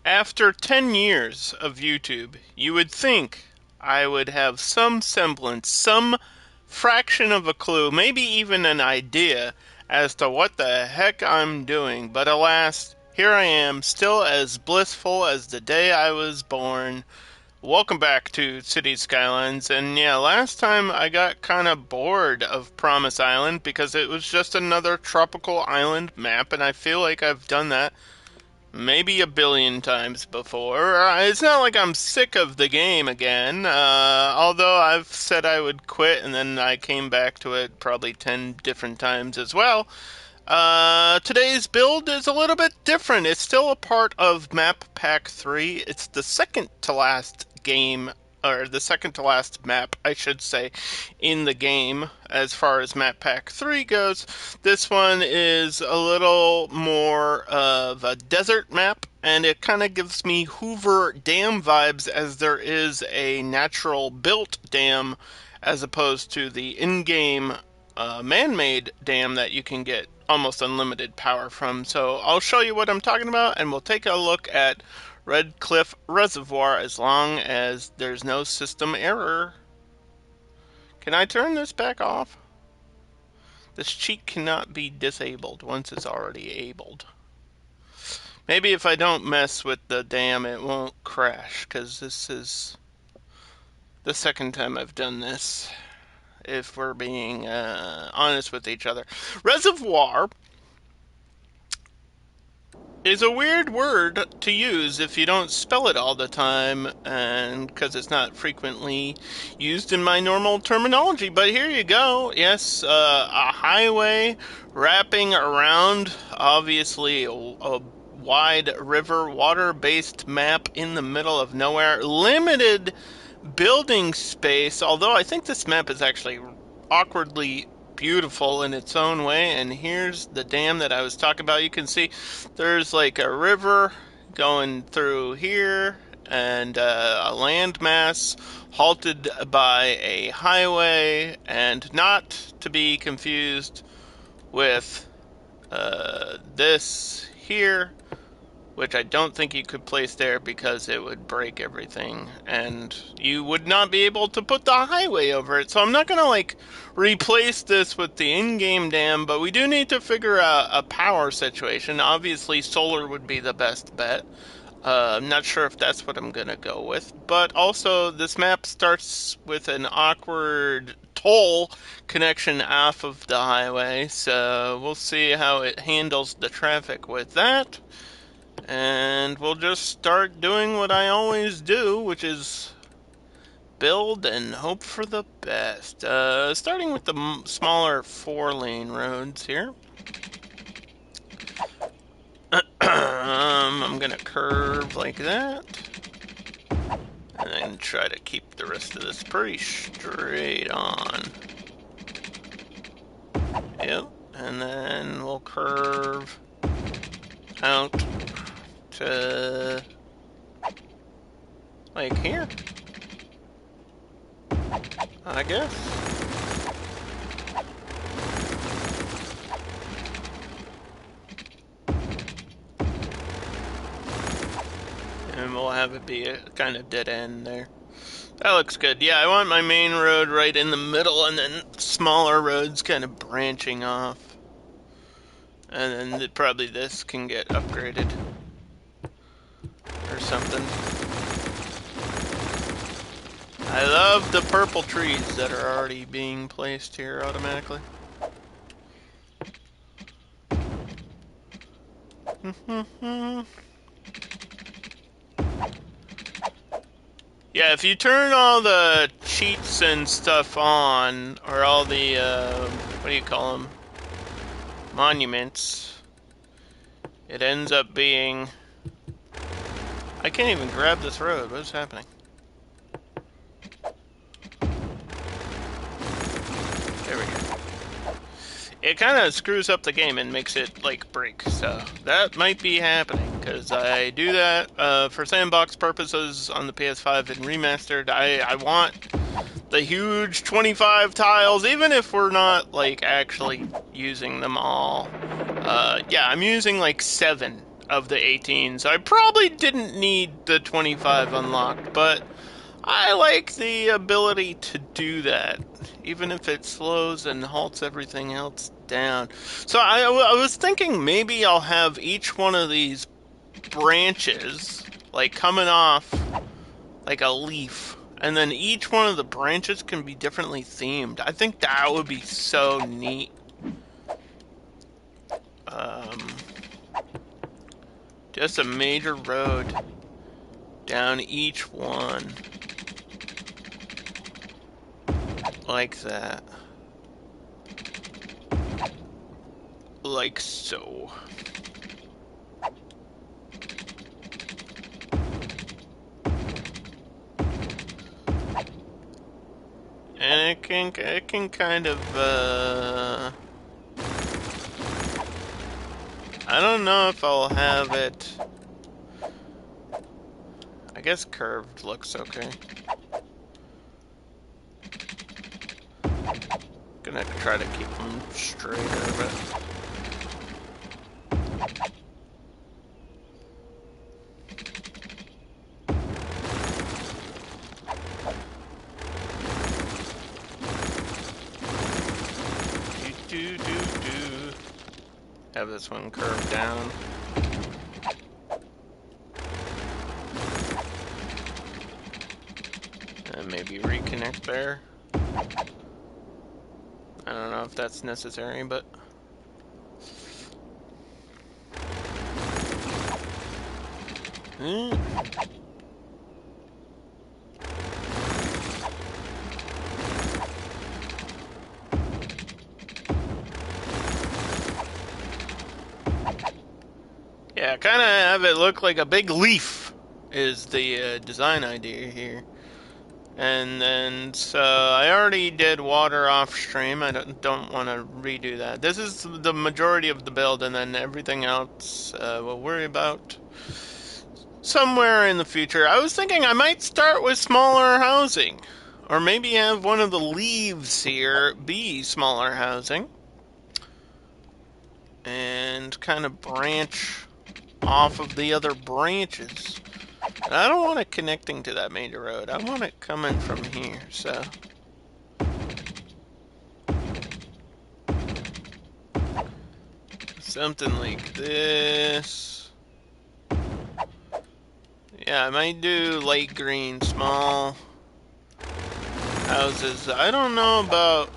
After 10 years of YouTube, you would think I would have some semblance, some fraction of a clue, maybe even an idea as to what the heck I'm doing. But alas, here I am, still as blissful as the day I was born. Welcome back to City Skylines. And yeah, last time I got kind of bored of Promise Island because it was just another tropical island map, and I feel like I've done that maybe a billion times before. It's not like I'm sick of the game again, although I've said I would quit and then I came back to it probably 10 different times as well. Today's build is a little bit different. It's still a part of Map Pack 3. It's the second to last game, or the second to last map, I should say, in the game as far as Map Pack 3 goes. This one is a little more of a desert map, and it kind of gives me Hoover Dam vibes as there is a natural built dam as opposed to the in-game man-made dam that you can get almost unlimited power from. So I'll show you what I'm talking about, and we'll take a look at Redcliff Reservoir as long as there's no system error. Can I turn this back off? This cheat cannot be disabled once it's already abled. Maybe if I don't mess with the dam it won't crash, because this is the second time I've done this, if we're being honest with each other. Reservoir is a weird word to use if you don't spell it all the time, and because it's not frequently used in my normal terminology. But here you go. Yes, a highway wrapping around, obviously, a wide river, water-based map in the middle of nowhere. Limited building space, although I think this map is actually awkwardly beautiful in its own way. And here's the dam that I was talking about. You can see there's like a river going through here, and a landmass halted by a highway, and not to be confused with this here, which I don't think you could place there because it would break everything, and you would not be able to put the highway over it. So I'm not going to like replace this with the in-game dam, but we do need to figure out a power situation. Obviously solar would be the best bet. I'm not sure if that's what I'm going to go with, but also this map starts with an awkward toll connection off of the highway, so we'll see how it handles the traffic with that. And we'll just start doing what I always do, which is build and hope for the best. Starting with the smaller 4-lane roads here. I'm gonna curve like that. And then try to keep the rest of this pretty straight on. Yep. And then we'll curve out to like here, I guess. And we'll have it be a kind of dead end there. That looks good. Yeah, I want my main road right in the middle, and then smaller roads kind of branching off. And then probably this can get upgraded or something. I love the purple trees that are already being placed here automatically. Yeah, if you turn all the cheats and stuff on, or all the, what do you call them? Monuments, it ends up being... I can't even grab this road. What's happening? There we go. It kind of screws up the game and makes it, like, break. So that might be happening, because I do that for sandbox purposes on the PS5 and Remastered. I want the huge 25 tiles, even if we're not, like, actually using them all. Yeah, I'm using, like, 7 of the 18s. I probably didn't need the 25 unlocked, but I like the ability to do that, even if it slows and halts everything else down. So I was thinking maybe I'll have each one of these branches, like coming off like a leaf, and then each one of the branches can be differently themed. I think that would be so neat. Um, just a major road down each one. Like that. Like so. And it can kind of, I don't know if I'll have it. I guess curved looks okay. Gonna try to keep them straighter, but have this one curved down. And maybe reconnect there. I don't know if that's necessary, but yeah, kind of have it look like a big leaf is the design idea here. And then, so I already did water off stream. I don't want to redo that. This is the majority of the build, and then everything else we'll worry about somewhere in the future. I was thinking I might start with smaller housing, or maybe have one of the leaves here be smaller housing, and kind of branch off of the other branches. And I don't want it connecting to that major road. I want it coming from here, so. Something like this. Yeah, I might do light green, small houses. I don't know about,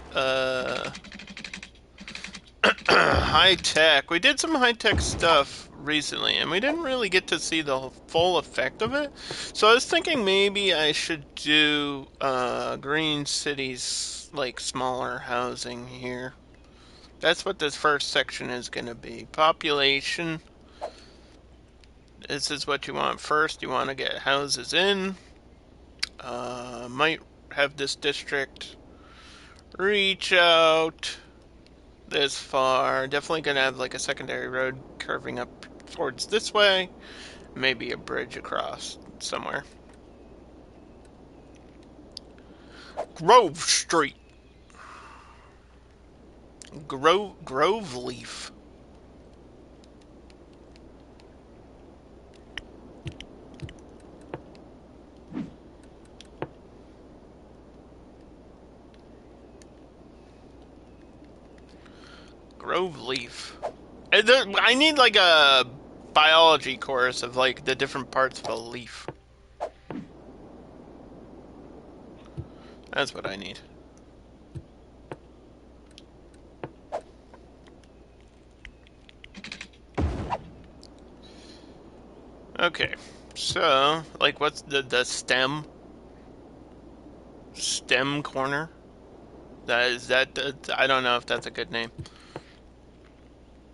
high-tech. We did some high-tech stuff recently, and we didn't really get to see the full effect of it. So I was thinking maybe I should do green cities, like smaller housing here. That's what this first section is going to be. Population. This is what you want first. You want to get houses in. Might have this district reach out this far. Definitely going to have like a secondary road curving up towards this way. Maybe a bridge across somewhere. Grove Street. Grove Leaf. Grove Leaf. I need like a biology course of like the different parts of a leaf. That's what I need. Okay, so like what's the stem? Stem corner? That I don't know if that's a good name.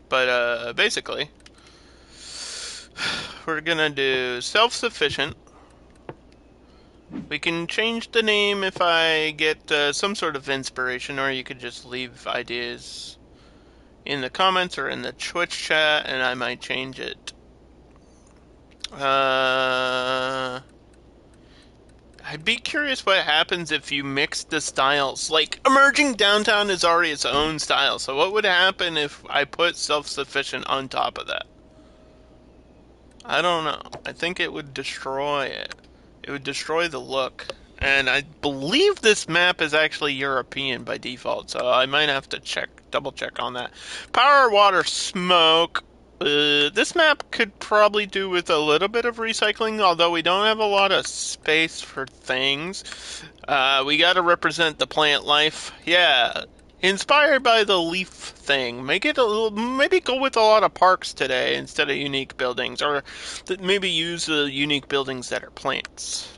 But basically we're gonna do self-sufficient. We can change the name if I get some sort of inspiration, or you could just leave ideas in the comments or in the Twitch chat, and I might change it. I'd be curious what happens if you mix the styles. Like, Emerging Downtown is already its own style, so what would happen if I put self-sufficient on top of that? I don't know. I think it would destroy it. It would destroy the look. And I believe this map is actually European by default, so I might have to double check on that. Power, water, smoke. This map could probably do with a little bit of recycling, although we don't have a lot of space for things. We gotta represent the plant life. Yeah, inspired by the leaf thing. Make it a little, maybe go with a lot of parks today instead of unique buildings, or maybe use the unique buildings that are plants.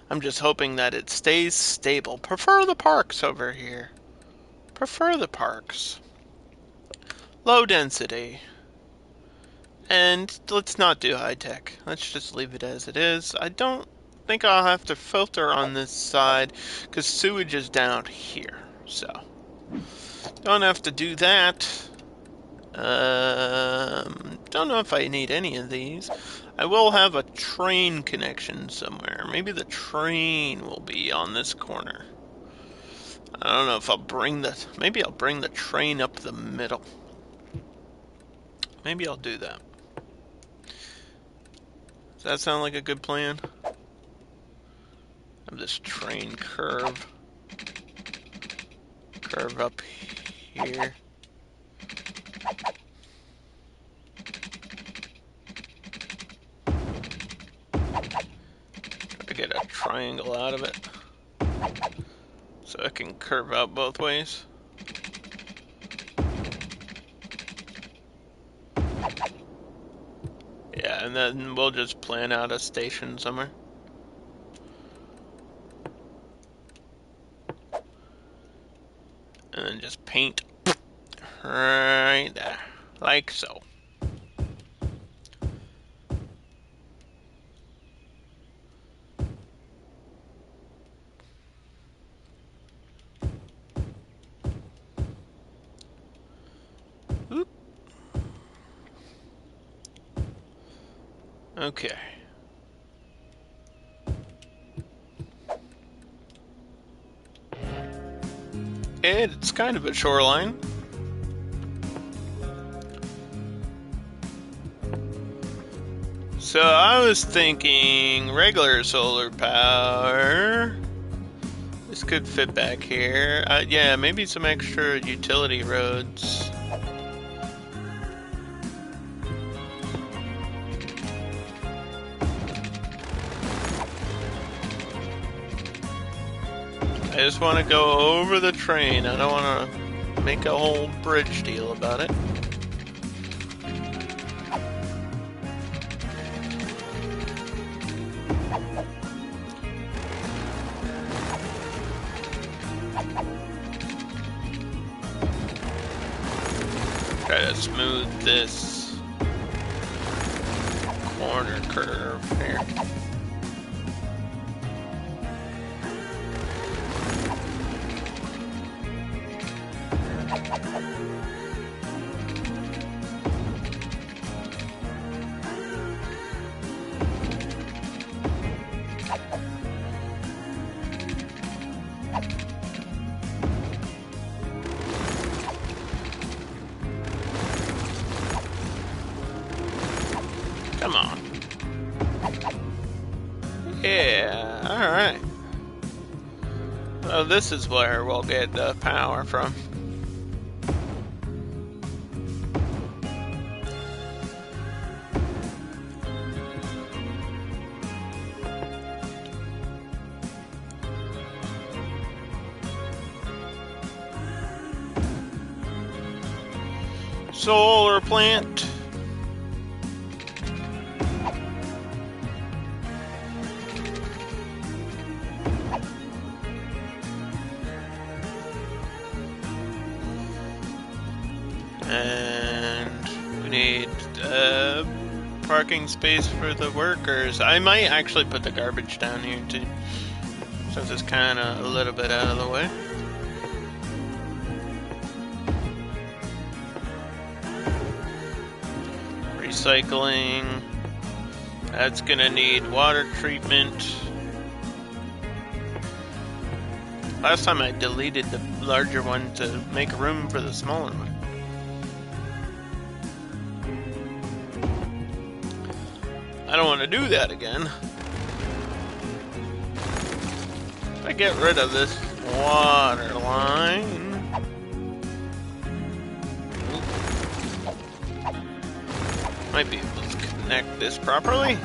I'm just hoping that it stays stable. Prefer the parks over here. Prefer the parks. Low density. And let's not do high tech. Let's just leave it as it is. I don't think I'll have to filter on this side because sewage is down here. So, don't have to do that. Don't know if I need any of these. I will have a train connection somewhere. Maybe the train will be on this corner. I don't know if I'll bring maybe I'll bring the train up the middle. Maybe I'll do that. Does that sound like a good plan? Have this train curve up here. Try to get a triangle out of it so it can curve out both ways. Yeah, and then we'll just plan out a station somewhere. And then just paint right there, like so. Oop. Okay. It's kind of a shoreline. So I was thinking regular solar power. This could fit back here. Yeah, maybe some extra utility roads. I just want to go over the train. I don't want to make a whole bridge deal about it. Try to smooth this corner curve here. Come on. Yeah, alright. Well, this is where we'll get the power from. Solar plant. And we need parking space for the workers. I might actually put the garbage down here too, since it's kind of a little bit out of the way. Recycling. That's gonna need water treatment. Last time I deleted the larger one to make room for the smaller one. I don't want to do that again. If I get rid of this water line... Might be able to connect this properly.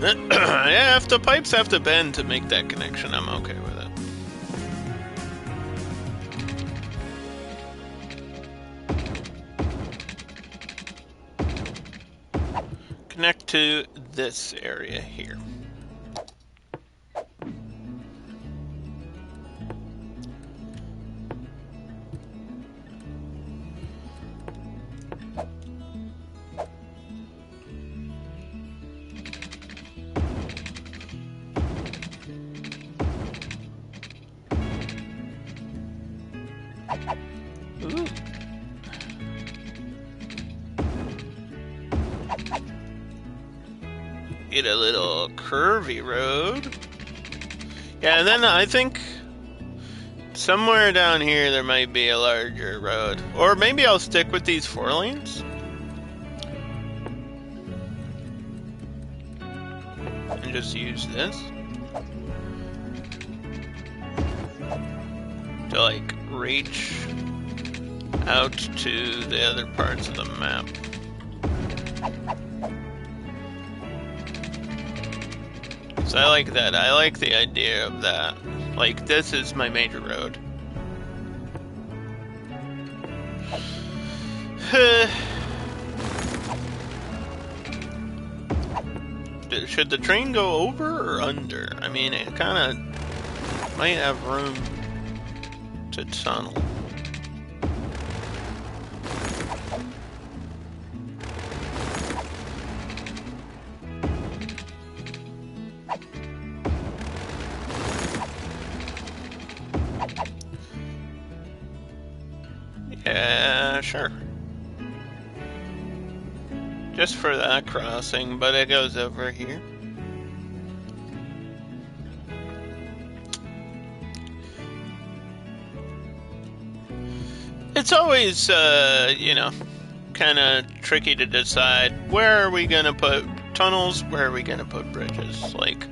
Yeah, if the pipes have to bend to make that connection, I'm okay with it. Connect to this area here. Ooh. Get a little curvy road. Yeah, and then I think somewhere down here there might be a larger road. Or maybe I'll stick with these 4 lanes. And just use this. To like reach out to the other parts of the map. So I like that. I like the idea of that. Like, this is my major road. Should the train go over or under? I mean, it kind of might have room to tunnel. Yeah, sure. Just for that crossing, but it goes over here. It's always, you know, kind of tricky to decide where are we going to put tunnels, where are we going to put bridges, like,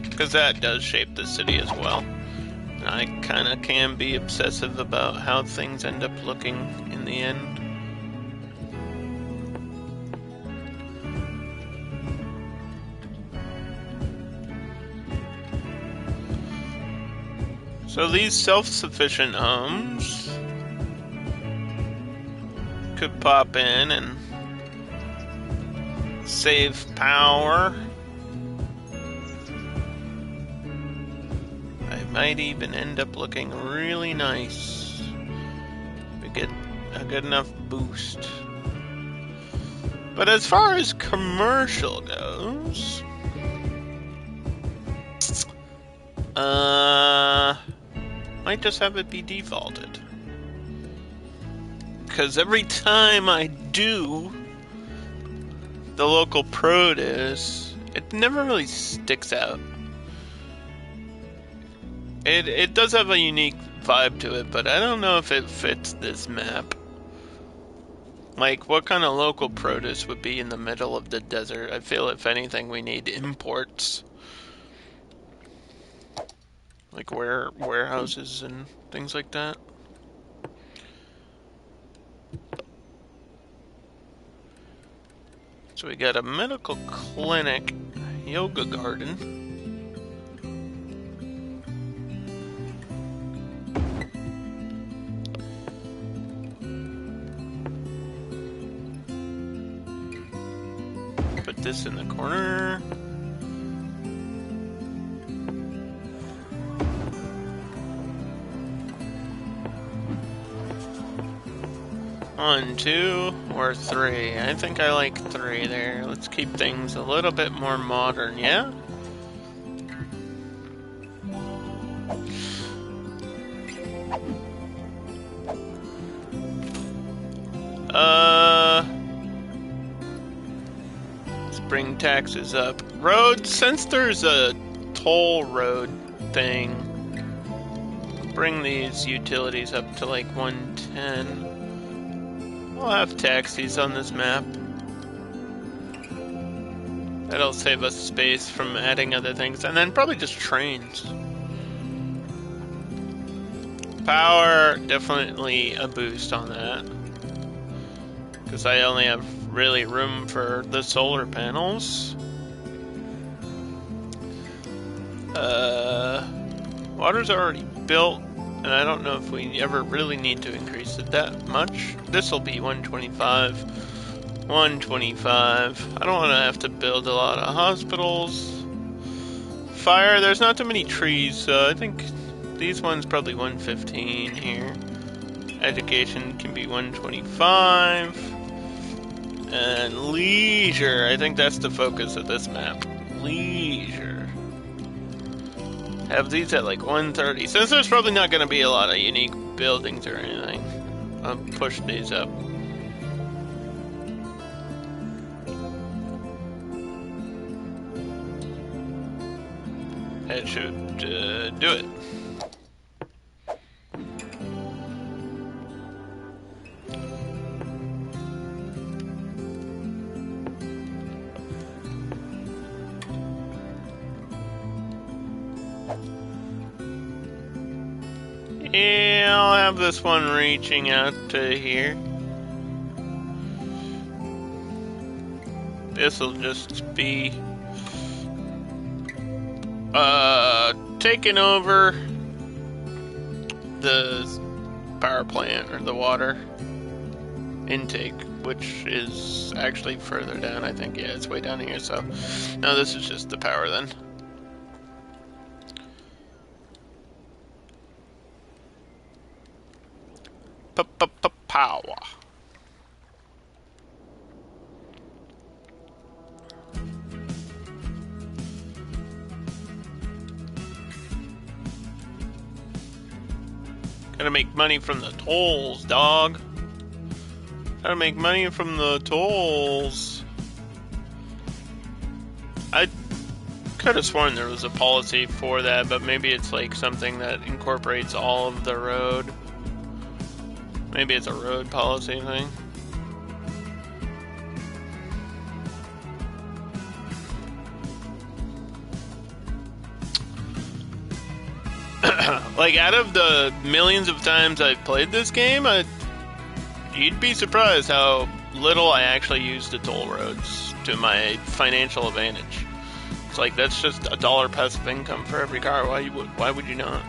because that does shape the city as well. And I kind of can be obsessive about how things end up looking in the end. So these self-sufficient homes could pop in and save power. I might even end up looking really nice. We get a good enough boost. But as far as commercial goes, might just have it be defaulted. Because every time I do the local produce, it never really sticks out. It does have a unique vibe to it, but I don't know if it fits this map. Like, what kind of local produce would be in the middle of the desert? I feel, if anything, we need imports. Like warehouses and things like that. So we got a medical clinic, yoga garden. Put this in the corner. One, 2, or 3. I think I like 3 there. Let's keep things a little bit more modern, yeah? Let's bring taxes up. Roads, since there's a toll road thing, bring these utilities up to like 110. I'll have taxis on this map. That'll save us space from adding other things, and then probably just trains. Power, definitely a boost on that. Because I only have really room for the solar panels. Water's already built, and I don't know if we ever really need to increase it that much. This will be 125. 125. I don't want to have to build a lot of hospitals. Fire, there's not too many trees, so I think these ones probably 115 here. Education can be 125. And leisure, I think that's the focus of this map. Leisure. Have these at like 130. Since there's probably not going to be a lot of unique buildings or anything, I'll push these up. That should do it. Yeah, I'll have this one reaching out to here. This'll just be taking over the power plant or the water intake, which is actually further down, I think. Yeah, it's way down here, so no, this is just the power then. Power. Gotta make money from the tolls, dog. Gotta make money from the tolls. I could have sworn there was a policy for that, but maybe it's like something that incorporates all of the road. Maybe it's a road policy thing. Like, out of the millions of times I've played this game, you'd be surprised how little I actually use the toll roads to my financial advantage. It's like, that's just $1 passive income for every car. Why would you not?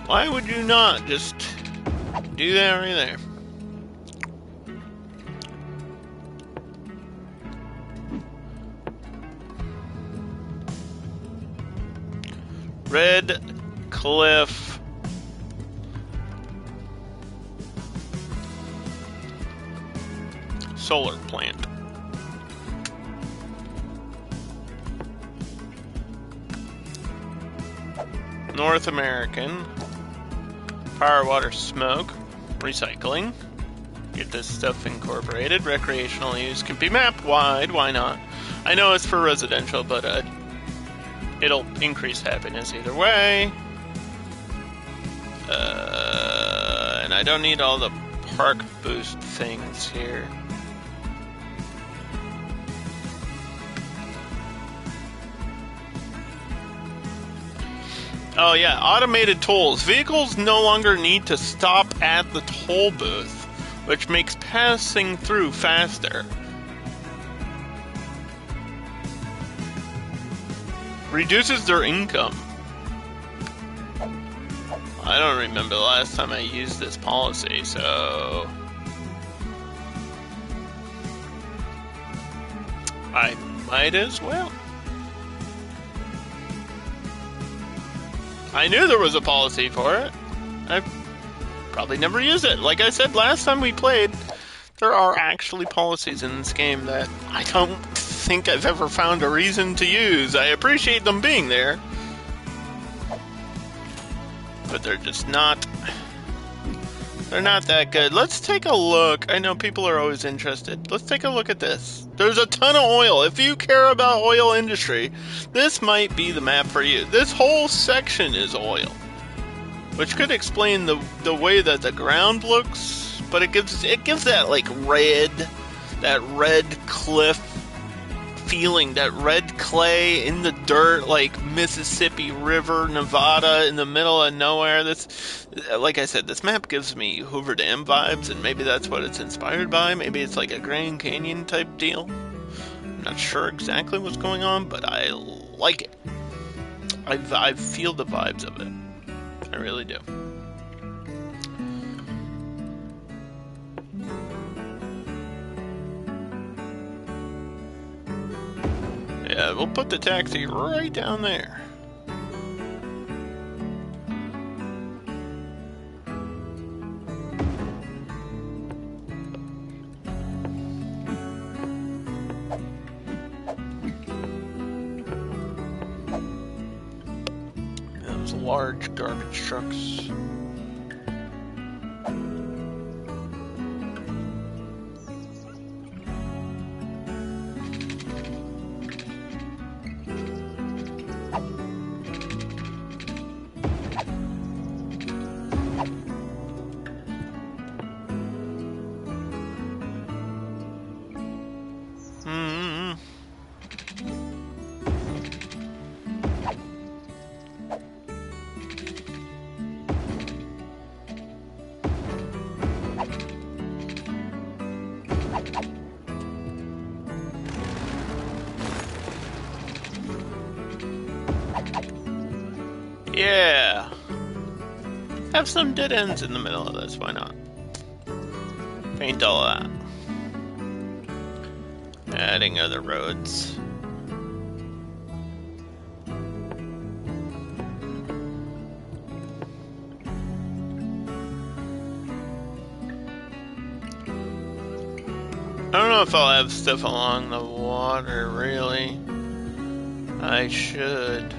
Why would you not just do that right there? Redcliff solar plant. North American. Power, water, smoke. Recycling. Get this stuff incorporated. Recreational use can be map wide. Why not? I know it's for residential, but it'll increase happiness either way. And I don't need all the park boost things here. Oh yeah, automated tolls. Vehicles no longer need to stop at the toll booth, which makes passing through faster. Reduces their income. I don't remember the last time I used this policy, so I might as well. I knew there was a policy for it. I've probably never used it. Like I said last time we played, there are actually policies in this game that I don't think I've ever found a reason to use. I appreciate them being there, but they're just not... They're not that good. Let's take a look. I know people are always interested. Let's take a look at this. There's a ton of oil. If you care about oil industry, this might be the map for you. This whole section is oil, which could explain the way that the ground looks, but it gives that like red cliff feeling, that red clay in the dirt, like Mississippi River, Nevada, in the middle of nowhere. This, like I said, this map gives me Hoover Dam vibes, and maybe that's what it's inspired by. Maybe it's like a Grand Canyon type deal. I'm not sure exactly what's going on, but I like it. I feel the vibes of it. I really do. Yeah, we'll put the taxi right down there. Those large garbage trucks. Yeah. Have some dead ends in the middle of this, why not? Paint all of that. Adding other roads. I don't know if I'll have stuff along the water, really. I should.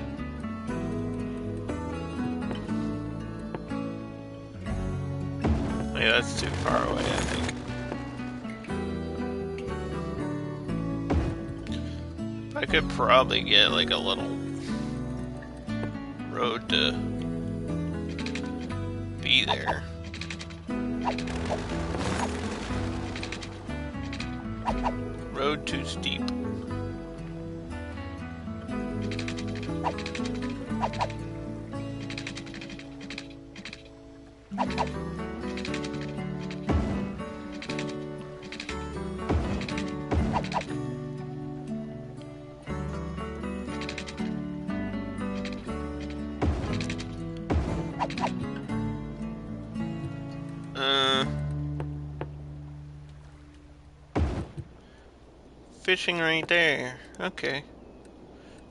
Yeah, that's too far away, I think. I could probably get like a little road to be there. Road too steep. Fishing right there. Okay.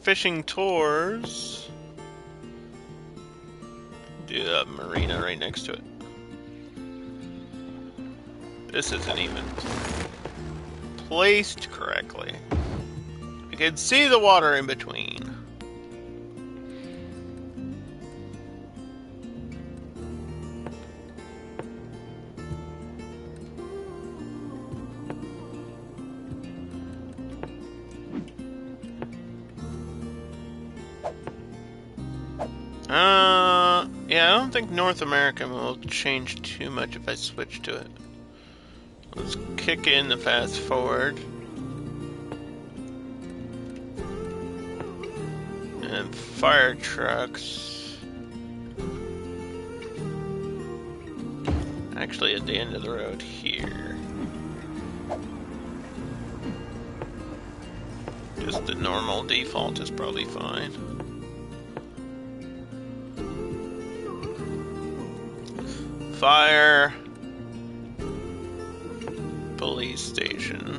Fishing tours. Do a marina right next to it. This isn't even placed correctly. I can see the water in between. Yeah, I don't think North America will change too much if I switch to it. Let's kick in the fast forward. And fire trucks. Actually, at the end of the road here. Just the normal default is probably fine. Fire. Police station.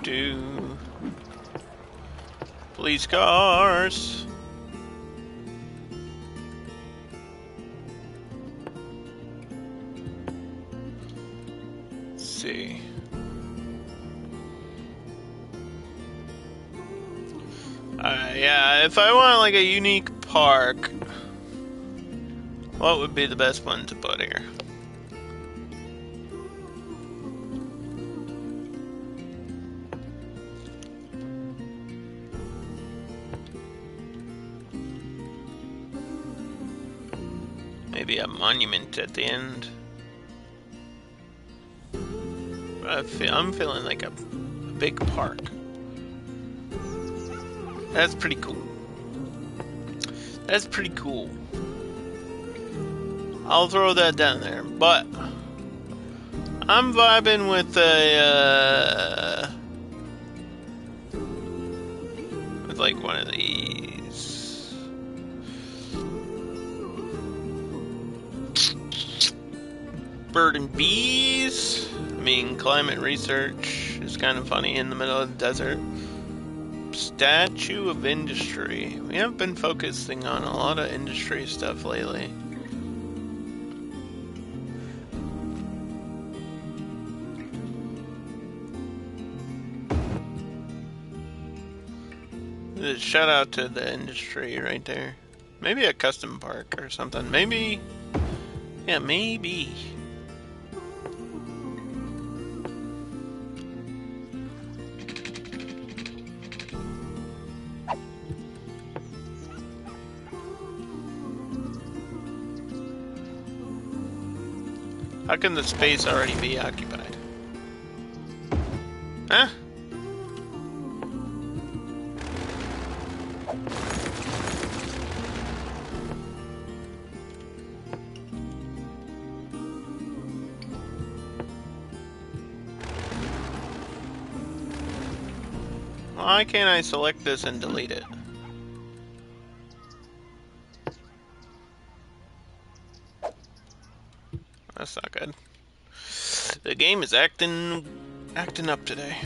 Do. Police cars. Let's see. Yeah, if I want like a unique park, what would be the best one to put here? Maybe a monument at the end. I'm feeling like a big park. That's pretty cool. That's pretty cool. I'll throw that down there, but I'm vibing with with like one of these. Bird and bees. I mean, climate research is kind of funny in the middle of the desert. Statue of industry. We have been focusing on a lot of industry stuff lately. Shout out to the industry right there. Maybe a custom park or something. Maybe. Yeah, maybe. How can the space already be occupied? Huh? Why can't I select this and delete it? That's not good. The game is acting up today.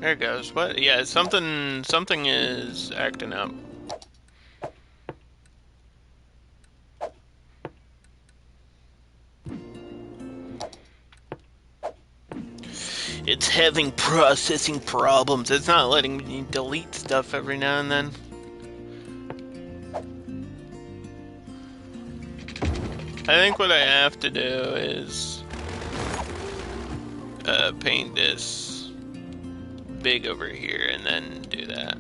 There it goes. What? Yeah, something is acting up. It's having processing problems. It's not letting me delete stuff every now and then. I think what I have to do is paint this big over here and then do that.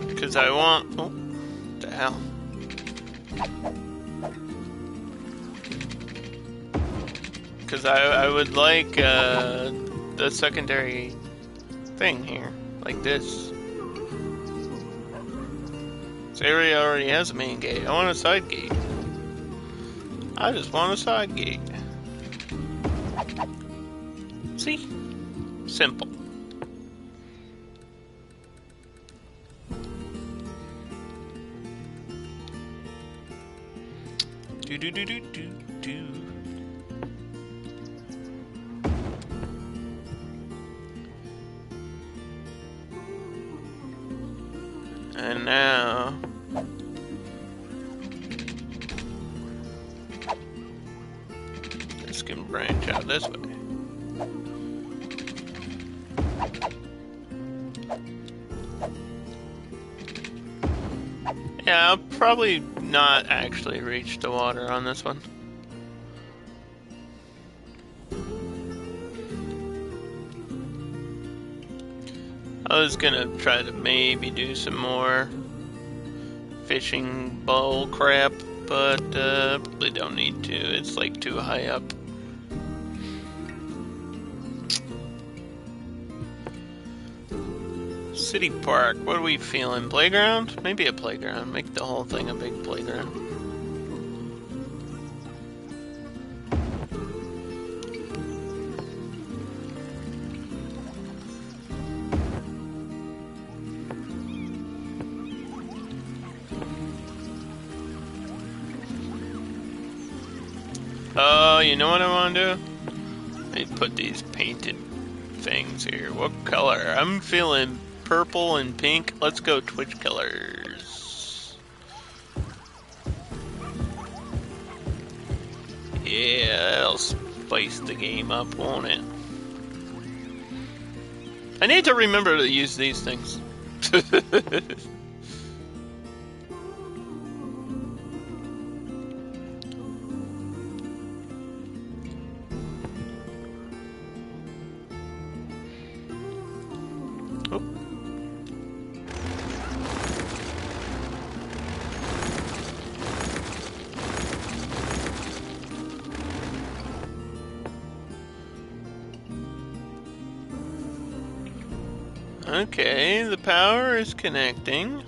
Because I want... Oh, what the hell? Because I would like the secondary thing here, like this. This area already has a main gate. I want a side gate. I just want a side gate. See? Simple. Do do do do do do. And now this can branch out this way. Yeah, I'll probably not actually reach the water on this one. I was gonna try to maybe do some more fishing bowl crap, but probably don't need to. It's like too high up. City Park, what are we feeling? Playground? Maybe a playground. Make the whole thing a big playground. Oh, you know what I want to do? Let me put these painted things here. What color? I'm feeling purple and pink. Let's go Twitch colors. Yeah, that'll spice the game up, won't it? I need to remember to use these things. Okay, the power is connecting.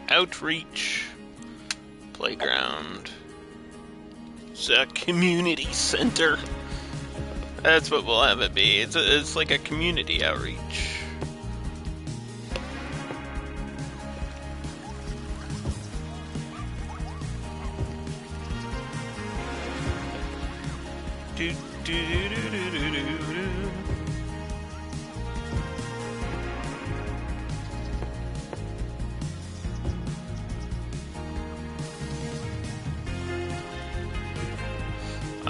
Outreach playground. It's a community center. That's what we'll have it be. It's like a community outreach. Do, do, do, do, do, do, do.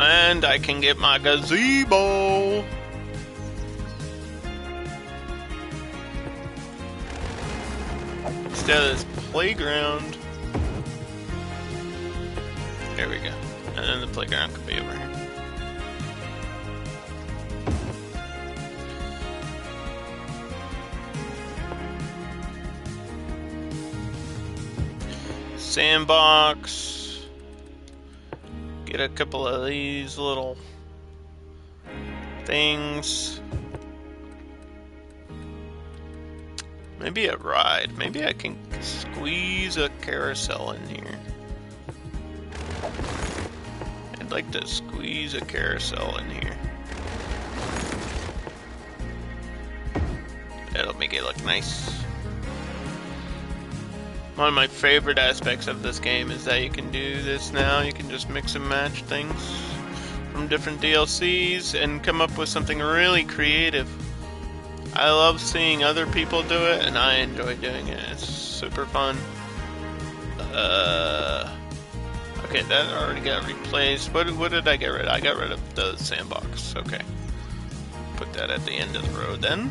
And I can get my gazebo. Instead of this playground. There we go. And then the playground could be over here. Sandbox. Get a couple of these little things. Maybe a ride. Maybe I can squeeze a carousel in here. I'd like to squeeze a carousel in here. That'll make it look nice. One of my favorite aspects of this game is that you can do this now. You can just mix and match things from different DLCs and come up with something really creative. I love seeing other people do it, and I enjoy doing it. It's super fun. Okay, that already got replaced. What did I get rid of? I got rid of the sandbox. Okay. Put that at the end of the road then.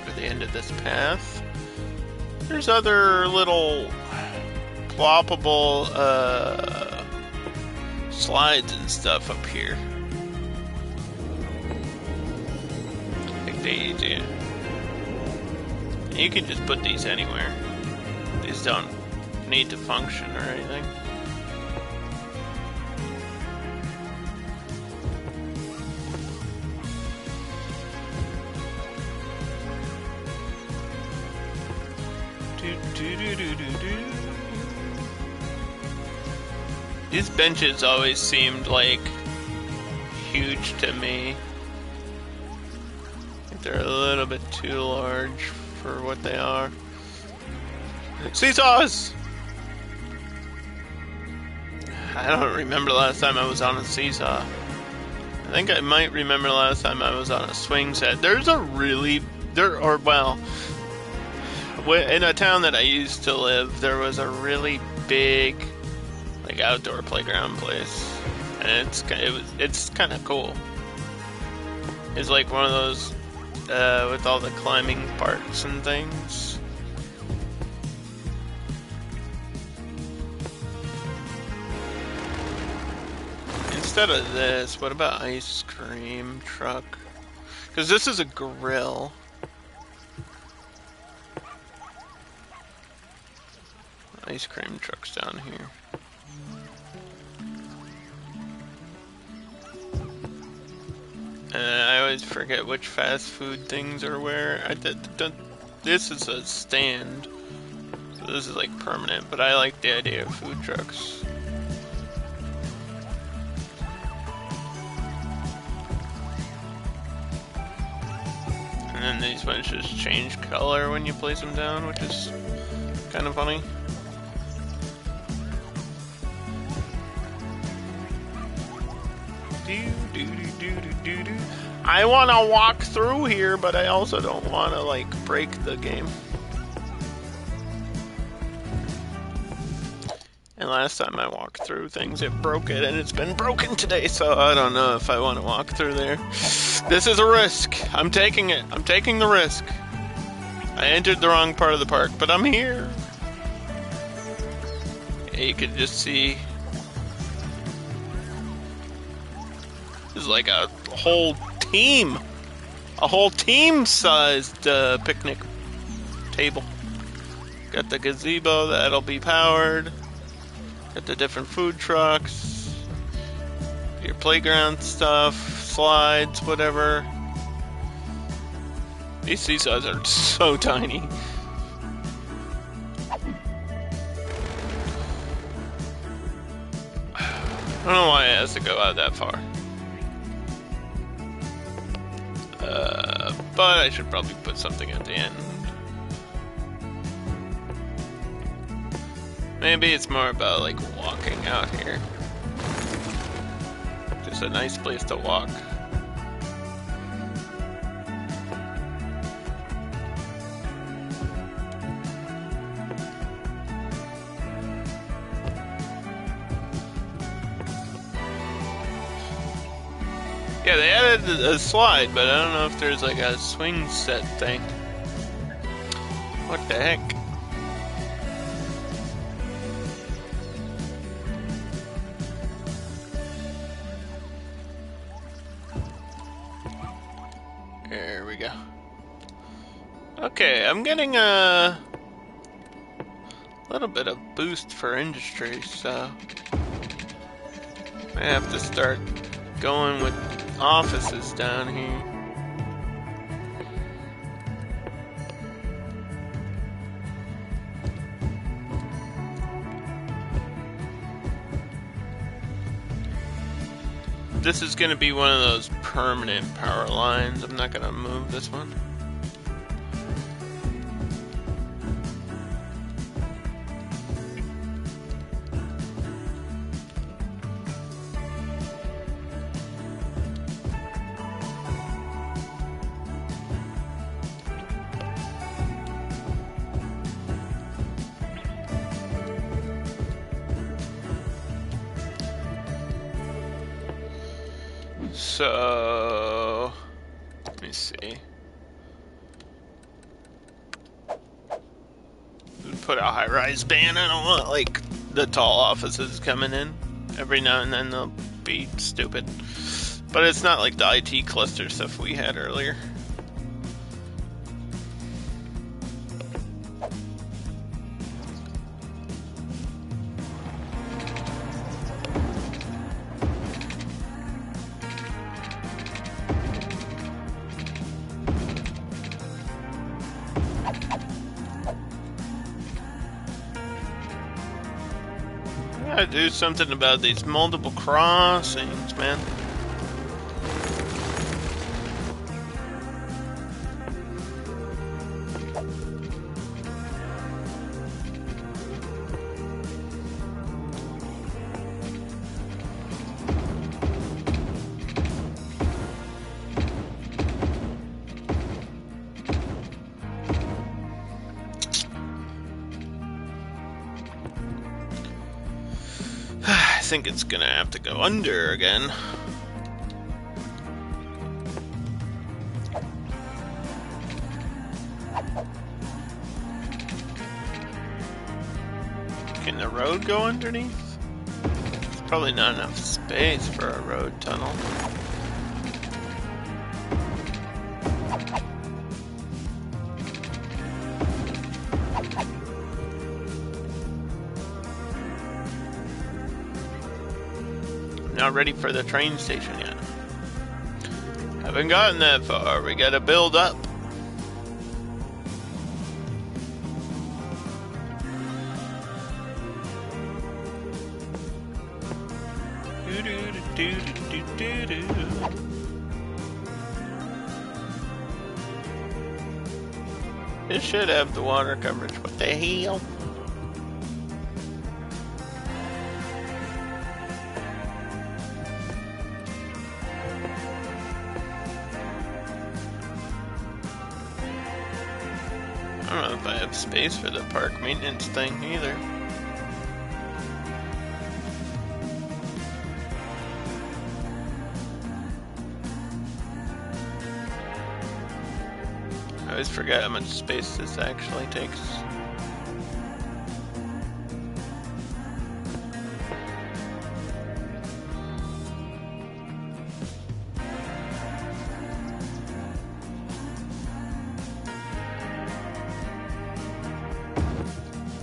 Or the end of this path. There's other little ploppable slides and stuff up here. Like they do. You can just put these anywhere. These don't need to function or anything. These benches always seemed like huge to me. I think they're a little bit too large for what they are. Seesaws! I don't remember the last time I was on a seesaw. I think I might remember the last time I was on a swing set. In a town that I used to live, there was a really big, like, outdoor playground place, and it's kind of cool. It's like one of those with all the climbing parts and things. Instead of this, what about ice cream truck? Because this is a grill. Ice cream truck's down here. I always forget which fast food things are where. This is a stand, so this is like permanent, but I like the idea of food trucks. these ones just change color when you place them down, which is kind of funny. I want to walk through here, but I also don't want to, like, break the game. And last time I walked through things, it broke it, and it's been broken today, so I don't know if I want to walk through there. This is a risk. I'm taking it. I'm taking the risk. I entered the wrong part of the park, but I'm here. Yeah, you could just see... There's like a whole team. A whole team-sized picnic table. Got the gazebo that'll be powered. Got the different food trucks. Your playground stuff. Slides, whatever. These seesaws are so tiny. I don't know why it has to go out that far. But I should probably put something at the end. Maybe it's more about like walking out here. Just a nice place to walk. Yeah, they added a slide, but I don't know if there's like a swing set thing. What the heck? There we go. Okay, I'm getting a little bit of boost for industry, so I have to start going with offices down here. This is going to be one of those permanent power lines. I'm not going to move this one. So, let me see. Put a high-rise ban. I don't want, like, the tall offices coming in. Every now and then they'll be stupid. But it's not like the IT cluster stuff we had earlier. Gotta do something about these multiple crossings, man. I think it's gonna have to go under again. Can the road go underneath? There's probably not enough space for a road tunnel. Not ready for the train station yet. Haven't gotten that far. We gotta build up. It should have the water coverage. What the hell? I don't know if I have space for the park maintenance thing either. I always forget how much space this actually takes.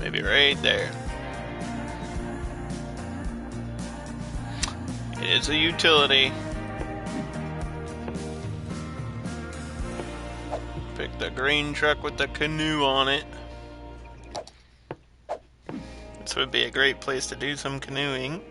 Maybe right there. It is a utility. Pick the green truck with the canoe on it. This would be a great place to do some canoeing.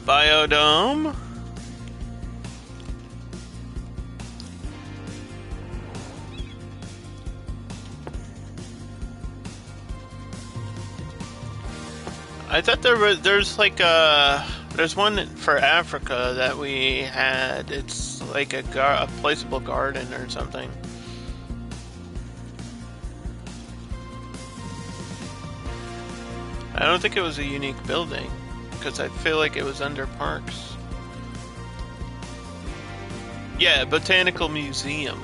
Biodome. I thought there's like there's one for Africa that we had. It's like a placeable garden or something. I don't think it was a unique building, because I feel like it was under parks. Yeah, Botanical Museum.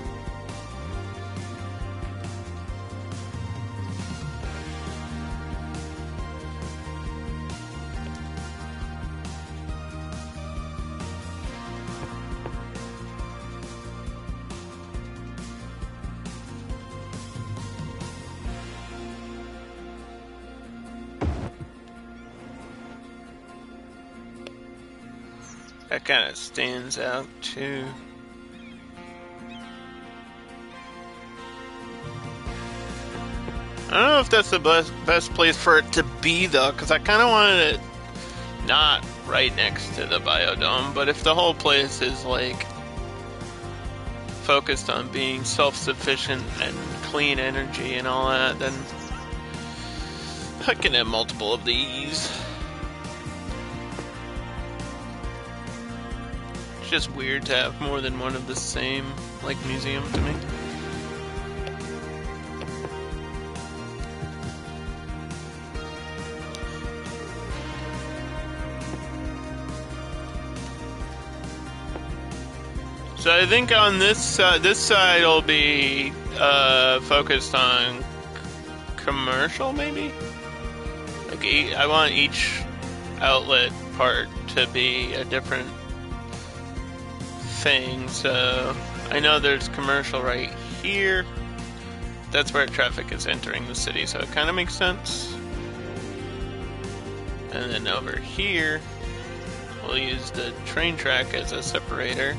That kind of stands out too. I don't know if that's the best place for it to be though, because I kind of wanted it not right next to the biodome, but if the whole place is like focused on being self-sufficient and clean energy and all that, then I can have multiple of these. It's just weird to have more than one of the same, like, museum to me. So I think on this side will be focused on commercial, maybe? Like, I want each outlet part to be a different thing. So I know there's commercial right here. That's where traffic is entering the city, so it kind of makes sense. And then over here, we'll use the train track as a separator.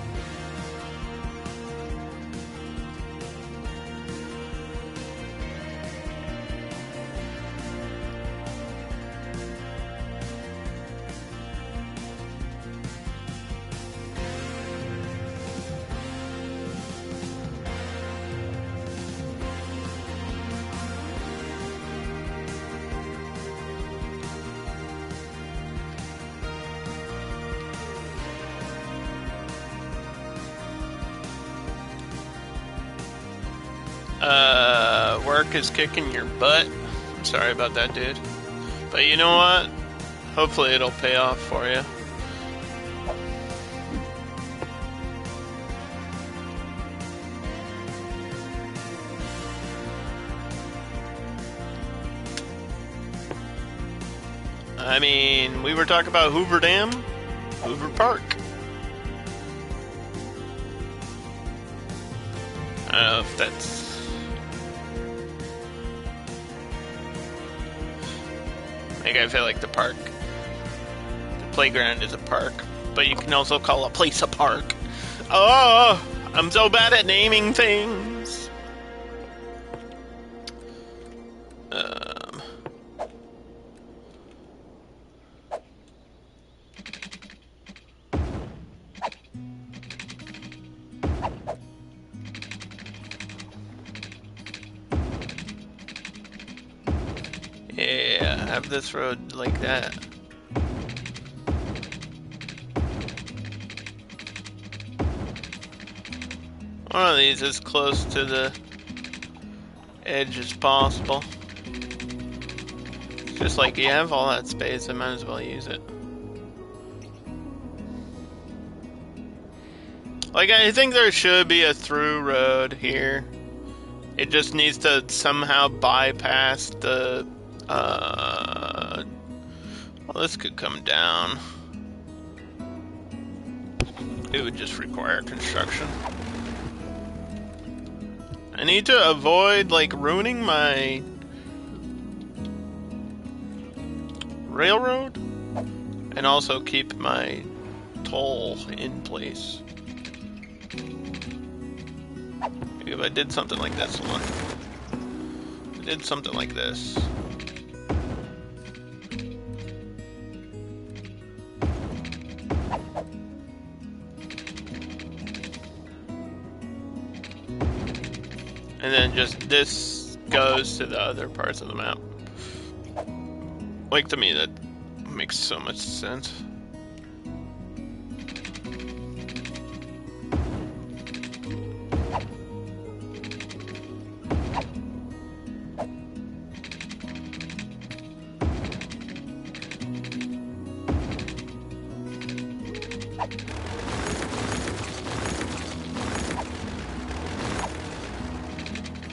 Work is kicking your butt. I'm sorry about that, dude. But you know what? Hopefully it'll pay off for you. I mean, we were talking about Hoover Dam, Hoover Park. I don't know if that's... Like, I feel like the playground is a park, but you can also call a place a park. Oh, I'm so bad at naming things. Yeah, have this road like that. One of these as close to the edge as possible. Just like you have all that space, I might as well use it. Like, I think there should be a through road here. It just needs to somehow bypass the, well, this could come down. It would just require construction. I need to avoid, like, ruining my railroad and also keep my toll in place. Maybe if I did something like this one. I did something like this. And then just this goes to the other parts of the map. Like, to me, that makes so much sense.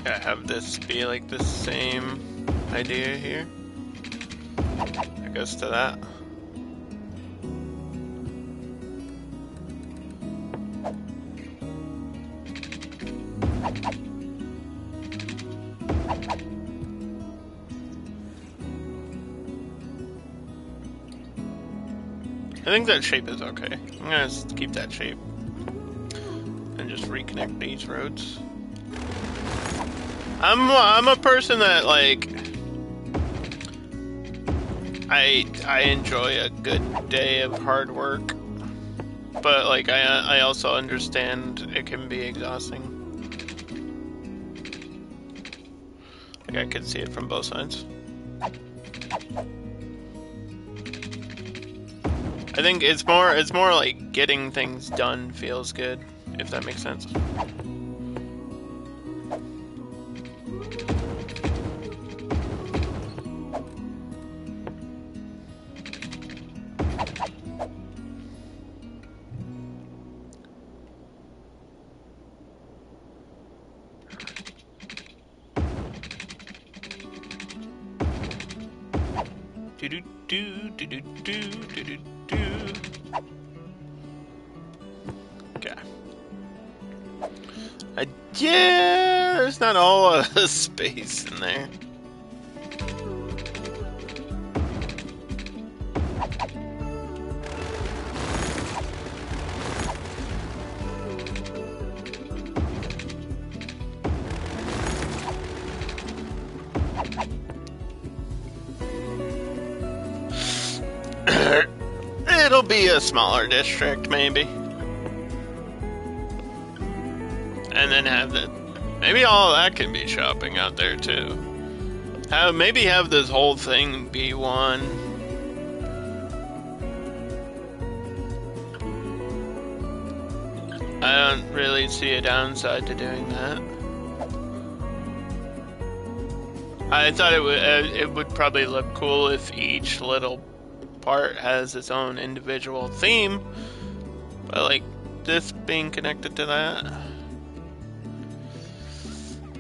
Yeah, have this be like the same idea here. It goes to that. I think that shape is okay. I'm gonna just keep that shape and just reconnect these roads. I'm a person that, like, I enjoy a good day of hard work, but like I also understand it can be exhausting. Like, I could see it from both sides. I think it's more like getting things done feels good, if that makes sense. Okay. Yeah, there's not all the space in there. It'll be a smaller district, maybe. And then have the... Maybe all that can be shopping out there, too. Maybe have this whole thing be one. I don't really see a downside to doing that. I thought it would probably look cool if each little part has its own individual theme, but like this being connected to that,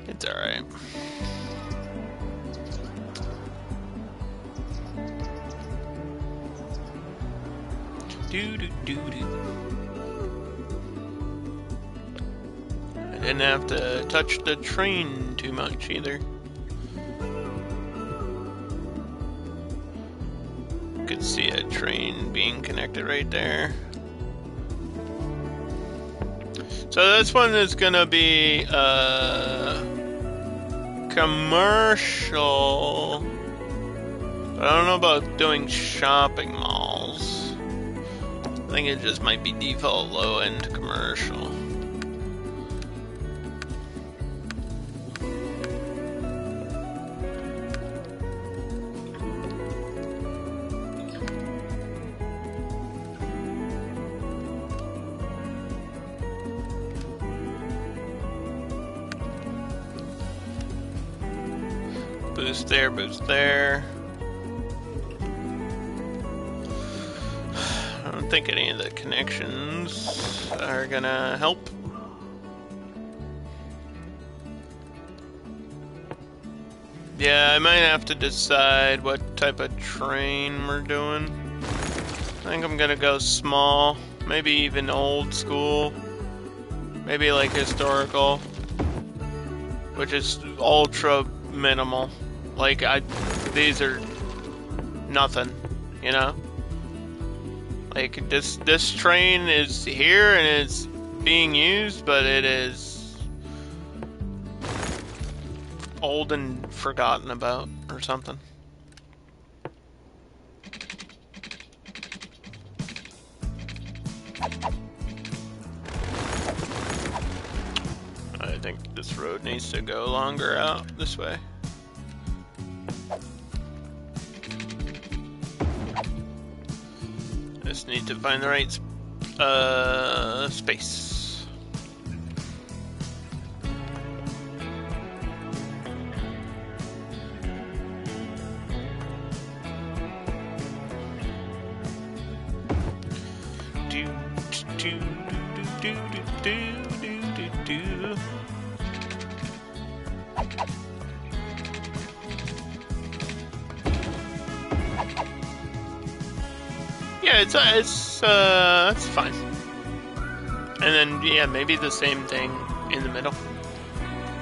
it's alright. I didn't have to touch the train too much either. could see a train being connected right there. So this one is gonna be commercial, but I don't know about doing shopping malls. I think it just might be default low-end commercial. Boost there, boost there. I don't think any of the connections are gonna help. Yeah, I might have to decide what type of train we're doing. I think I'm gonna go small, maybe even old school, maybe like historical, which is ultra minimal. Like, these are nothing, you know? Like, this train is here and it's being used, but it is old and forgotten about or something. I think this road needs to go longer out this way. Just need to find the right space. Do do do do do do do do. Yeah, it's fine. And then yeah, maybe the same thing in the middle.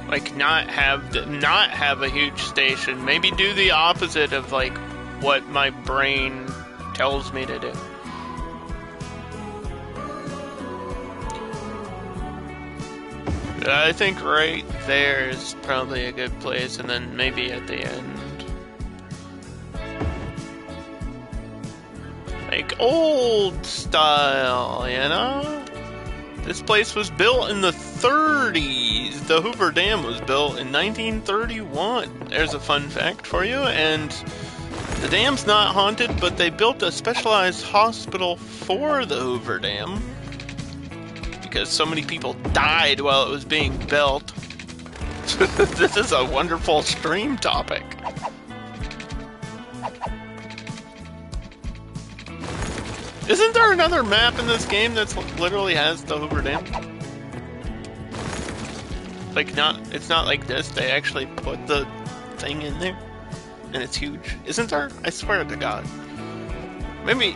Like not have a huge station. Maybe do the opposite of like what my brain tells me to do. I think right there is probably a good place, and then maybe at the end. Like old style, you know? This place was built in the 30s. The Hoover Dam was built in 1931. There's a fun fact for you. And the dam's not haunted, but they built a specialized hospital for the Hoover Dam because so many people died while it was being built. This is a wonderful stream topic. Isn't there another map in this game that literally has the Hoover Dam? Like it's not like this. They actually put the thing in there, and it's huge. Isn't there? I swear to God. Maybe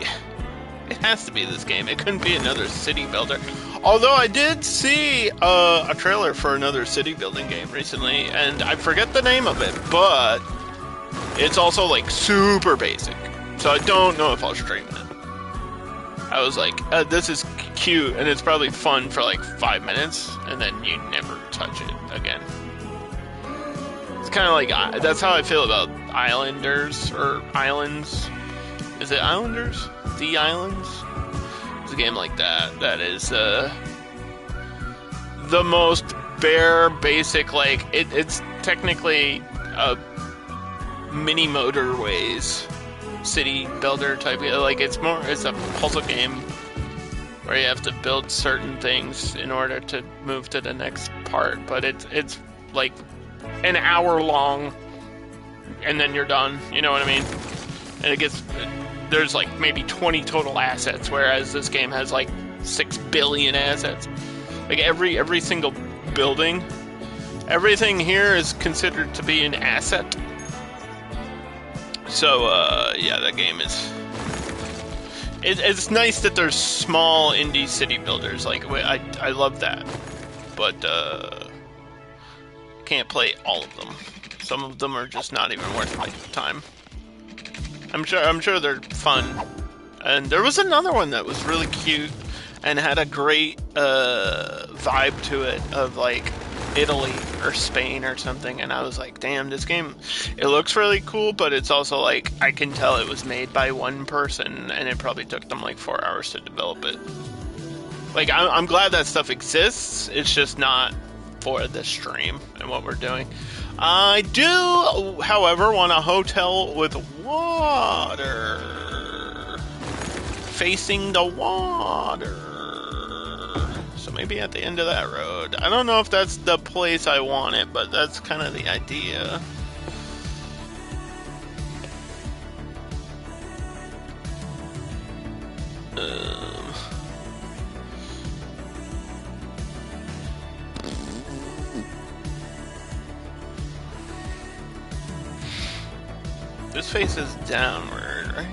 it has to be this game. It couldn't be another city builder. Although I did see a trailer for another city building game recently, and I forget the name of it, but it's also like super basic. So I don't know if I'll stream it. I was like, this is cute, and it's probably fun for like 5 minutes, and then you never touch it again. It's kind of like, that's how I feel about Islanders, or Islands. Is it Islanders? The Islands? It's a game like that. That is the most bare, basic, like, it's technically a mini motorways city builder type, like it's a puzzle game where you have to build certain things in order to move to the next part, but it's like an hour long and then you're done, you know what I mean? And there's like maybe 20 total assets, whereas this game has like 6 billion assets. Like every single building, everything here is considered to be an asset. So, yeah, that game is... It's nice that there's small indie city builders. Like, I love that. But, can't play all of them. Some of them are just not even worth my time. I'm sure they're fun. And there was another one that was really cute and had a great vibe to it of like Italy or Spain or something. And I was like, damn, this game, it looks really cool, but it's also like, I can tell it was made by one person and it probably took them like 4 hours to develop it. Like, I'm glad that stuff exists. It's just not for the stream and what we're doing. I do, however, want a hotel with water. Facing the water. So maybe at the end of that road. I don't know if that's the place I want it, but that's kind of the idea. This faces downward, right?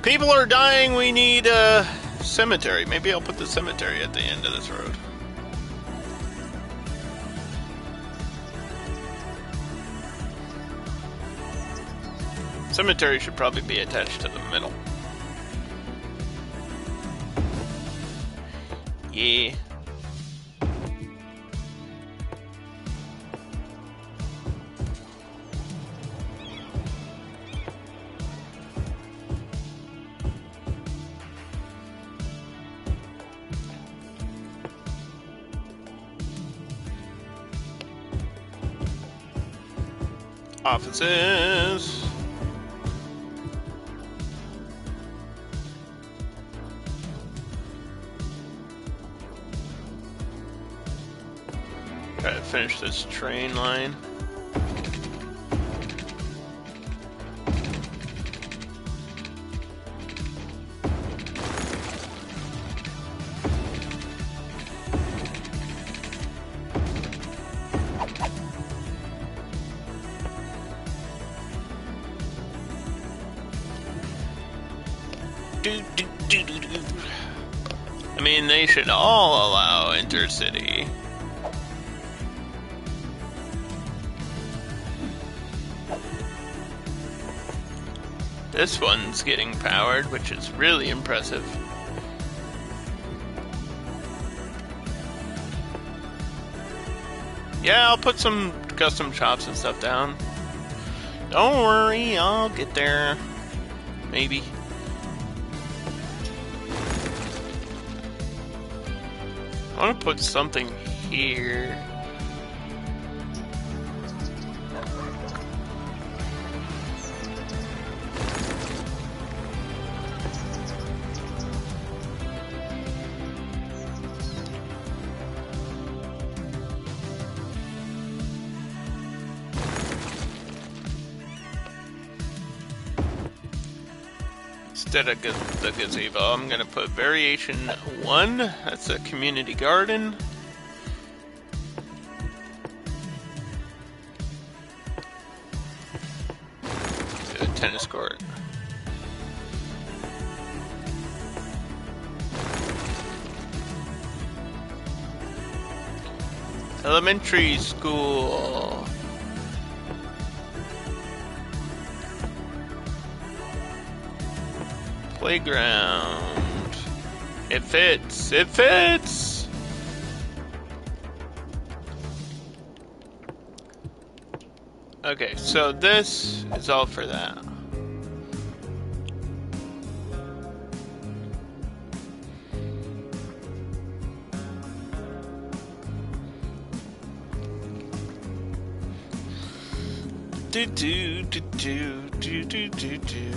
People are dying, we need a cemetery. Maybe I'll put the cemetery at the end of this road. Cemetery should probably be attached to the middle. Yeah. Offices. Try to finish this train line. I mean, they should all allow intercity. This one's getting powered, which is really impressive. Yeah, I'll put some custom shops and stuff down. Don't worry, I'll get there. Maybe. I want to put something here. Instead of the gazebo, I'm going to put variation 1. That's a community garden. Do a tennis court. Elementary school. Playground. It fits. It fits. Okay, so this is all for that. Do do do do do do do do.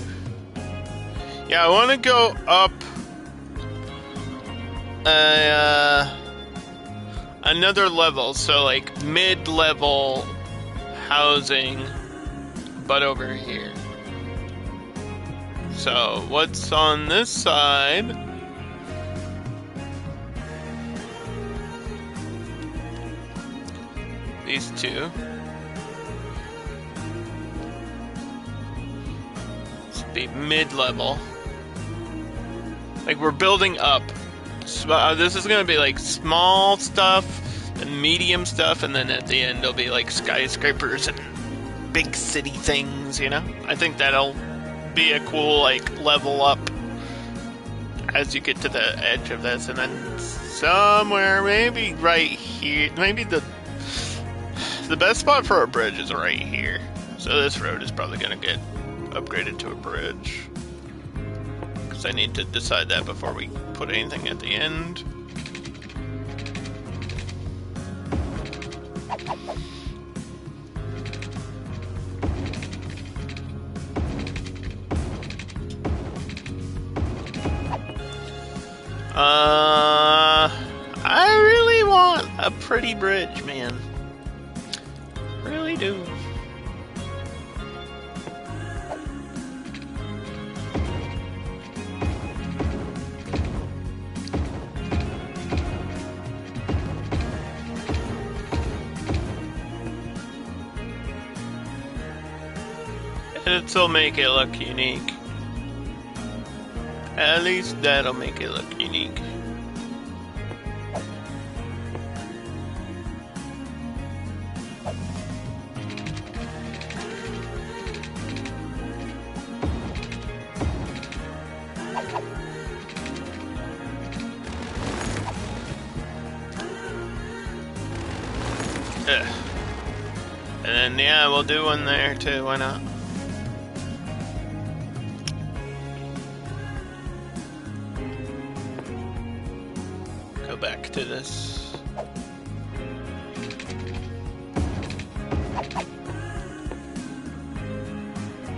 Yeah, I want to go up another level, so like mid-level housing, but over here. So what's on this side? These two. This would be mid-level. Like, we're building up. So, this is going to be, like, small stuff and medium stuff, and then at the end there'll be like skyscrapers and big city things, you know? I think that'll be a cool like level up as you get to the edge of this, and then somewhere, maybe right here, maybe the best spot for a bridge is right here. So this road is probably going to get upgraded to a bridge, because I need to decide that before we put anything at the end. I really want a pretty bridge, man. Really do. It'll make it look unique. At least that'll make it look unique. Ugh. And then, yeah, we'll do one there too, why not? Go back to this.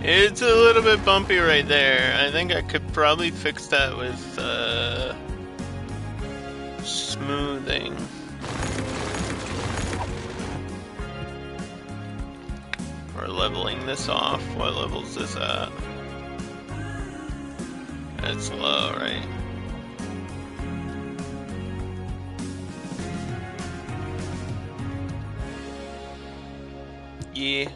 It's a little bit bumpy right there. I think I could probably fix that with smoothing. Or leveling this off. What level's this at? It's low, right? Yeah.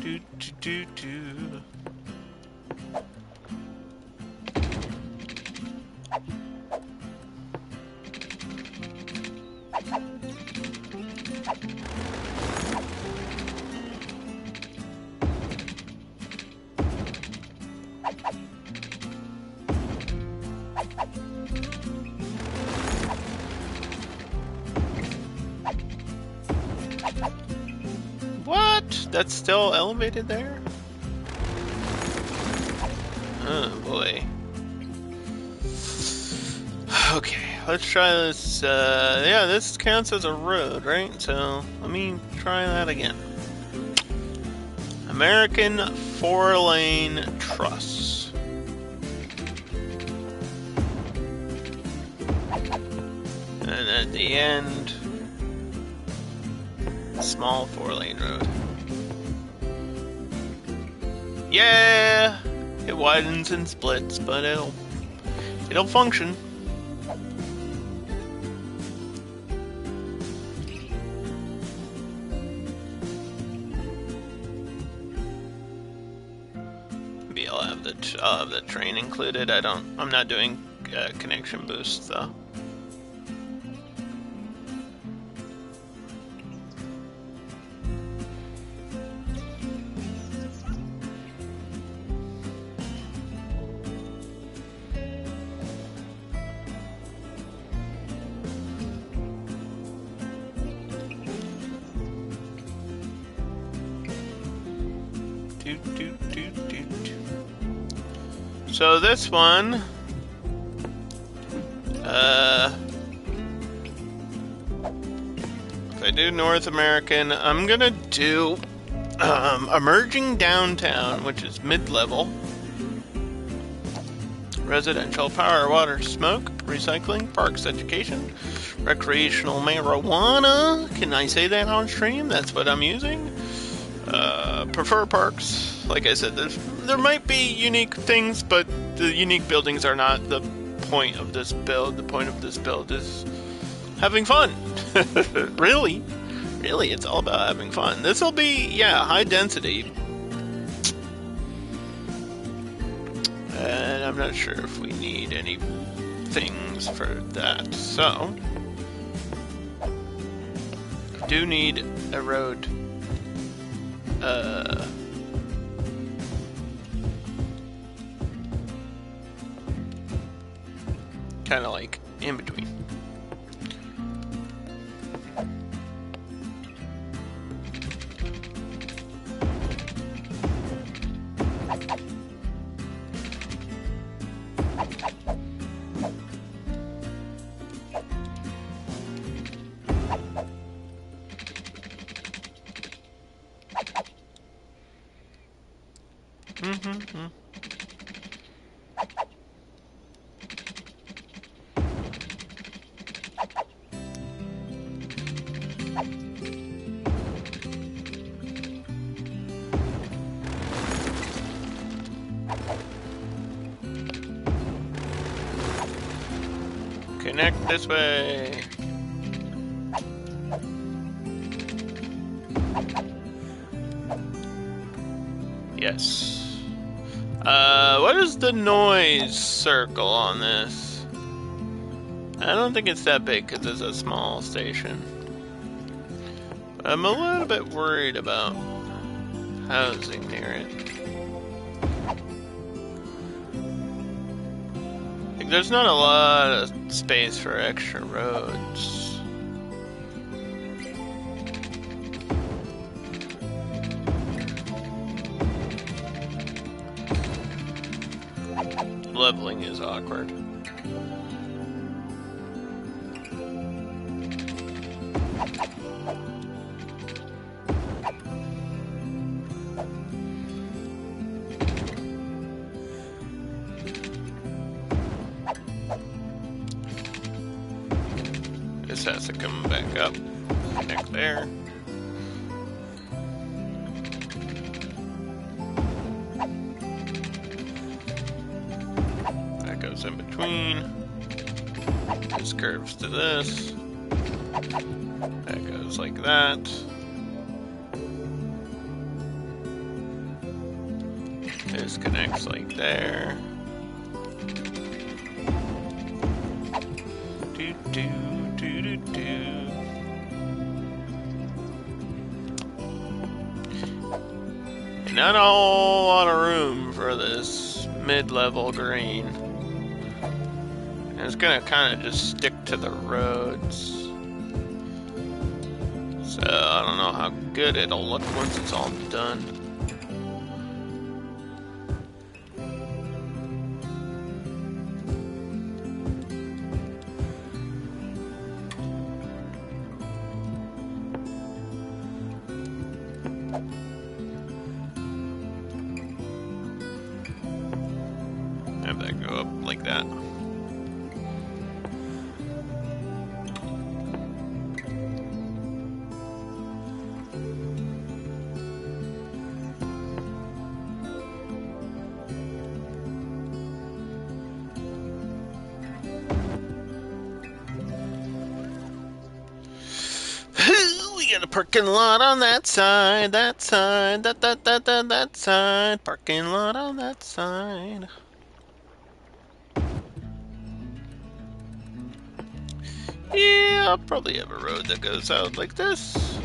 Do do do do. What? That's still elevated there? Oh boy. Okay, let's try this. Yeah, this counts as a road, right? So let me try that again. American 4-lane truss. And at the end, small 4-lane road. Yeah, it widens and splits, but it'll function. Maybe I'll have the train included. I'm not doing connection boosts though. So this one, if I do North American, I'm gonna do emerging downtown, which is mid-level, residential, power, water, smoke, recycling, parks, education, recreational marijuana. Can I say that on stream? That's what I'm using. Prefer parks. Like I said, there might be unique things, but the unique buildings are not the point of this build. The point of this build is having fun. Really, it's all about having fun. This will be, yeah, high density. I'm not sure if we need any things for that. So, I do need a road. Kind of like in between. Connect this way. Yes. What is the noise circle on this? I don't think it's that big because it's a small station. I'm a little bit worried about housing near it. Like, there's not a lot of space for extra roads. Leveling is awkward. This has to come back up. Connect there. That goes in between. This curves to this. That goes like that. This connects like there. Do do do do do. And not a whole lot of room for this mid-level green. And it's gonna kind of just stick to the roads. So I don't know how good it'll look once it's all done. Have that go up like that. We got a parking lot on that side, that side, that side, parking lot on that side. Yeah, I'll probably have a road that goes out like this.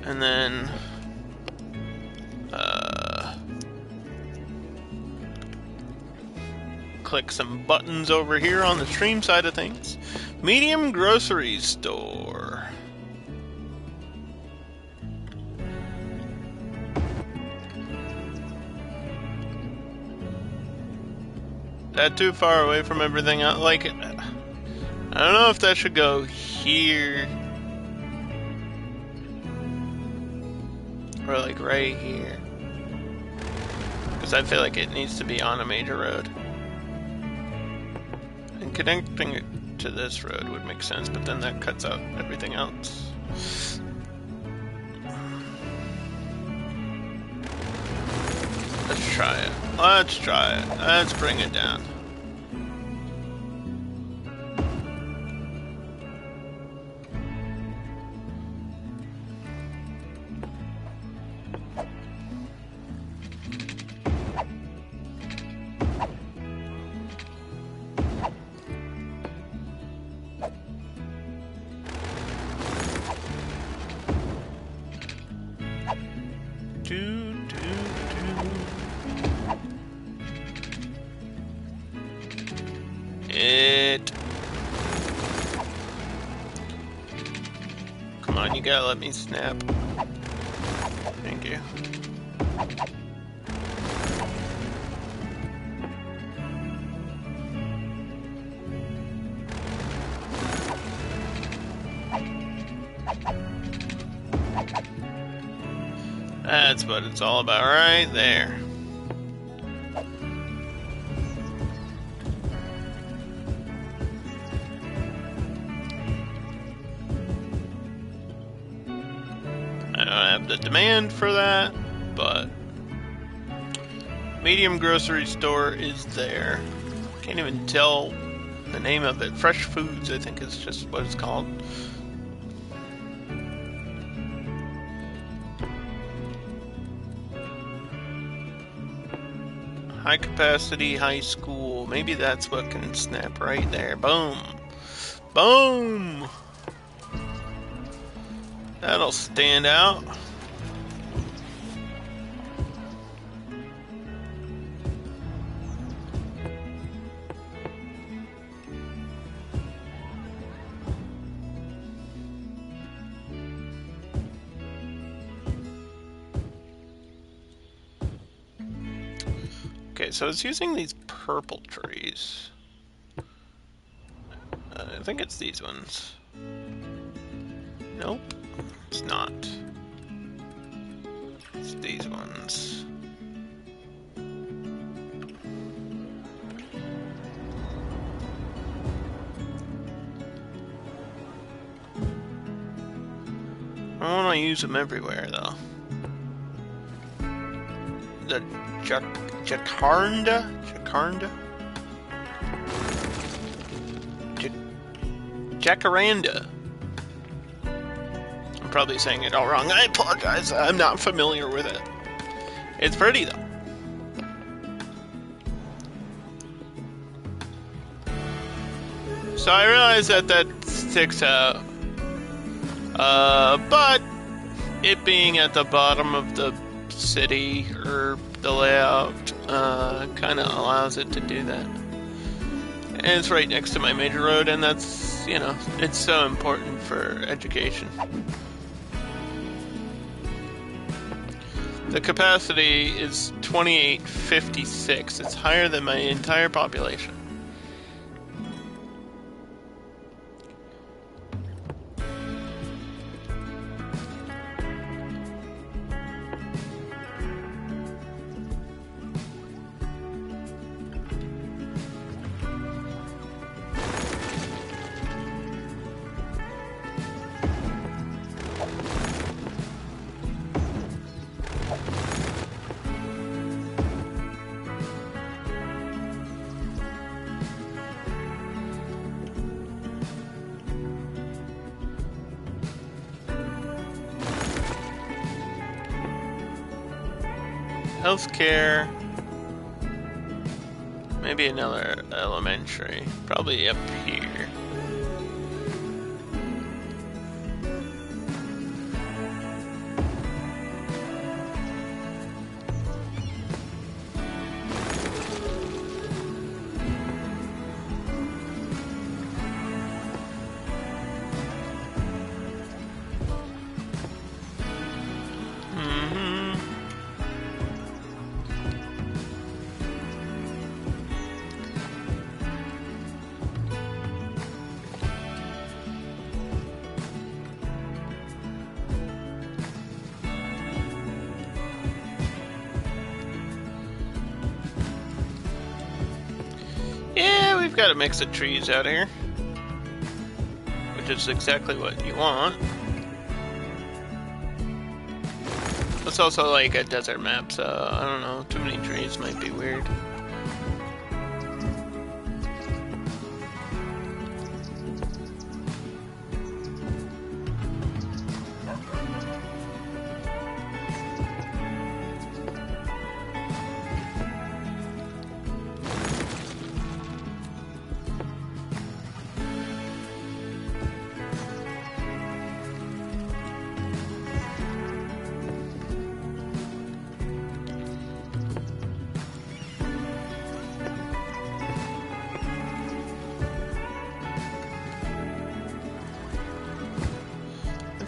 And then, click some buttons over here on the stream side of things. Medium grocery store. That too far away from everything else? Like, I don't know if that should go here. Or like right here. Because I feel like it needs to be on a major road. And connecting it to this road would make sense, but then that cuts out everything else. Let's try it. Let's try it. Let's bring it down. do, do. It. Come on, you gotta let me snap. Thank you. That's what it's all about right there. I don't have the demand for that, but medium grocery store is there. Can't even tell the name of it. Fresh Foods, I think, is just what it's called. High capacity high school. Maybe that's what can snap right there. Boom. Boom! That'll stand out. Okay, so it's using these purple trees. I think it's these ones. Nope, it's not. It's these ones. I want to use them everywhere, though. The Jacaranda? Jacaranda. I'm probably saying it all wrong. I apologize. I'm not familiar with it. It's pretty, though. So I realize that sticks out. But it being at the bottom of the city or the layout kind of allows it to do that. And it's right next to my major road, and that's, you know, it's so important for education. The capacity is 2856. It's higher than my entire population. Healthcare. Maybe another elementary. Probably up here. We've got a mix of trees out here, which is exactly what you want. It's also like a desert map, so I don't know, too many trees might be weird.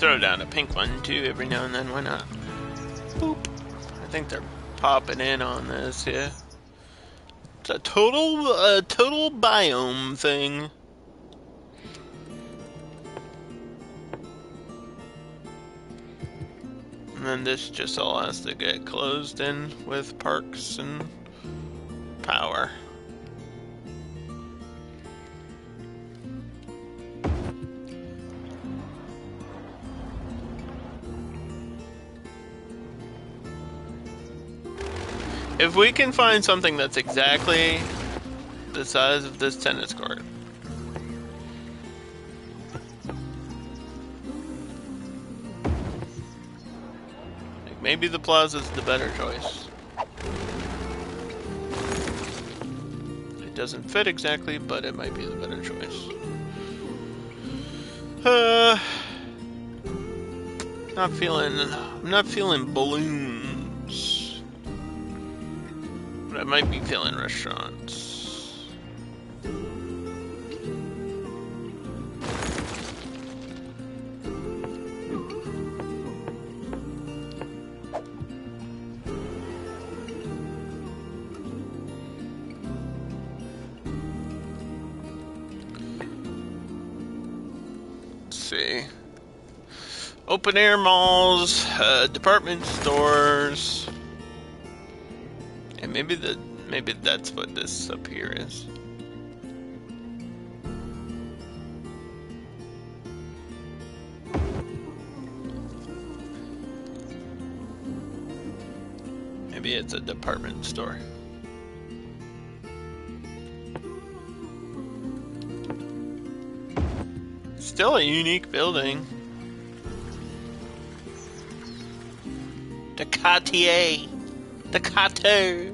Throw down a pink one too every now and then, why not? Boop. I think they're popping in on this, yeah. It's a total biome thing. And then this just all has to get closed in with parks and power. If we can find something that's exactly the size of this tennis court. Like maybe the plaza's the better choice. It doesn't fit exactly, but it might be the better choice. I'm not feeling balloons. But I might be feeling restaurants. Let's see. Open air malls, department stores. And maybe that's what this up here is. Maybe it's a department store. Still a unique building. The Cartier. The Cartier.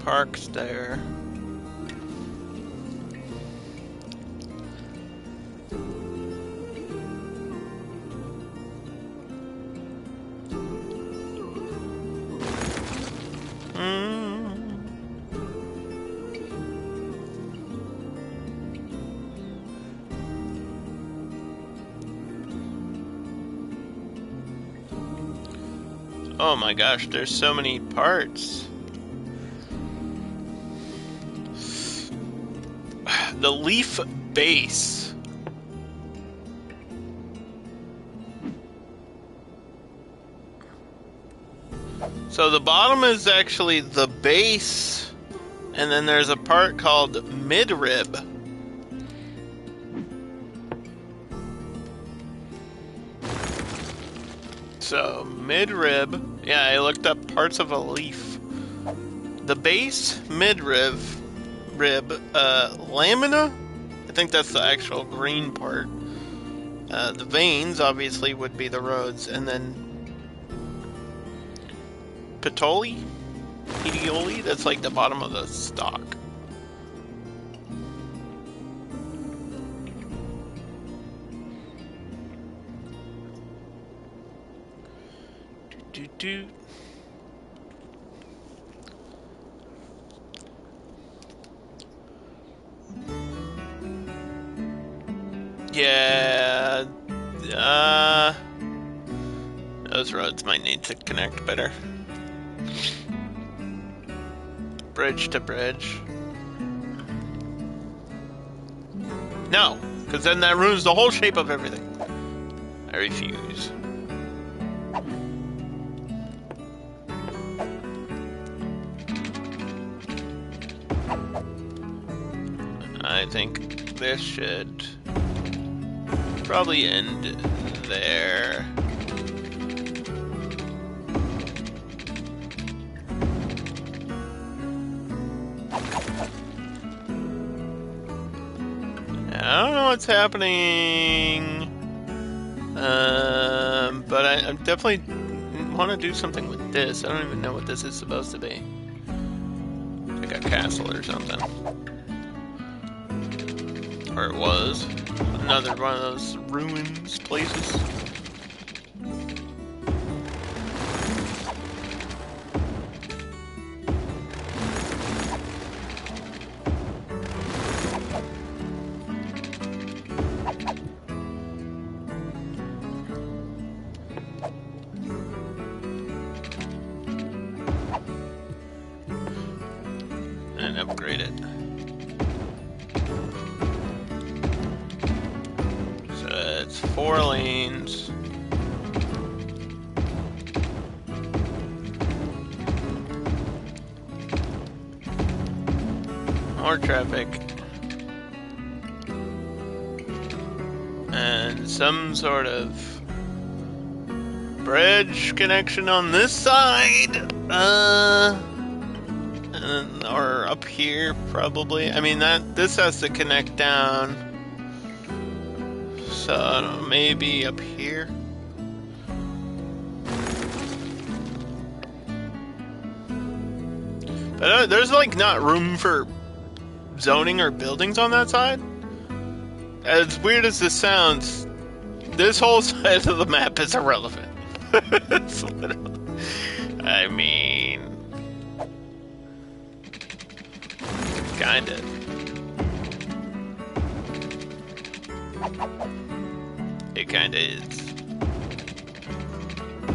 Parks there. Oh my gosh, there's so many parts. The leaf base. So the bottom is actually the base, and then there's a part called midrib. So midrib, yeah, I looked up parts of a leaf. The base, midrib, lamina, I think that's the actual green part. The veins, obviously, would be the roads, and then petiole, that's like the bottom of the stalk. Do. Yeah, those roads might need to connect better. Bridge to bridge. No, because then that ruins the whole shape of everything. I refuse. I think this should probably end there. I don't know what's happening, but I definitely want to do something with this. I don't even know what this is supposed to be. Like a castle or something. Or it was. Another one of those ruins places. And upgrade it. So it's 4 lanes. More traffic. And some sort of bridge connection on this side. Or up here, probably. I mean, this has to connect down. So, I don't know, maybe up here. But there's, like, not room for zoning or buildings on that side. As weird as this sounds, this whole side of the map is irrelevant. It's literally... I mean... Kinda. It kinda is.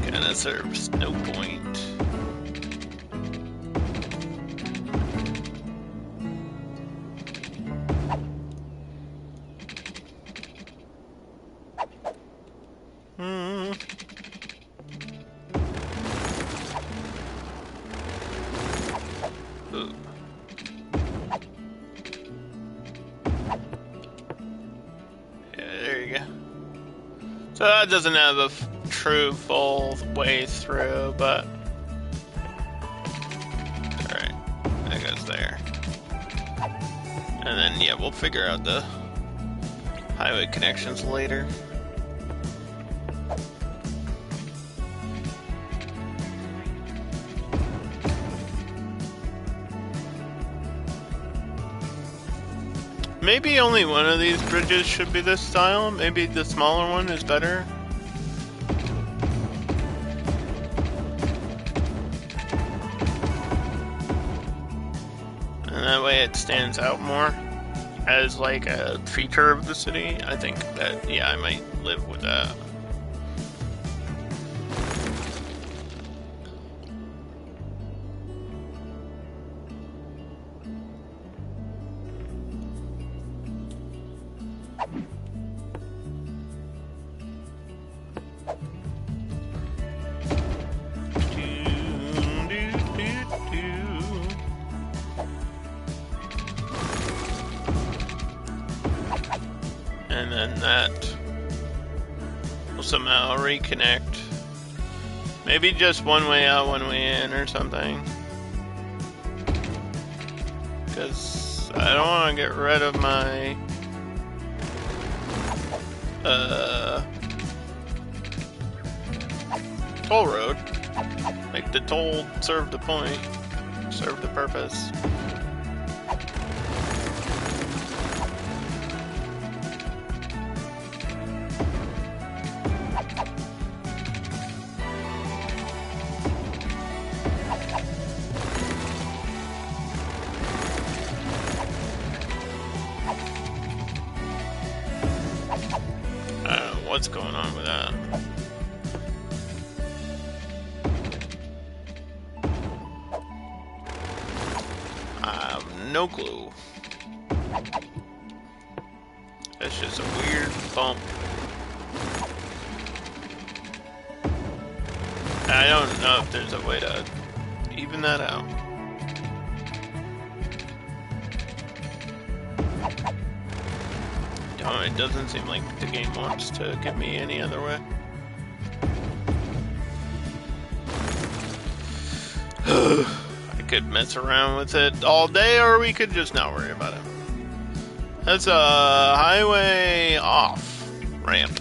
Kinda serves no point. Ooh. There you go. So that doesn't have a true full way through, but... Alright, that goes there. And then, yeah, we'll figure out the highway connections later. Maybe only one of these bridges should be this style. Maybe the smaller one is better. And that way it stands out more as like a feature of the city. I think that, yeah, I might live with that. And then that will somehow reconnect. Maybe just one way out, one way in or something. Because I don't want to get rid of my toll road. Like the toll served the point, served the purpose. What's going on with that? I have no clue. That's just a weird bump. I don't know if there's a way to even that out. Oh, it doesn't seem like the game wants to give me any other way. I could mess around with it all day, or we could just not worry about it. That's a highway off ramp,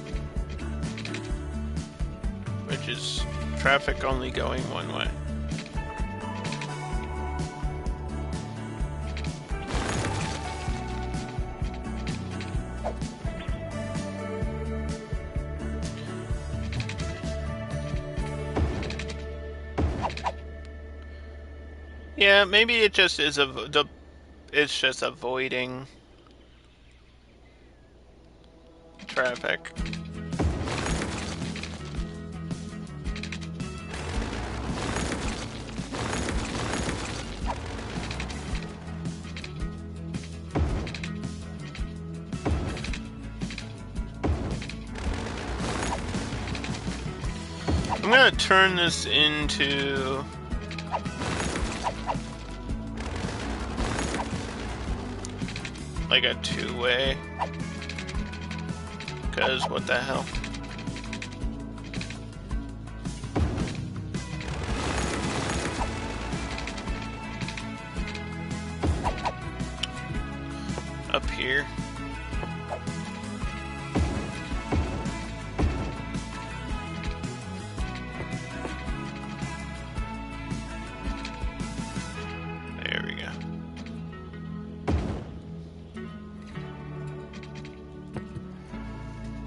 which is traffic only going one way. Yeah, maybe it just is it's just avoiding traffic. I'm gonna turn this into like a two-way, because what the hell? Up here. There we go.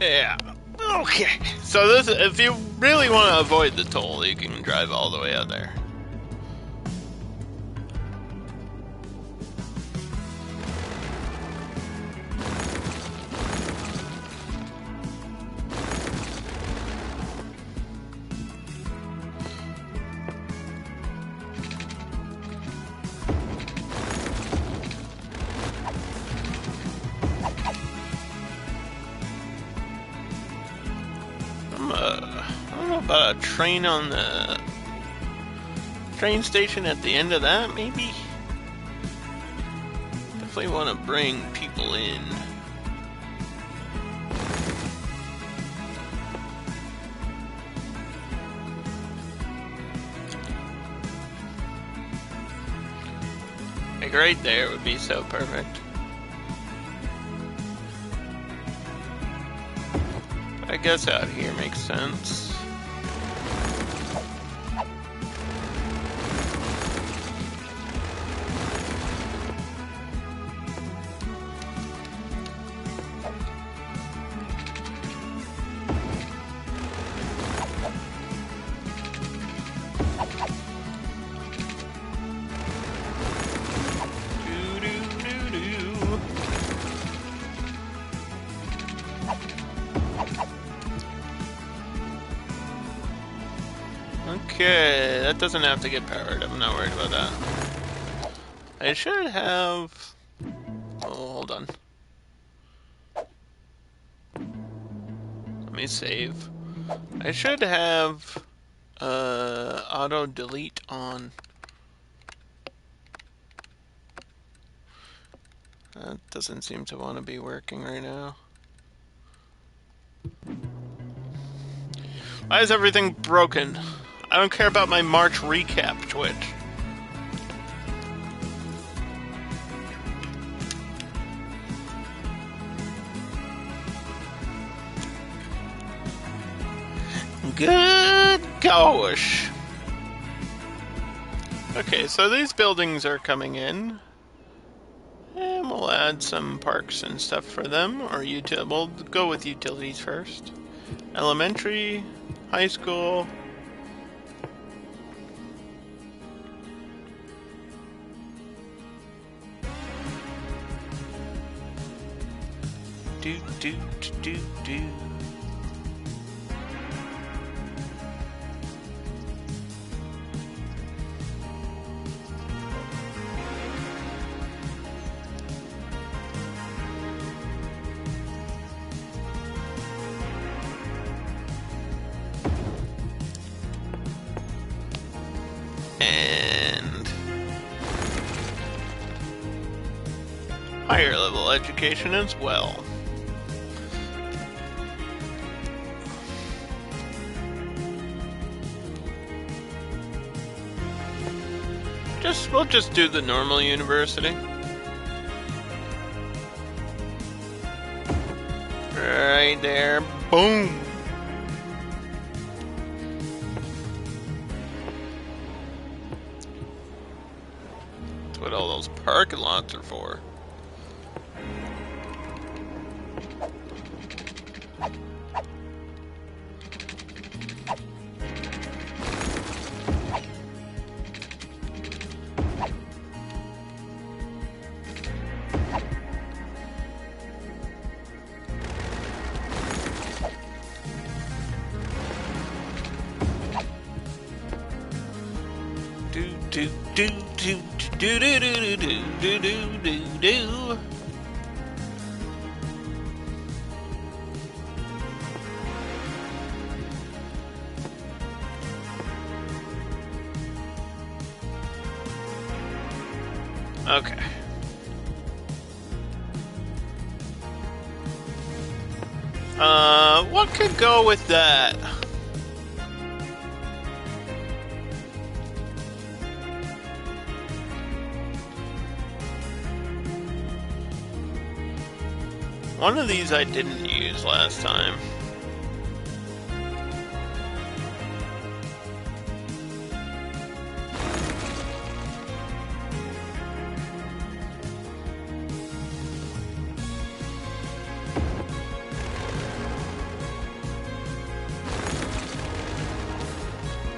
Yeah. Okay. So this, if you really want to avoid the toll, you can drive all the way out there. I don't know about a train on the train station at the end of that, maybe? Definitely want to bring people in. Like right there would be so perfect. But I guess out here makes sense. Okay, that doesn't have to get powered. I'm not worried about that. I should have... Oh, hold on. Let me save. I should have auto delete on. That doesn't seem to want to be working right now. Why is everything broken? I don't care about my March recap, Twitch. Good gosh. Okay, so these buildings are coming in. And we'll add some parks and stuff for them. Or we'll go with utilities first. Elementary, high school. Do. And higher level education as well. We'll just do the normal university. Right there. Boom. That's what all those parking lots are for. Do do do do do do do do do do do. Okay. What could go with that? One of these I didn't use last time.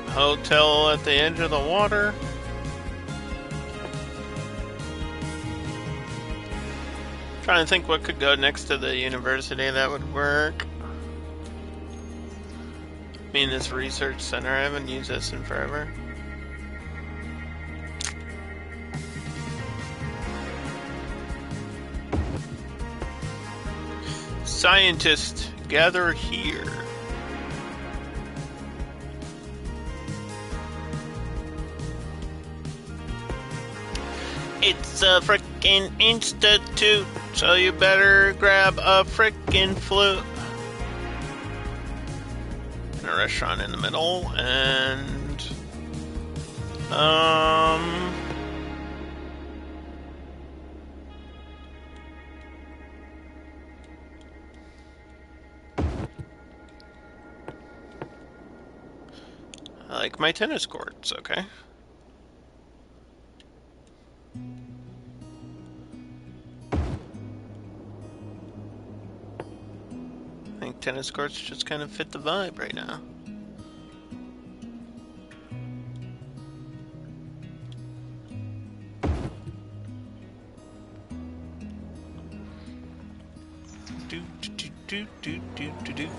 Hotel at the edge of the water. Trying to think what could go next to the university that would work. I mean, this research center, I haven't used this in forever. Scientists, gather here. It's a frickin' institute, so you better grab a frickin' flute. And a restaurant in the middle, and I like my tennis courts, okay. I think tennis courts just kind of fit the vibe right now. Do do do do do do do.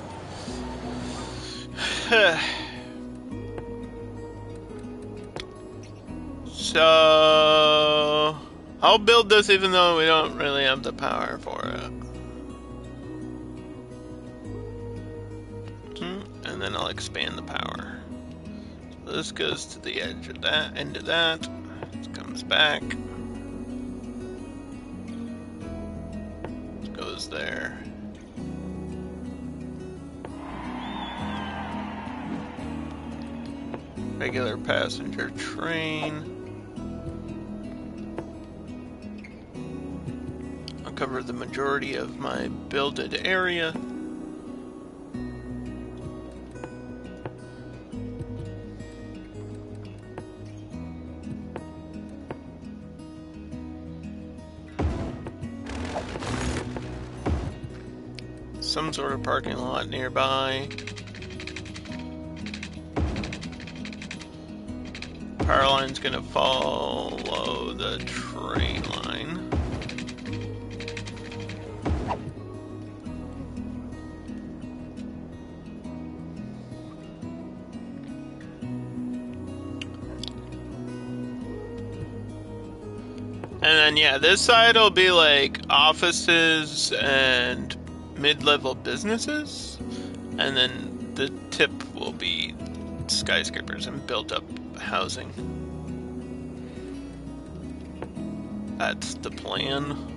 So I'll build this even though we don't really have the power for it. And then I'll expand the power. So this goes to the edge of that, end of that. It comes back. It goes there. Regular passenger train. I'll cover the majority of my builded area. Some sort of parking lot nearby. Power line's gonna follow the train line. And then yeah, this side will be like offices and mid-level businesses, and then the tip will be skyscrapers and built-up housing. That's the plan.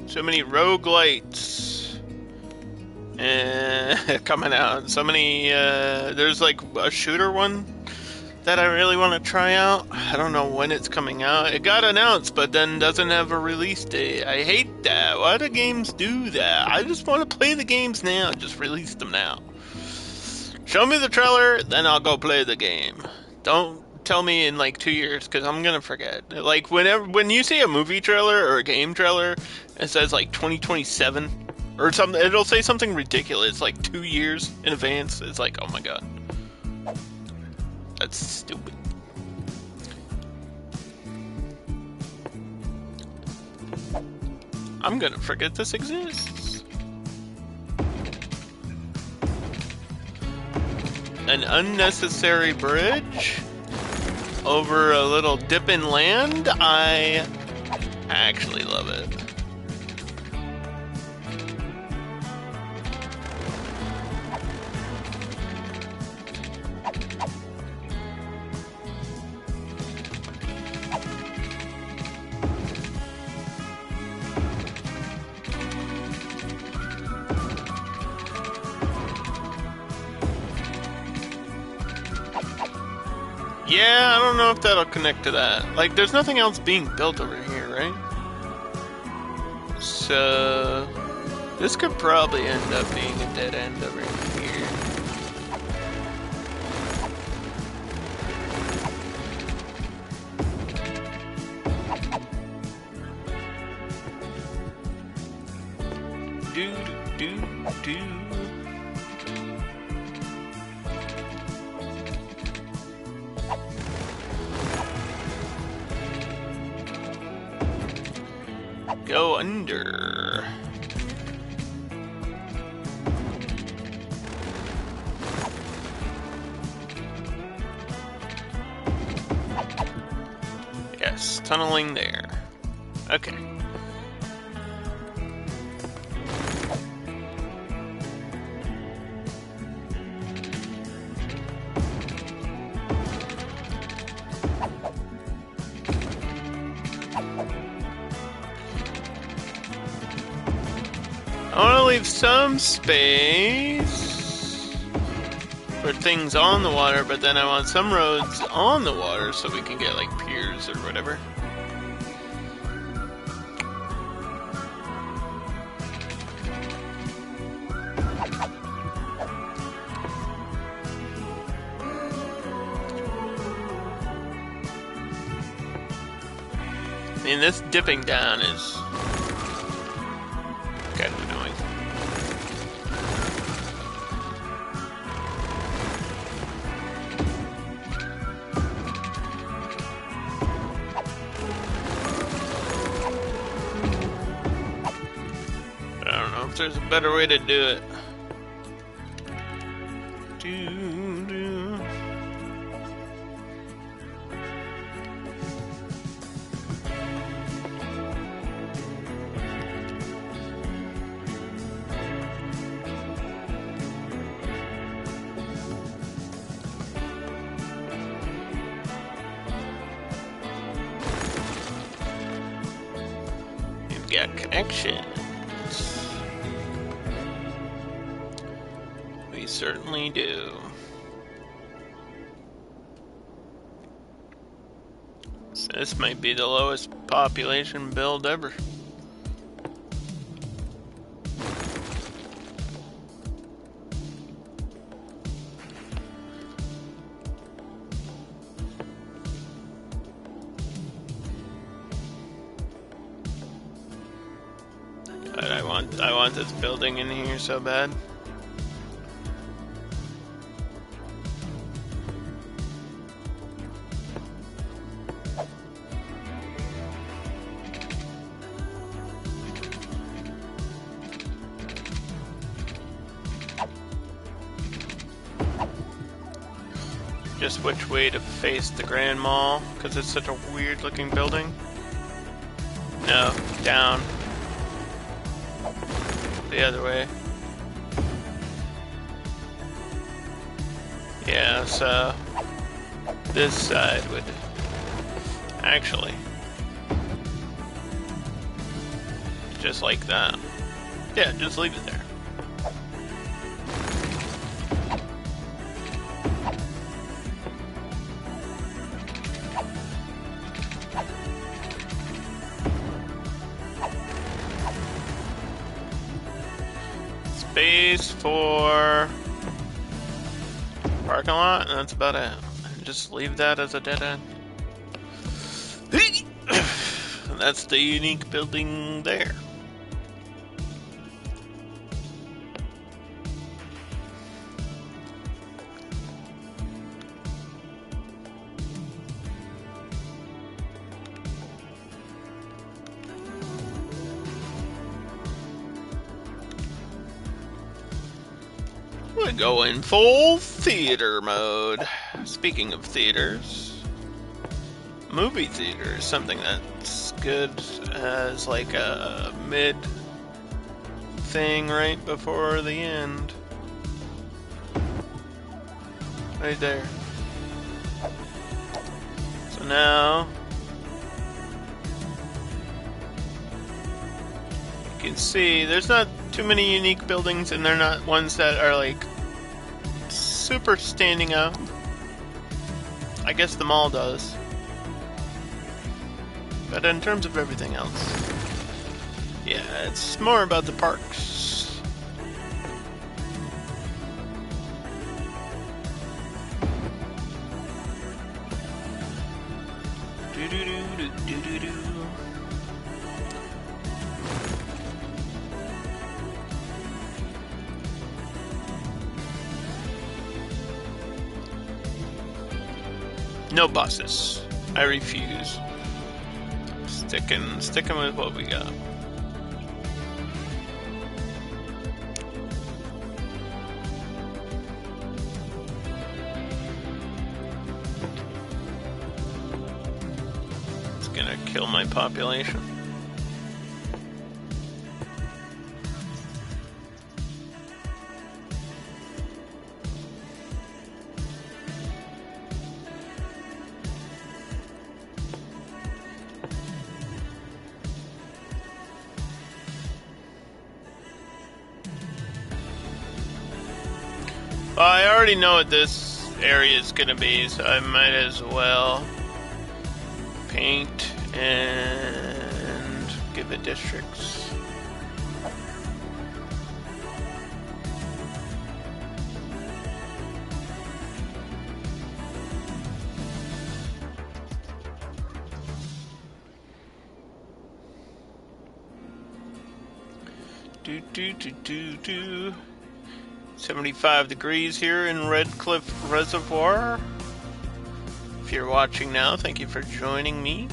So many roguelites coming out. So many, there's like a shooter one that I really want to try out. I don't know when it's coming out. It got announced, but then doesn't have a release date. I hate that. Why do games do that? I just want to play the games now. Just release them now. Show me the trailer, then I'll go play the game. Don't tell me in like 2 years, because I'm gonna forget. Like when you see a movie trailer or a game trailer, it says like 2027 or something. It'll say something ridiculous, like 2 years in advance. It's like, oh my god, that's stupid. I'm gonna forget this exists. An unnecessary bridge over a little dip in land. I actually love it. Yeah, I don't know if that'll connect to that. Like, there's nothing else being built over here, right? So, this could probably end up being a dead end over here. Do. Go under. Yes, tunneling there. Okay. I want to leave some space for things on the water, but then I want some roads on the water so we can get like piers or whatever. I mean, this dipping down is kind of annoying. But I don't know if there's a better way to do it. Got connections. We certainly do. So this might be the lowest population build ever. But I want this building in here so bad. Just which way to face the Grand Mall, because it's such a weird looking building. No, down. The other way. Yeah, so this side would actually just like that. Yeah, just leave it there. space for parking lot, and that's about it. Just leave that as a dead end. That's the unique building there. We go in full theater mode. Speaking of theaters, movie theater is something that's good as like a mid thing right before the end. Right there. So now you can see there's not too many unique buildings, and they're not ones that are like super standing out. I guess the mall does. But in terms of everything else, yeah, it's more about the parks. Do-do-do-do-do-do-do. No buses. I refuse. Sticking with what we got. It's gonna kill my population. Well, I already know what this area is going to be, so I might as well paint and give it districts. Do do do do do. 75 degrees here in Redcliff Reservoir. If you're watching now, thank you for joining me.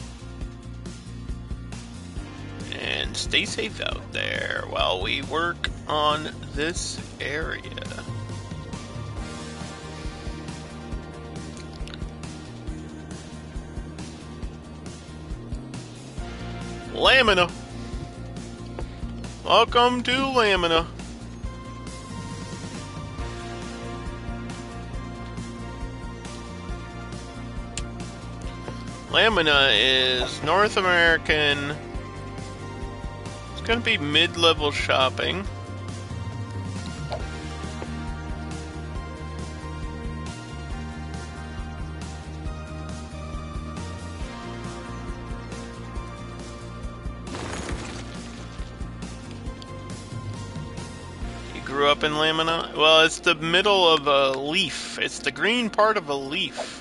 And stay safe out there while we work on this area. Lamina. Welcome to Lamina. Lamina is North American. It's going to be mid-level shopping. You grew up in Lamina? Well, it's the middle of a leaf. It's the green part of a leaf.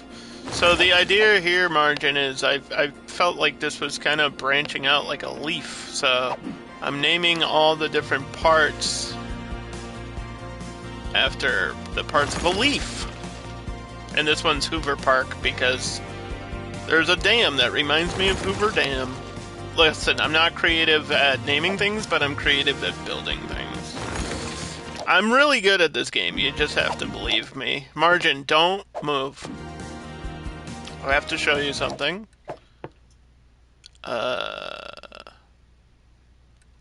So the idea here, Margin, is I felt like this was kind of branching out like a leaf. So I'm naming all the different parts after the parts of a leaf. And this one's Hoover Park because there's a dam that reminds me of Hoover Dam. Listen, I'm not creative at naming things, but I'm creative at building things. I'm really good at this game. You just have to believe me. Margin, don't move. I have to show you something. Let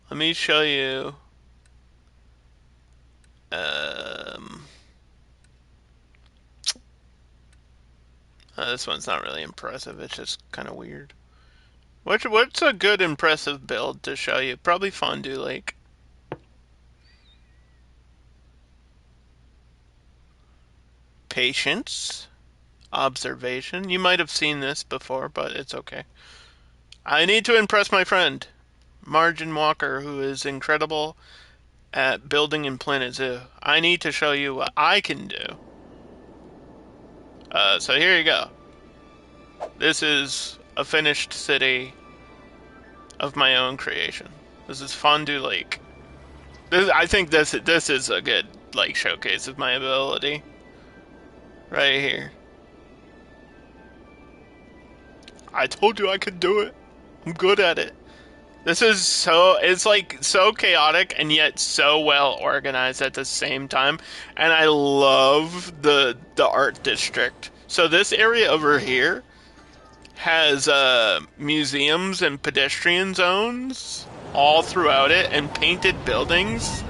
me show you. This one's not really impressive. It's just kind of weird. What's a good impressive build to show you? Probably Fondue Lake. Patience. Observation. You might have seen this before, but it's okay. I need to impress my friend, Margin Walker, who is incredible at building in Planet Zoo. I need to show you what I can do. So here you go. This is a finished city of my own creation. This is Fondue Lake. I think this is a good like showcase of my ability. Right here. I told you I could do it. I'm good at it. This is it's like so chaotic and yet so well organized at the same time. And I love the art district. So this area over here has museums and pedestrian zones all throughout it and painted buildings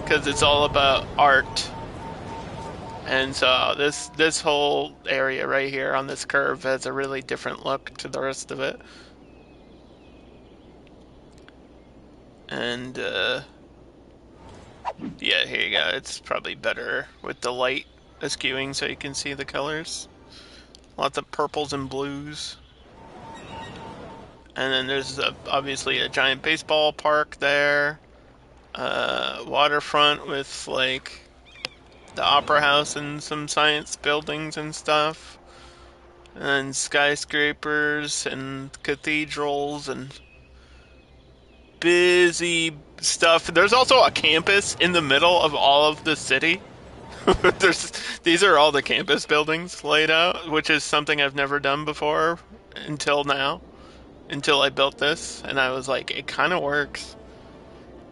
because it's all about art. And so this whole area right here on this curve has a really different look to the rest of it. And, yeah, here you go. It's probably better with the light skewing so you can see the colors. Lots of purples and blues. And then there's obviously a giant baseball park there. Waterfront with, like, the Opera House and some science buildings and stuff. And skyscrapers and cathedrals and busy stuff. There's also a campus in the middle of all of the city. These are all the campus buildings laid out, which is something I've never done before until now. Until I built this, and I was like, it kind of works.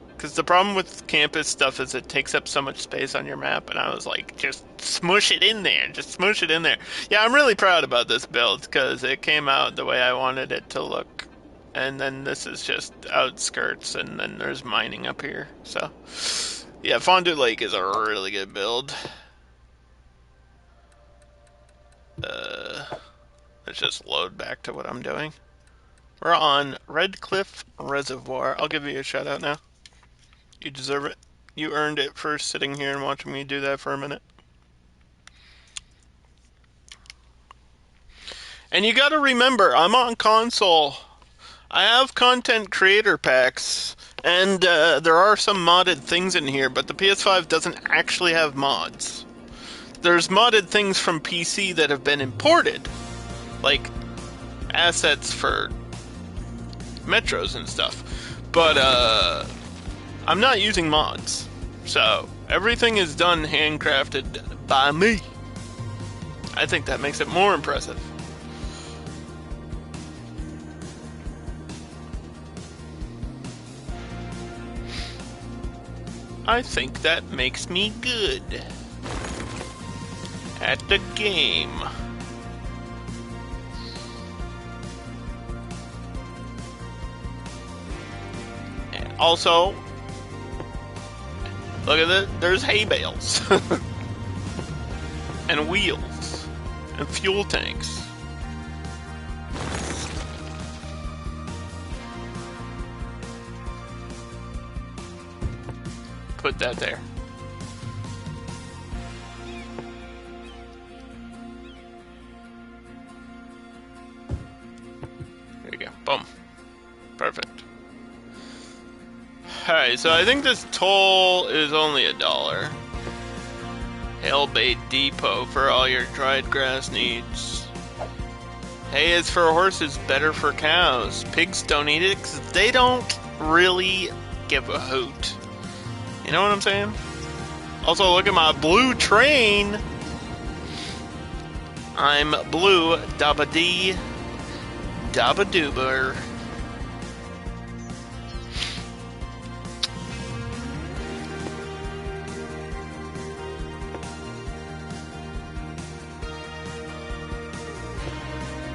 Because the problem with campus stuff is it takes up so much space on your map, and I was like, just smush it in there, just smush it in there. Yeah, I'm really proud about this build, because it came out the way I wanted it to look. And then this is just outskirts, and then there's mining up here. So, yeah, Fondue Lake is a really good build. Let's just load back to what I'm doing. We're on Redcliff Reservoir. I'll give you a shout out now. You deserve it. You earned it for sitting here and watching me do that for a minute. And you gotta remember, I'm on console. I have content creator packs, and there are some modded things in here, but the PS5 doesn't actually have mods. There's modded things from PC that have been imported, like assets for metros and stuff, but I'm not using mods, so everything is done handcrafted by me. I think that makes it more impressive. I think that makes me good at the game. And also, look at it, there's hay bales and wheels and fuel tanks. Put that there. There you go. Boom. Perfect. Alright, so I think this toll is only $1. Hellbait Depot for all your dried grass needs. Hay is for horses, better for cows. Pigs don't eat it because they don't really give a hoot. You know what I'm saying? Also, look at my blue train. I'm blue, dabba-dee, dabba-doober.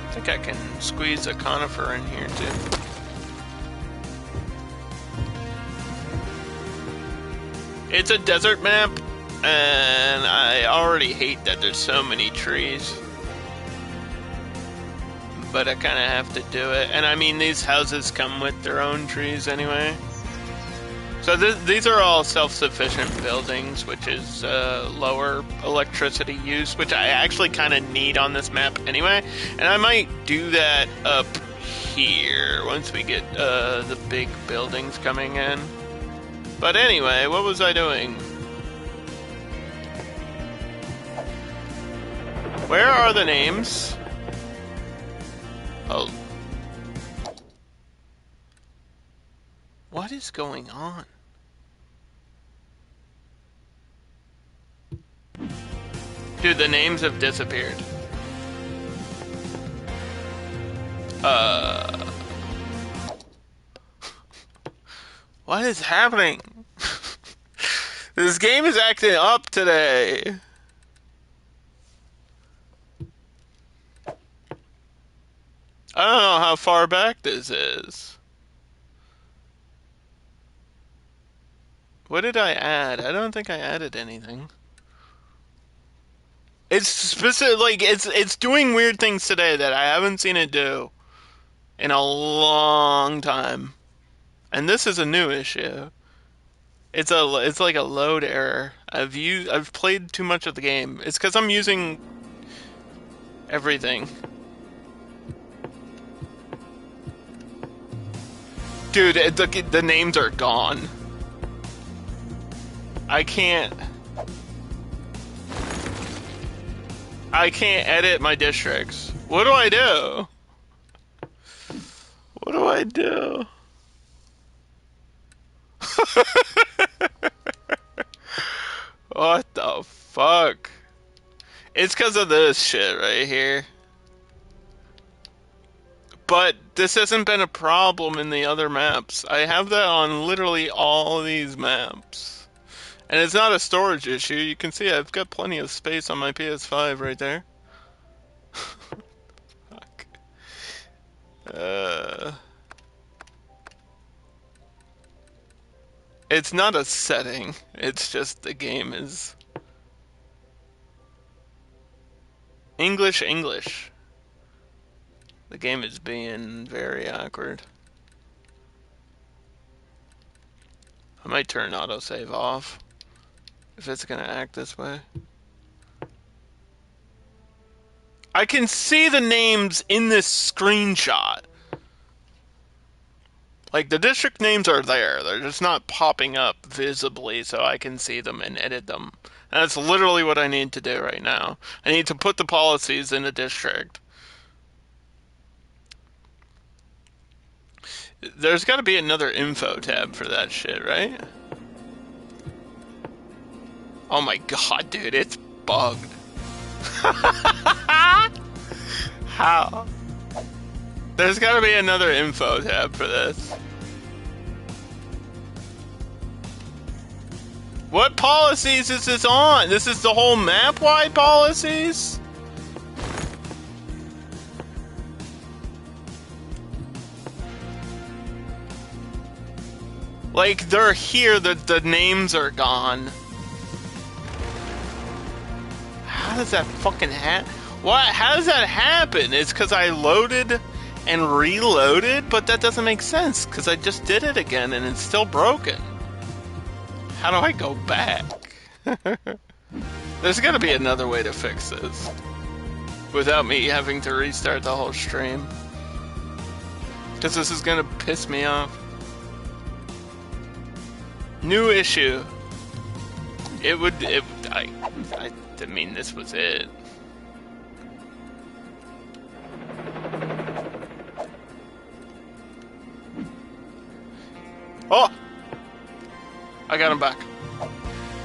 I think I can squeeze a conifer in here too. It's a desert map, and I already hate that there's so many trees. But I kind of have to do it. And I mean, these houses come with their own trees anyway. So these are all self-sufficient buildings, which is lower electricity use, which I actually kind of need on this map anyway. And I might do that up here once we get the big buildings coming in. But anyway, what was I doing? Where are the names? Oh. What is going on? Dude, the names have disappeared. What is happening? This game is acting up today. I don't know how far back this is. What did I add? I don't think I added anything. It's specific, like it's doing weird things today that I haven't seen it do in a long time. And this is a new issue. It's like a load error. I've played too much of the game. It's because I'm using everything. Dude, the names are gone. I can't edit my districts. What do I do? What do I do? What the fuck? It's because of this shit right here. But this hasn't been a problem in the other maps. I have that on literally all of these maps. And it's not a storage issue. You can see I've got plenty of space on my PS5 right there. Fuck. It's not a setting. It's just the game is English. The game is being very awkward. I might turn autosave off if it's gonna act this way. I can see the names in this screenshot. Like, the district names are there. They're just not popping up visibly so I can see them and edit them. And that's literally what I need to do right now. I need to put the policies in a district. There's got to be another info tab for that shit, right? Oh my god, dude, it's bugged. How? There's got to be another info tab for this. What policies is this on? This is the whole map-wide policies? Like, they're here, the names are gone. How does that fucking happen? What? How does that happen? It's because I loaded and reloaded, but that doesn't make sense because I just did it again and it's still broken. How do I go back? There's gotta be another way to fix this without me having to restart the whole stream, because this is gonna piss me off. New issue. I mean, this was it. Oh! I got him back.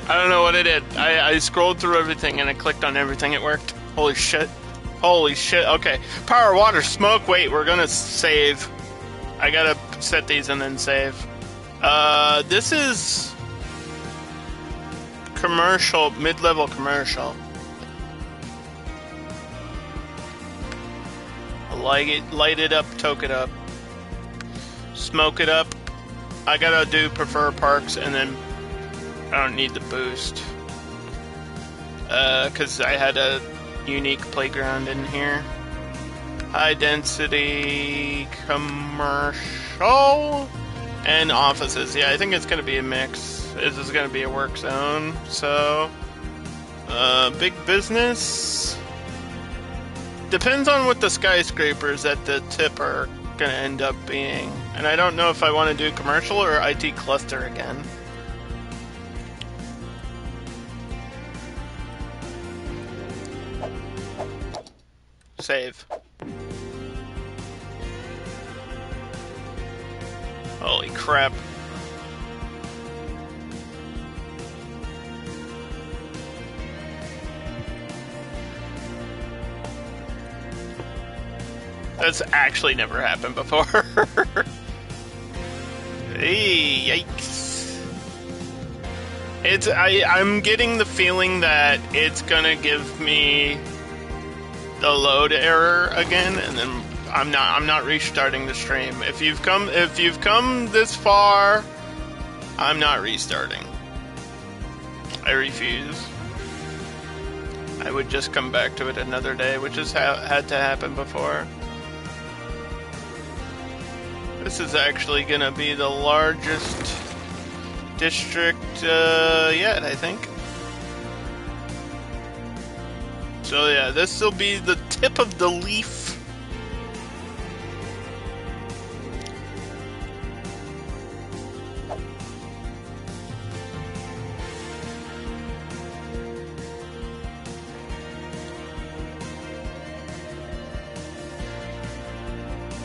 I don't know what I did. I scrolled through everything and I clicked on everything. It worked. Holy shit. Holy shit. Okay. Power, water, smoke. Wait, we're gonna save. I gotta set these and then save. This is commercial, mid-level commercial. Light it up, toke it up, smoke it up. I gotta do prefer parks, and then I don't need the boost. Cause I had a unique playground in here. High density commercial and offices. Yeah, I think it's gonna be a mix. This is gonna be a work zone, so big business. Depends on what the skyscrapers at the tip are gonna end up being. And I don't know if I want to do commercial or IT cluster again. Save. Holy crap. That's actually never happened before. Hey, yikes. I'm getting the feeling that it's gonna give me the load error again, and then I'm not restarting the stream. If you've come this far, I'm not restarting. I refuse. I would just come back to it another day, which has had to happen before. This is actually going to be the largest district yet, I think. So yeah, this will be the tip of the leaf.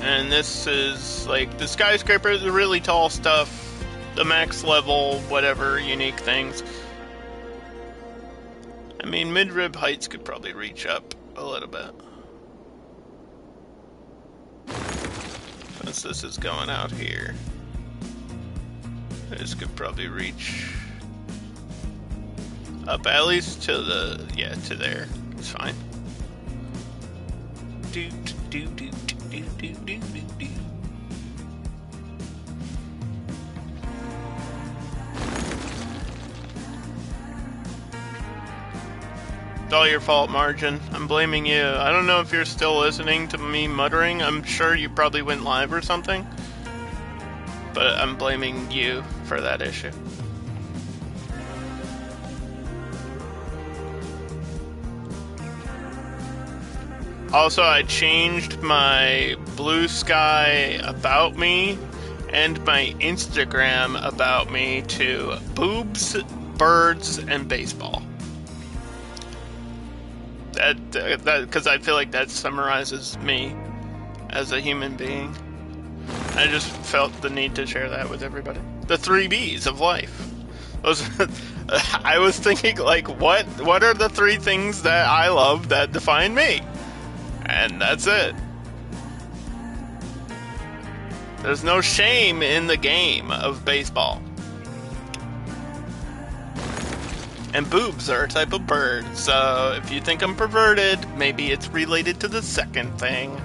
And this is like the skyscrapers, the really tall stuff, the max level, whatever unique things. I mean, mid-rib heights could probably reach up a little bit. Since this is going out here. This could probably reach up at least to the, yeah, to there. It's fine. Do, do, do, do, do, do, do, do. It's all your fault, Margin. I'm blaming you. I don't know if you're still listening to me muttering. I'm sure you probably went live or something. But I'm blaming you for that issue. Also, I changed my Blue Sky About Me and my Instagram About Me to boobs, birds, and baseball. That because I feel like that summarizes me as a human being. I just felt the need to share that with everybody. The 3 B's of life. Those, I was thinking, like, what are the 3 things that I love that define me? And that's it. There's no shame in the game of baseball. And boobs are a type of bird, so if you think I'm perverted, maybe it's related to the second thing.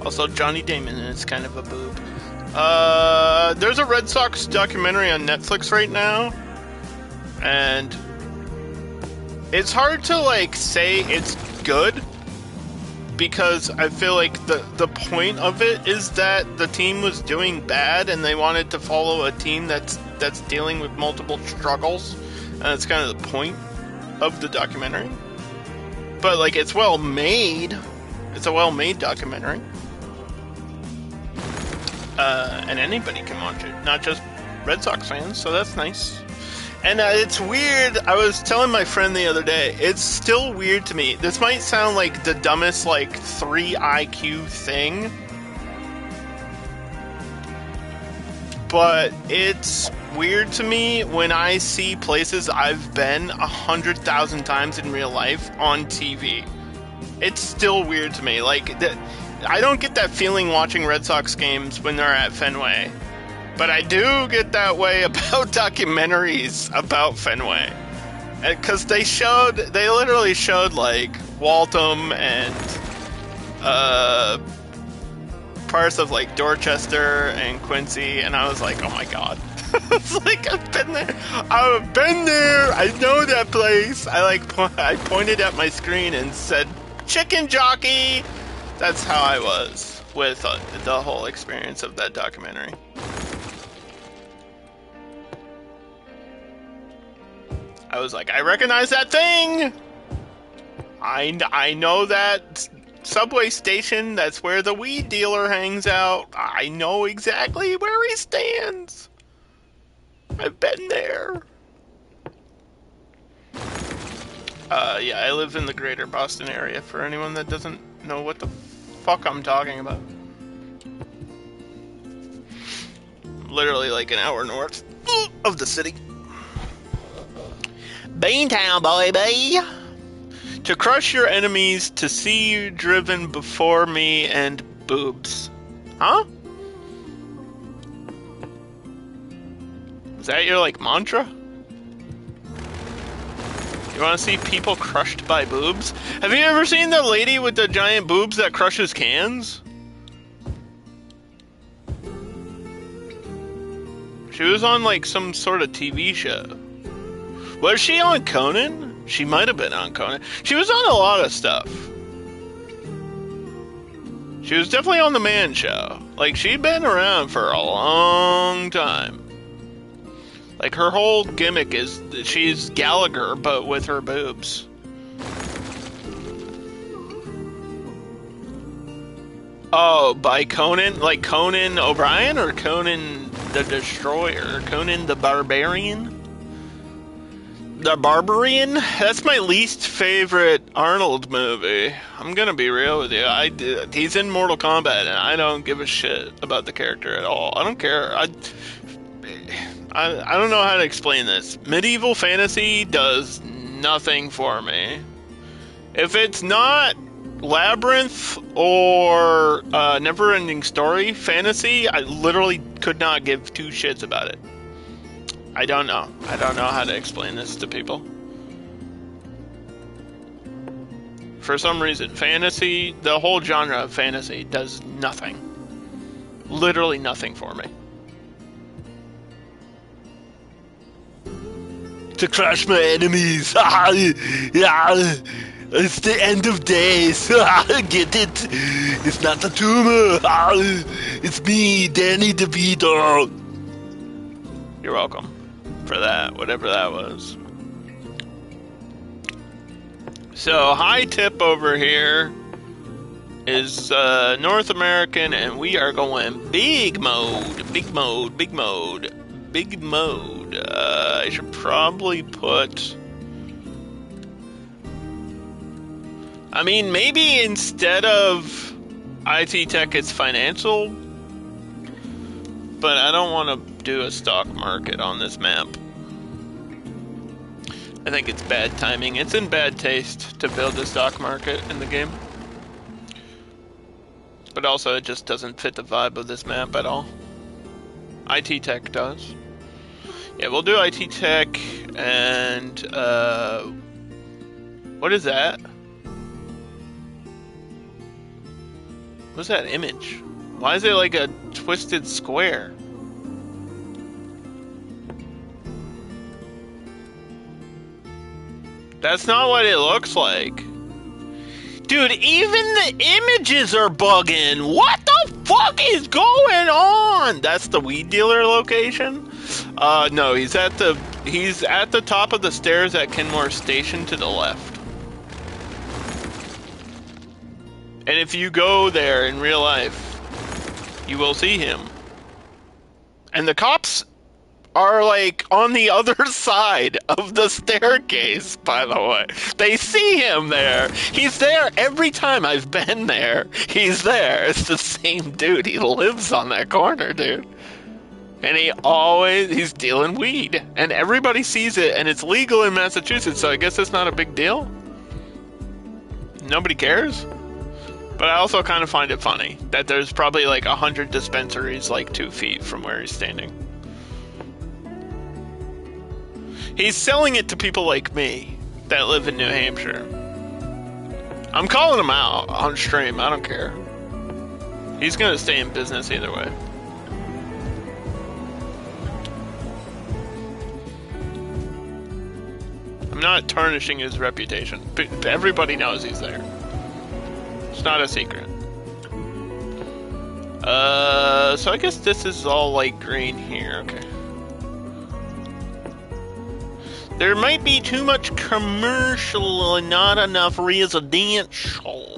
Also, Johnny Damon is kind of a boob. There's a Red Sox documentary on Netflix right now, and it's hard to, like, say it's good, because I feel like the point of it is that the team was doing bad, and they wanted to follow a team that's dealing with multiple struggles, and that's kind of the point of the documentary. But, like, it's well made. It's a well-made documentary. And anybody can watch it, not just Red Sox fans, so that's nice. And it's weird, I was telling my friend the other day, it's still weird to me. This might sound like the dumbest, like, 3 IQ thing, but it's weird to me when I see places I've been 100,000 times in real life on TV. It's still weird to me. Like, I don't get that feeling watching Red Sox games when they're at Fenway. But I do get that way about documentaries about Fenway. Because they literally showed, like, Waltham and parts of, like, Dorchester and Quincy, and I was like, oh my god. It's like, I've been there, I know that place. I pointed at my screen and said, chicken jockey! That's how I was with the whole experience of that documentary. I was like, I recognize that thing! I know that subway station, that's where the weed dealer hangs out. I know exactly where he stands. I've been there. Yeah, I live in the greater Boston area, for anyone that doesn't know what the fuck I'm talking about. Literally like an hour north of the city. Beantown, baby! To crush your enemies, to see you driven before me, and boobs. Huh? Is that your, like, mantra? You want to see people crushed by boobs? Have you ever seen the lady with the giant boobs that crushes cans? She was on, like, some sort of TV show. Was she on Conan? She might have been on Conan. She was on a lot of stuff. She was definitely on The Man Show. Like, she'd been around for a long time. Like, her whole gimmick is that she's Gallagher, but with her boobs. Oh, by Conan? Like Conan O'Brien or Conan the Destroyer? Conan the Barbarian? The Barbarian? That's my least favorite Arnold movie. I'm gonna be real with you. He's in Mortal Kombat, and I don't give a shit about the character at all. I don't care. I don't know how to explain this. Medieval fantasy does nothing for me. If it's not Labyrinth or Never-Ending Story fantasy, I literally could not give two shits about it. I don't know. I don't know how to explain this to people. For some reason, fantasy, the whole genre of fantasy does nothing. Literally nothing for me. To crush my enemies. It's the end of days. Get it? It's not a tumor. It's me, Danny DeVito. You're welcome for that, whatever that was. So, high tip over here is North American, and we are going big mode. Big mode, big mode, big mode. I should probably put... I mean, maybe instead of IT tech, it's financial, but I don't want to do a stock market on this map. I think it's bad timing. It's in bad taste to build a stock market in the game. But also, it just doesn't fit the vibe of this map at all. IT tech does. Yeah, we'll do IT tech and, what is that? What's that image? Why is it like a twisted square? That's not what it looks like. Dude, even the images are bugging. What the fuck is going on? That's the weed dealer location? No, he's at the top of the stairs at Kenmore Station to the left. And if you go there in real life, you will see him. And the cops are like on the other side of the staircase, by the way. They see him there. He's there every time I've been there. He's there. It's the same dude. He lives on that corner, dude. And he's dealing weed. And everybody sees it, and it's legal in Massachusetts, so I guess it's not a big deal. Nobody cares. But I also kind of find it funny that there's probably like 100 dispensaries like 2 feet from where he's standing. He's selling it to people like me that live in New Hampshire. I'm calling him out on stream. I don't care. He's going to stay in business either way. I'm not tarnishing his reputation, but everybody knows he's there. It's not a secret. So I guess this is all light green here. Okay. There might be too much commercial and not enough residential.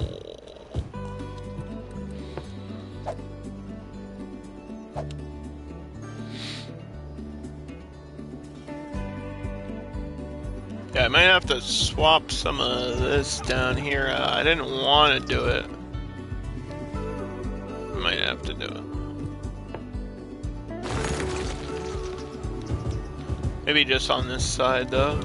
Yeah, I might have to swap some of this down here. I didn't want to do it. Might have to do it. Maybe just on this side, though.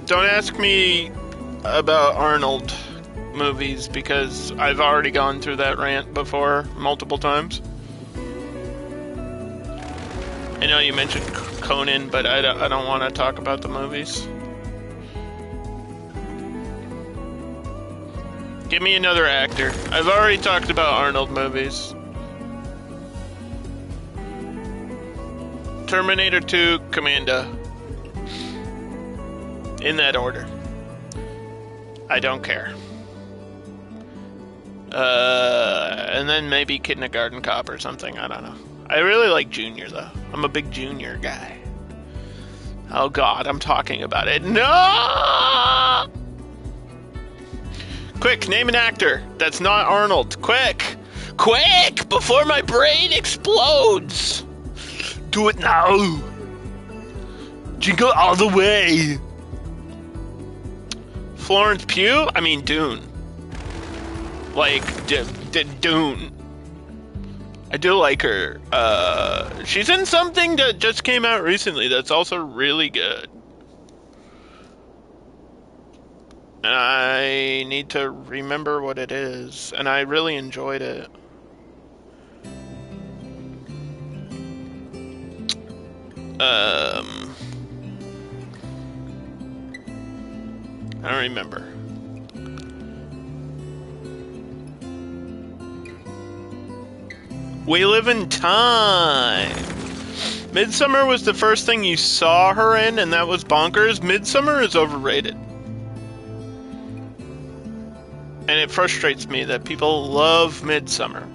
Don't ask me about Arnold movies because I've already gone through that rant before multiple times. I know you mentioned Conan, but I don't want to talk about the movies. Give me another actor. I've already talked about Arnold movies. Terminator 2, Commando. In that order. I don't care. And then maybe Kindergarten Cop or something, I don't know. I really like Junior, though. I'm a big Junior guy. Oh god, I'm talking about it. No! Quick, name an actor that's not Arnold. Quick! Quick! Before my brain explodes! Do it now! Jingle all the way! Florence Pugh? I mean Dune. Like, Dune. I do like her. She's in something that just came out recently that's also really good. And I need to remember what it is. And I really enjoyed it. I don't remember. We Live in Time. Midsummer was the first thing you saw her in, and that was bonkers. Midsummer is overrated. And it frustrates me that people love Midsummer.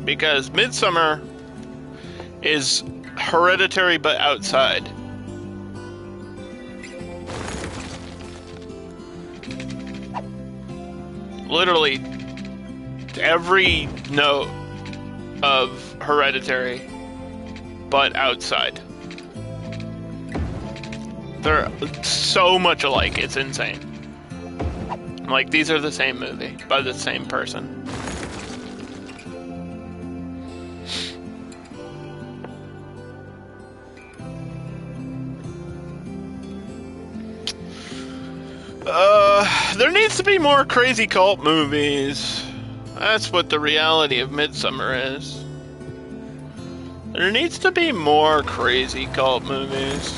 Because Midsummer is Hereditary but outside. Literally every note of Hereditary but outside. They're so much alike, it's insane. Like, these are the same movie by the same person. There needs to be more crazy cult movies. That's what the reality of Midsummer is. There needs to be more crazy cult movies.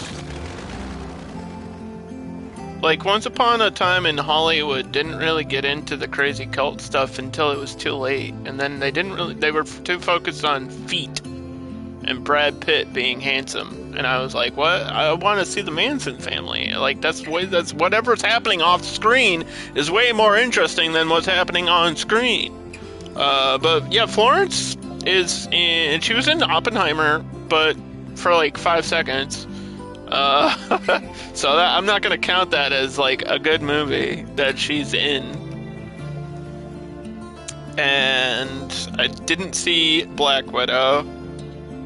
Like, Once Upon a Time in Hollywood didn't really get into the crazy cult stuff until it was too late. And then they were too focused on feet and Brad Pitt being handsome. And I was like, what? I want to see the Manson family. Like, that's whatever's happening off screen is way more interesting than what's happening on screen. But yeah, Florence is in, she was in Oppenheimer, but for like 5 seconds. So that, I'm not going to count that as like a good movie that she's in. And I didn't see Black Widow.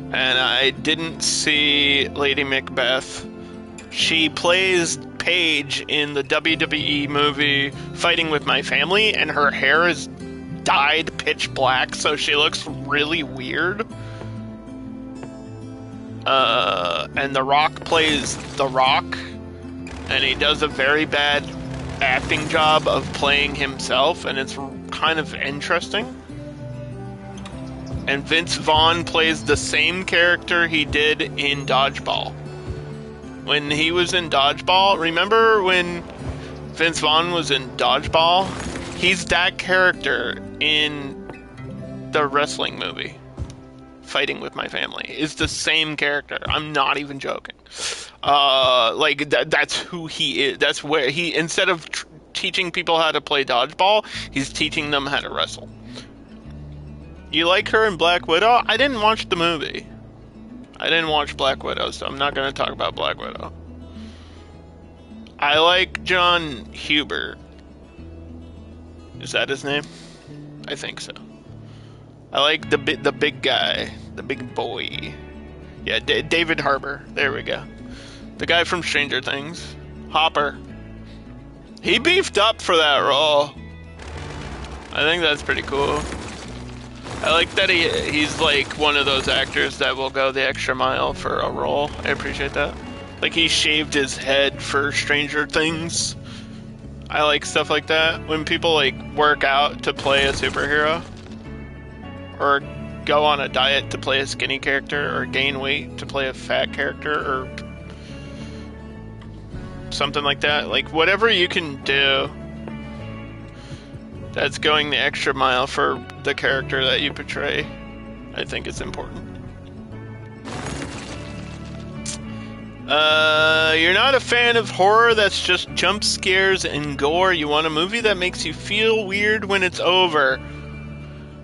And I didn't see Lady Macbeth. She plays Paige in the WWE movie Fighting With My Family, and her hair is dyed pitch black, so she looks really weird. And The Rock plays The Rock, and he does a very bad acting job of playing himself, and it's kind of interesting. And Vince Vaughn plays the same character he did in Dodgeball. When he was in Dodgeball, remember when Vince Vaughn was in Dodgeball? He's that character in the wrestling movie, Fighting With My Family. It's the same character. I'm not even joking. That's who he is. That's where he, instead of teaching people how to play Dodgeball, he's teaching them how to wrestle. You like her in Black Widow? I didn't watch the movie. I didn't watch Black Widow, so I'm not going to talk about Black Widow. I like John Hubert. Is that his name? I think so. I like the big guy, the big boy. Yeah, David Harbour. There we go. The guy from Stranger Things. Hopper. He beefed up for that role. I think that's pretty cool. I like that he's like one of those actors that will go the extra mile for a role. I appreciate that. Like he shaved his head for Stranger Things. I like stuff like that. When people like work out to play a superhero. Or go on a diet to play a skinny character. Or gain weight to play a fat character. Or something like that. Like whatever you can do that's going the extra mile for the character that you portray, I think is important. You're not a fan of horror that's just jump scares and gore. You want a movie that makes you feel weird when it's over.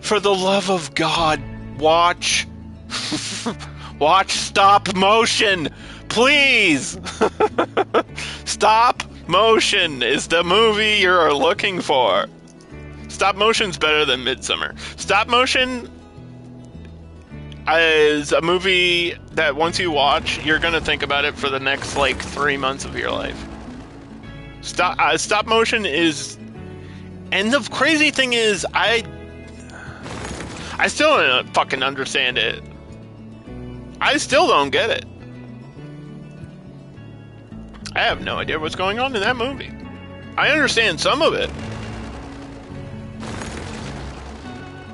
For the love of God, watch stop motion, please. Stop motion is the movie you're looking for. Stop motion's better than Midsummer. Stop motion is a movie that once you watch, you're gonna think about it for the next like 3 months of your life. Stop motion is, and the crazy thing is, I still don't fucking understand it. I still don't get it. I have no idea what's going on in that movie. I understand some of it.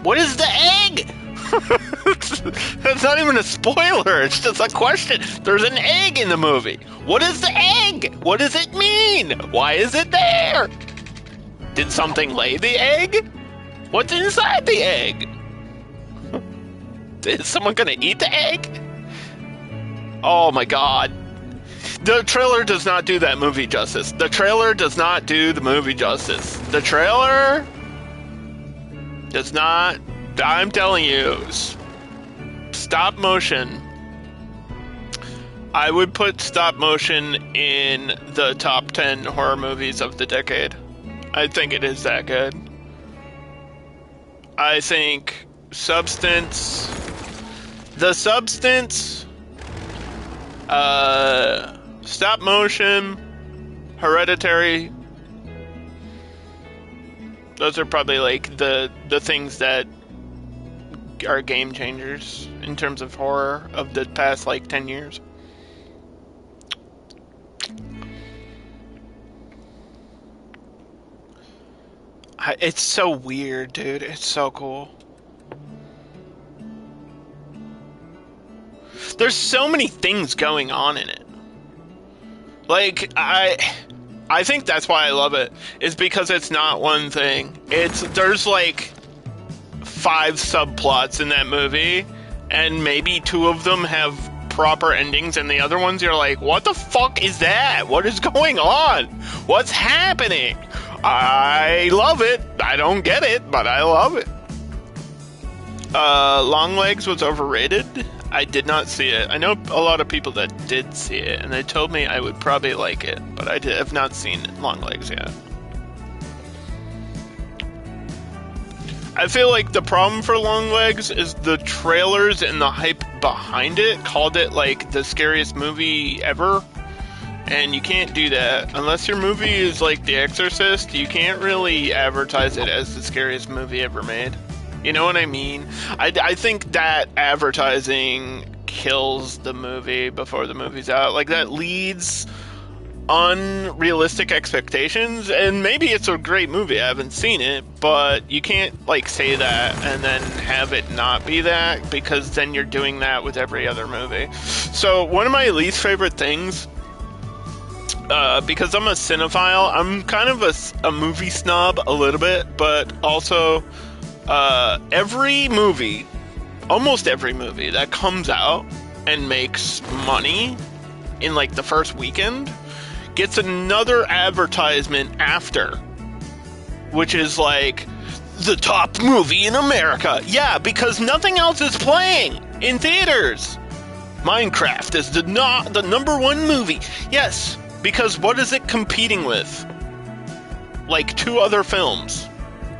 What is the egg? That's not even a spoiler. It's just a question. There's an egg in the movie. What is the egg? What does it mean? Why is it there? Did something lay the egg? What's inside the egg? Is someone gonna eat the egg? Oh my god. The trailer does not do that movie justice. The trailer does not do the movie justice. The trailer does not. I'm telling you, stop motion. I would put stop motion in the top 10 horror movies of the decade. I think it is that good. I think Substance, The Substance, stop motion, Hereditary. Those are probably like the things that are game changers in terms of horror of the past like 10 years. It's so weird, dude. It's so cool. There's so many things going on in it. Like, I think that's why I love it, is because it's not one thing. There's like 5 subplots in that movie, and maybe 2 of them have proper endings, and the other ones you're like, what the fuck is that? What is going on? What's happening? I love it. I don't get it, but I love it. Longlegs was overrated. I did not see it. I know a lot of people that did see it, and they told me I would probably like it, but I have not seen Longlegs yet. I feel like the problem for Longlegs is the trailers and the hype behind it called it like the scariest movie ever. And you can't do that. Unless your movie is like The Exorcist, you can't really advertise it as the scariest movie ever made. You know what I mean? I think that advertising kills the movie before the movie's out. Like, that leads unrealistic expectations, and maybe it's a great movie. I haven't seen it, but you can't, like, say that and then have it not be that, because then you're doing that with every other movie. So, one of my least favorite things, because I'm a cinephile, I'm kind of a movie snob a little bit, but also almost every movie that comes out and makes money in like the first weekend gets another advertisement after, which is like the top movie in America. Yeah, because nothing else is playing in theaters. Minecraft is the #1 movie. Yes, because what is it competing with? Like 2 other films.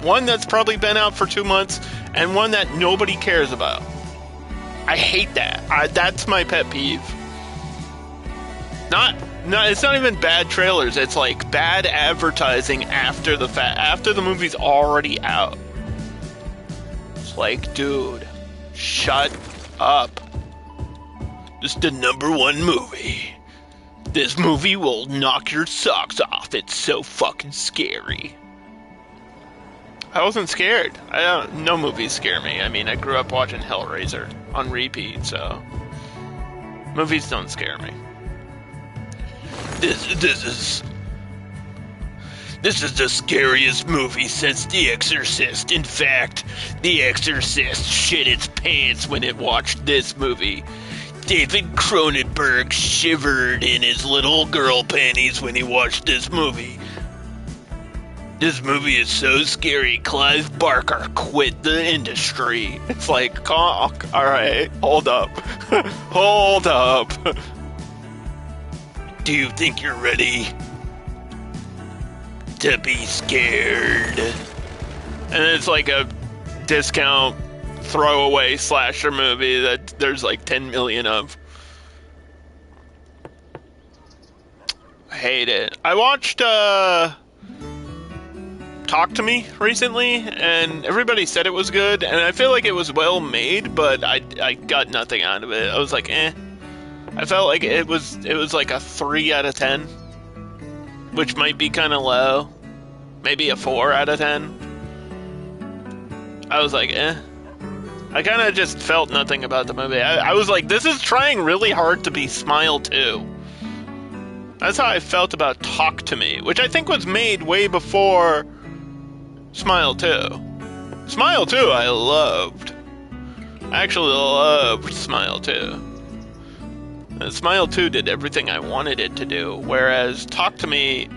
One that's probably been out for 2 months, and one that nobody cares about. I hate that. That's my pet peeve. It's not even bad trailers. It's like bad advertising after the fact, after the movie's already out. It's like, dude, shut up. This is the #1 movie. This movie will knock your socks off. It's so fucking scary. I wasn't scared. No movies scare me. I mean, I grew up watching Hellraiser on repeat, so movies don't scare me. This is the scariest movie since The Exorcist. In fact, The Exorcist shit its pants when it watched this movie. David Cronenberg shivered in his little girl panties when he watched this movie. This movie is so scary, Clive Barker quit the industry. It's like, alright, hold up. Hold up. Do you think you're ready to be scared? And it's like a discount throwaway slasher movie that there's like 10 million of. I hate it. I watched Talk to Me recently, and everybody said it was good, and I feel like it was well made, but I got nothing out of it. I was like, eh. I felt like it was like a 3 out of 10, which might be kind of low. Maybe a 4 out of 10. I was like, eh. I kind of just felt nothing about the movie. I was like, this is trying really hard to be Smile 2. That's how I felt about Talk to Me, which I think was made way before Smile 2. Smile 2 I loved. I actually loved Smile 2. Smile 2 did everything I wanted it to do, whereas Talk to Me,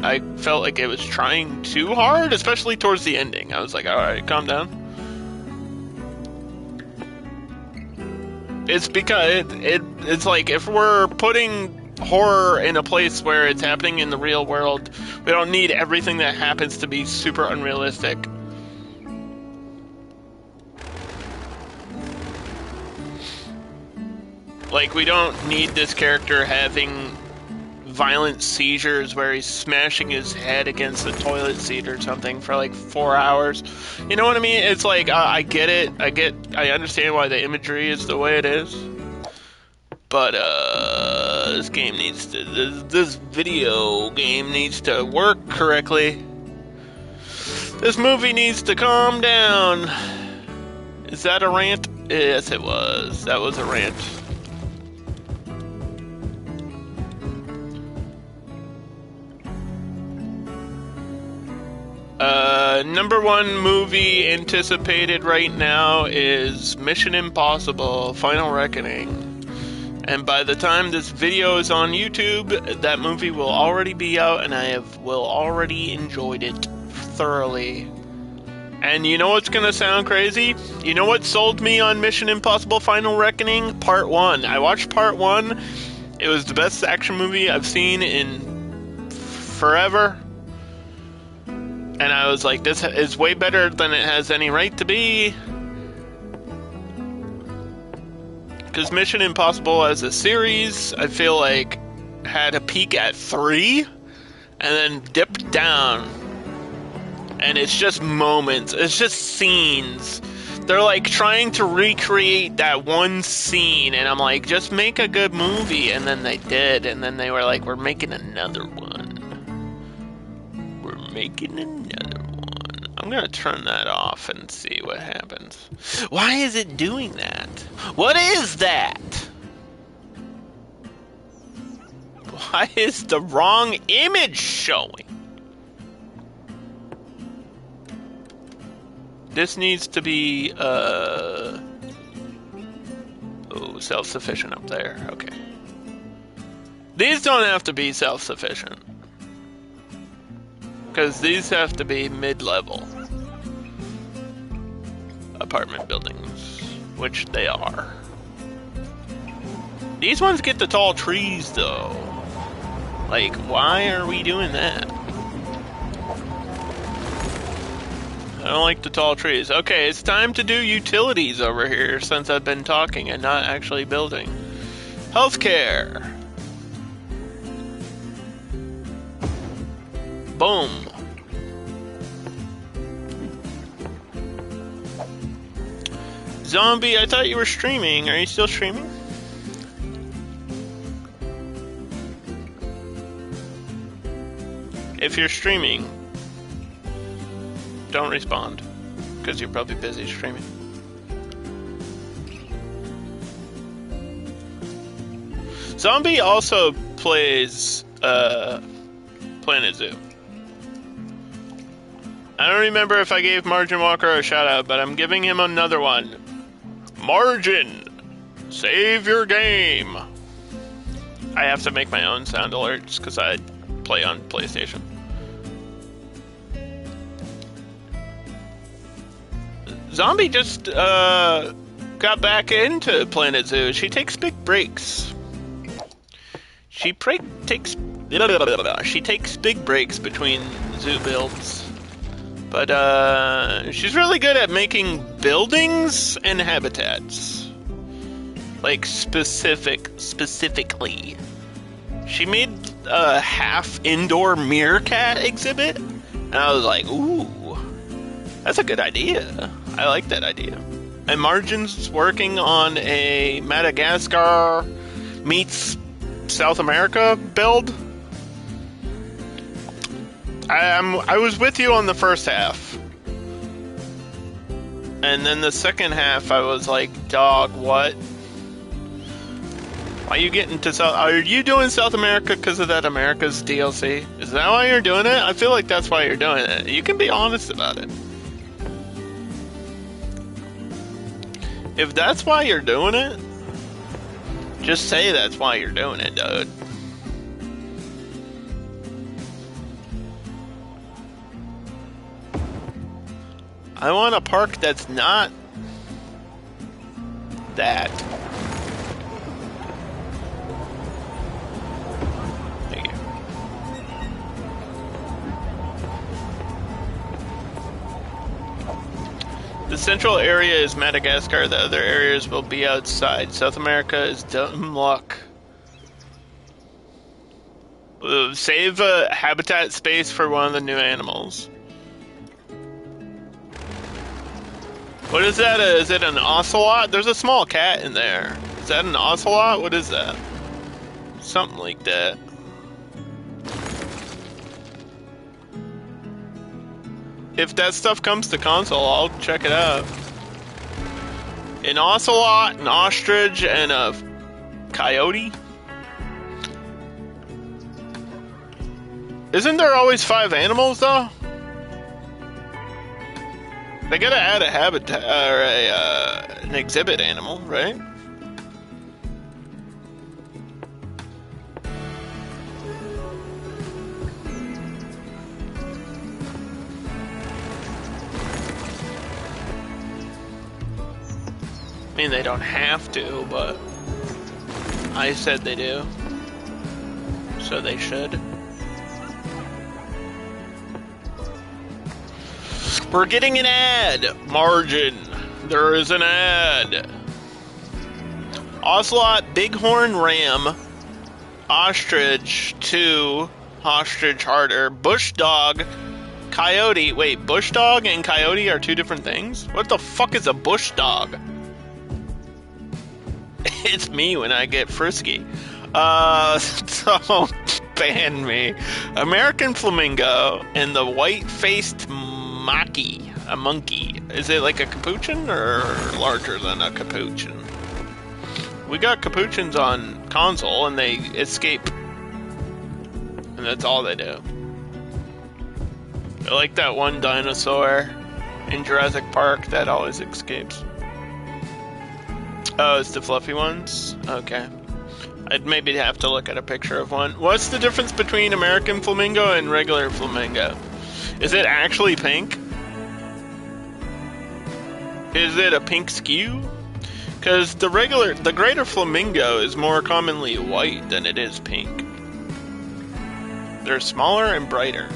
I felt like it was trying too hard, especially towards the ending. I was like, alright, calm down. It's because it's like, if we're putting horror in a place where it's happening in the real world, we don't need everything that happens to be super unrealistic. Like, we don't need this character having violent seizures where he's smashing his head against the toilet seat or something for like 4 hours. You know what I mean? It's like, I get it. I understand why the imagery is the way it is. But, this video game needs to work correctly. This movie needs to calm down. Is that a rant? Yes, it was. That was a rant. #1 movie anticipated right now is Mission Impossible: Final Reckoning. And by the time this video is on YouTube, that movie will already be out, and I will already enjoyed it thoroughly. And you know what's gonna sound crazy? You know what sold me on Mission Impossible: Final Reckoning? Part 1. I watched Part 1. It was the best action movie I've seen in forever. And I was like, this is way better than it has any right to be. Because Mission Impossible as a series, I feel like, had a peak at 3, and then dipped down. And it's just moments, it's just scenes. They're like trying to recreate that one scene, and I'm like, just make a good movie. And then they did, and then they were like, we're making another one. Making another one. I'm gonna turn that off and see what happens. Why is it doing that? What is that? Why is the wrong image showing? This needs to be self-sufficient up there. Okay. These don't have to be self-sufficient. Because these have to be mid-level apartment buildings, which they are. These ones get the tall trees, though. Like, why are we doing that? I don't like the tall trees. Okay, it's time to do utilities over here since I've been talking and not actually building. Healthcare. Boom. Zombie, I thought you were streaming. Are you still streaming? If you're streaming, don't respond, because you're probably busy streaming. Zombie also plays Planet Zoo. I don't remember if I gave Margin Walker a shout out, but I'm giving him another one. Margin, save your game. I have to make my own sound alerts because I play on PlayStation. Zombie just got back into Planet Zoo. She takes big breaks. She takes big breaks between zoo builds. But she's really good at making buildings and habitats. Like specifically. She made a half indoor meerkat exhibit, and I was like, ooh, that's a good idea. I like that idea. And Margin's working on a Madagascar meets South America build. I was with you on the first half. And then the second half I was like, dog, what? Why are you getting to South... Are you doing South America because of that America's DLC? Is that why you're doing it? I feel like that's why you're doing it. You can be honest about it. If that's why you're doing it, just say that's why you're doing it, dude. I want a park that's not that. Thank you. The central area is Madagascar. The other areas will be outside. South America is dumb luck. Save a habitat space for one of the new animals. What is that? Is it an ocelot? There's a small cat in there. Is that an ocelot? What is that? Something like that. If that stuff comes to console, I'll check it out. An ocelot, an ostrich, and a coyote? Isn't there always 5 animals, though? They gotta add a habitat or an exhibit animal, right? I mean, they don't have to, but I said they do, so they should. We're getting an ad! Margin. There is an ad. Ocelot, bighorn ram, ostrich 2, ostrich harder, bush dog, coyote. Wait, bush dog and coyote are 2 different things? What the fuck is a bush dog? It's me when I get frisky. Don't ban me. American flamingo and the white-faced maki, a monkey. Is it like a capuchin or larger than a capuchin? We got capuchins on console and they escape. And that's all they do. I like that one dinosaur in Jurassic Park that always escapes. Oh, it's the fluffy ones? Okay. I'd maybe have to look at a picture of one. What's the difference between American flamingo and regular flamingo? Is it actually pink? Is it a pink skew? Because the greater flamingo is more commonly white than it is pink. They're smaller and brighter.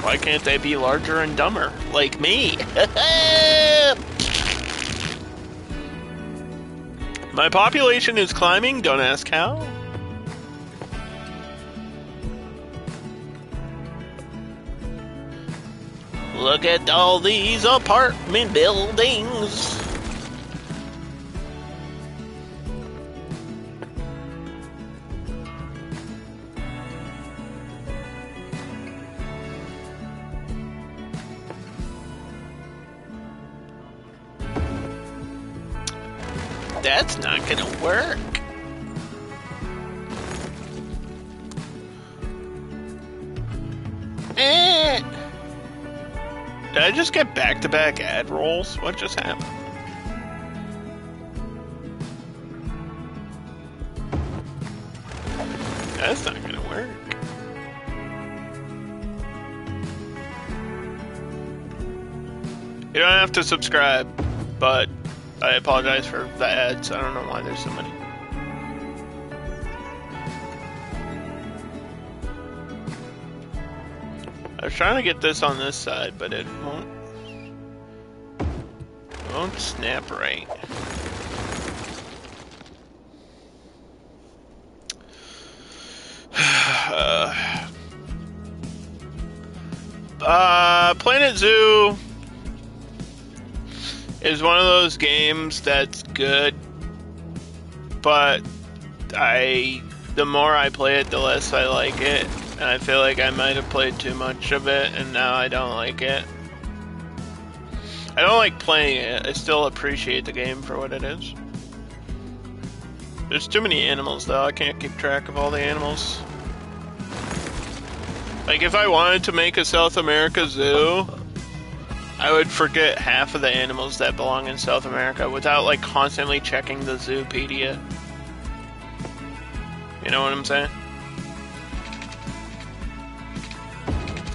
Why can't they be larger and dumber, like me? My population is climbing, don't ask how. Look at all these apartment buildings. That's not gonna work. Did I just get back-to-back ad rolls? What just happened? That's not gonna work. You don't have to subscribe, but I apologize for the ads. I don't know why there's so many. I was trying to get this on this side, but it won't snap right. Planet Zoo is one of those games that's good, but the more I play it, the less I like it. And I feel like I might have played too much of it, and now I don't like it. I don't like playing it. I still appreciate the game for what it is. There's too many animals, though. I can't keep track of all the animals. Like, if I wanted to make a South America zoo, I would forget half of the animals that belong in South America without, like, constantly checking the Zoopedia. You know what I'm saying?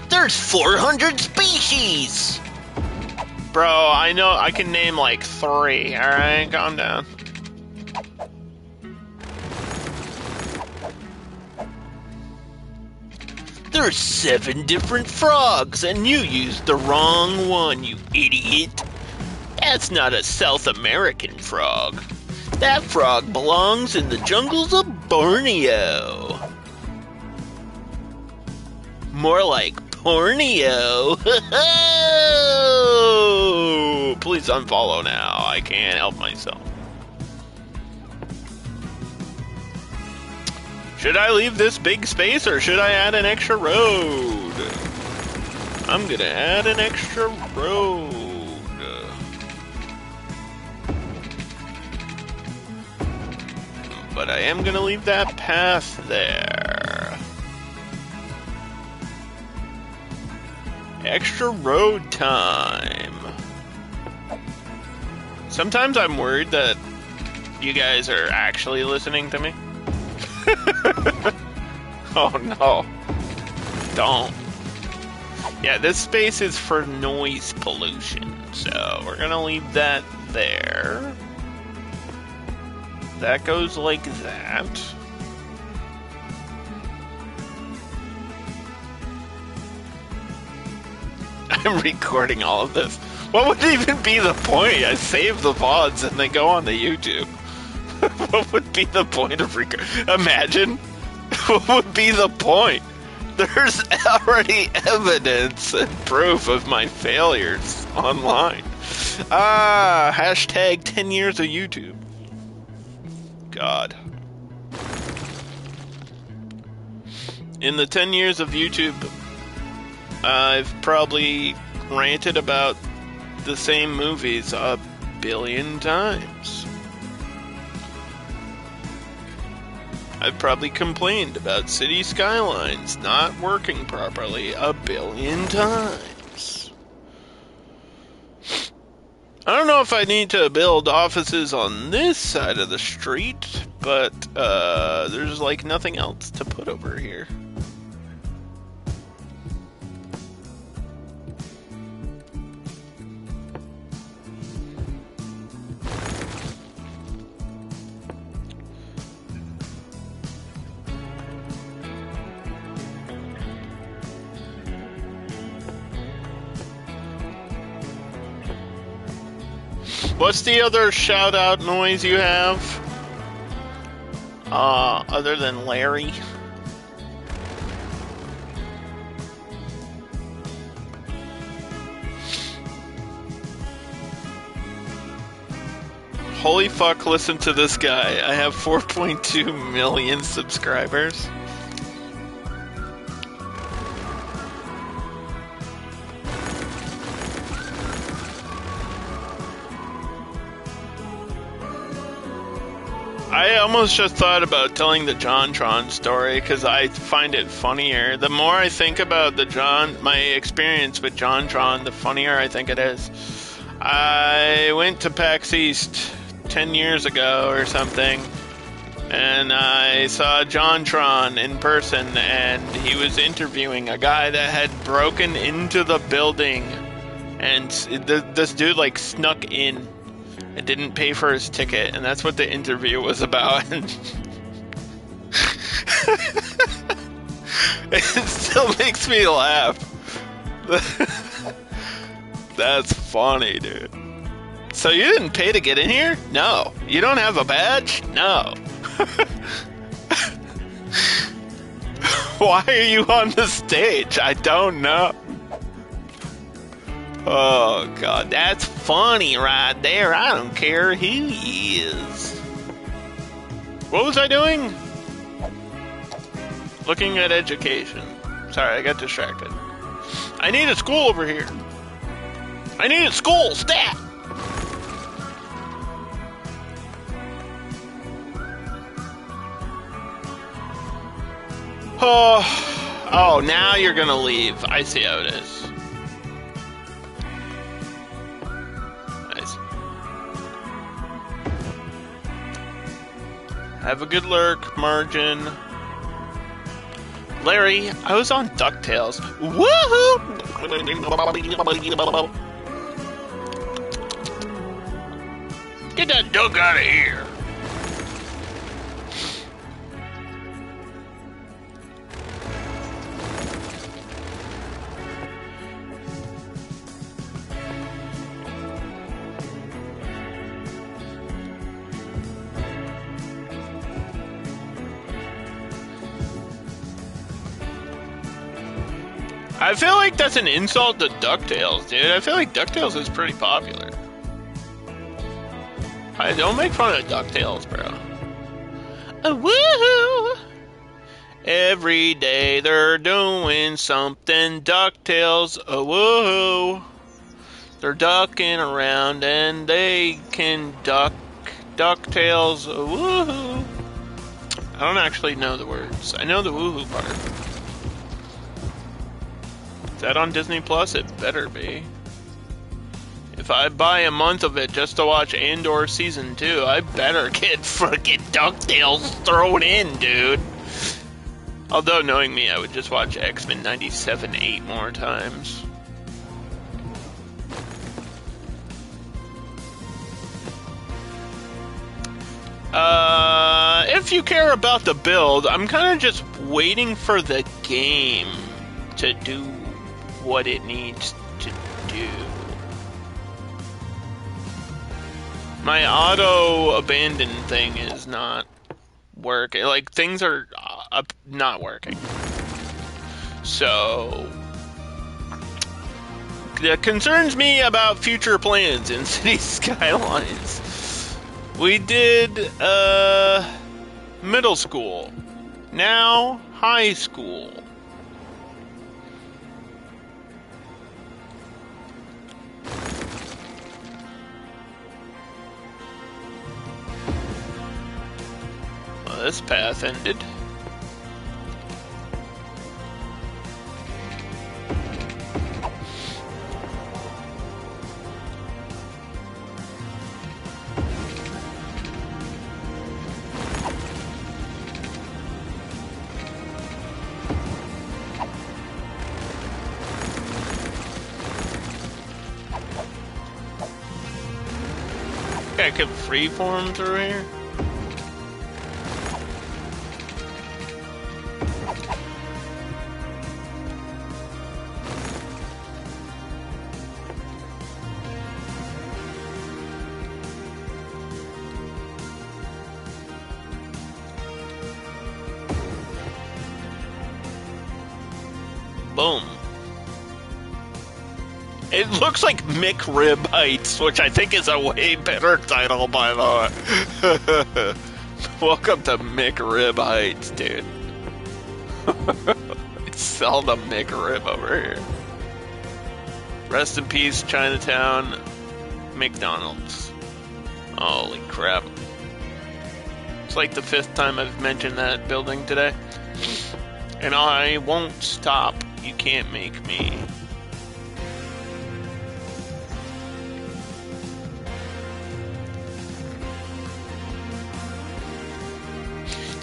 There's 400 species! Bro, I know I can name like 3, alright? Calm down. There's 7 different frogs, and you used the wrong one, you idiot. That's not a South American frog. That frog belongs in the jungles of Borneo. More like Porneo. Please unfollow now. I can't help myself. Should I leave this big space or should I add an extra road? I'm gonna add an extra road. But I am gonna leave that path there. Extra road time. Sometimes I'm worried that you guys are actually listening to me. Oh no. Don't. Yeah, this space is for noise pollution, so we're gonna leave that there. That goes like that. I'm recording all of this. What would even be the point? I save the VODs and they go on the YouTube. What would be the point of Imagine. What would be the point? There's already evidence and proof of my failures online. Hashtag 10 years of YouTube. God. In the 10 years of YouTube, I've probably ranted about the same movies 1 billion times. I've probably complained about city skylines not working properly 1 billion times. I don't know if I need to build offices on this side of the street, but there's like nothing else to put over here. What's the other shout out noise you have? Other than Larry? Holy fuck, listen to this guy. I have 4.2 million subscribers. I almost just thought about telling the JonTron story because I find it funnier. The more I think about my experience with JonTron, the funnier I think it is. I went to PAX East 10 years ago or something, and I saw JonTron in person, and he was interviewing a guy that had broken into the building, and this dude like snuck in and didn't pay for his ticket, and that's what the interview was about. It still makes me laugh. That's funny, dude. So you didn't pay to get in here? No. You don't have a badge? No. Why are you on the stage? I don't know. Oh, God, that's funny right there. I don't care who he is. What was I doing? Looking at education. Sorry, I got distracted. I need a school over here. I need a school, stat! Oh, now you're gonna leave. I see how it is. Have a good lurk, Margin. Larry, I was on DuckTales. Woohoo! Get that duck out of here. I feel like that's an insult to DuckTales, dude. I feel like DuckTales is pretty popular. Don't make fun of DuckTales, bro. Woohoo! Every day they're doing something. DuckTales, woohoo! They're ducking around and they can duck. DuckTales, woohoo! I don't actually know the words. I know the woohoo part. Is that on Disney Plus? It better be. If I buy a month of it just to watch Andor Season 2, I better get frickin' DuckTales thrown in, dude. Although, knowing me, I would just watch X-Men 97 8 more times. If you care about the build, I'm kind of just waiting for the game to do what it needs to do. My auto abandon thing is not working. Like, things are not working. So that concerns me about future plans in City Skylines. We did middle school, now high school. Well, this path ended. I could freeform through here. Boom. It looks like McRib Heights, which I think is a way better title, by the way. Welcome to McRib Heights, dude. Sell the McRib over here. Rest in peace, Chinatown, McDonald's. Holy crap. It's like the 5th time I've mentioned that building today. And I won't stop. You can't make me.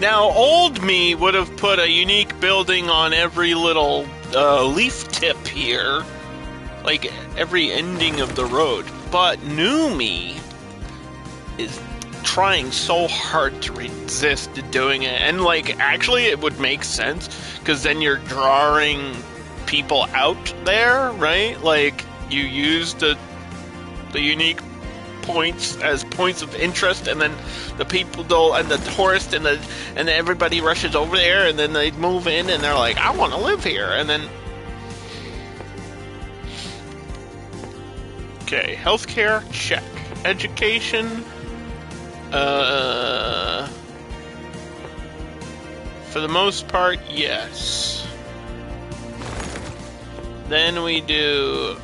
Now, old me would have put a unique building on every little leaf tip here, like every ending of the road. But new me is trying so hard to resist doing it. And, like, actually it would make sense, because then you're drawing people out there, right? Like, you use the unique points as points of interest, and then the people don't, and the tourists, and then everybody rushes over there, and then they move in, and they're like, I want to live here, and then... Okay, healthcare, check. Education, for the most part, yes. Then we do...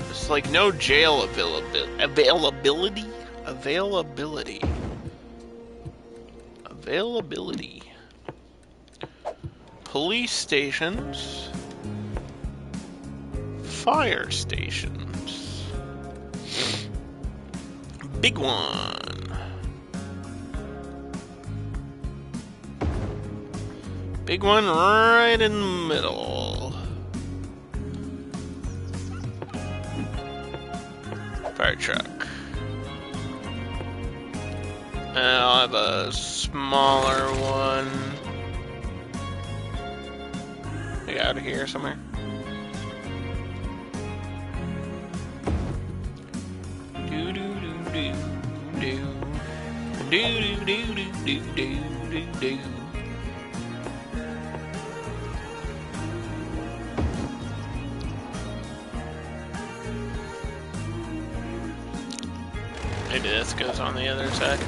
It's like no jail availability. Police stations. Fire stations. Big one. Big one right in the middle. Fire truck. And I'll have a smaller one. Like out of here somewhere. Do do do do do do do do do do do. Maybe this goes on the other side.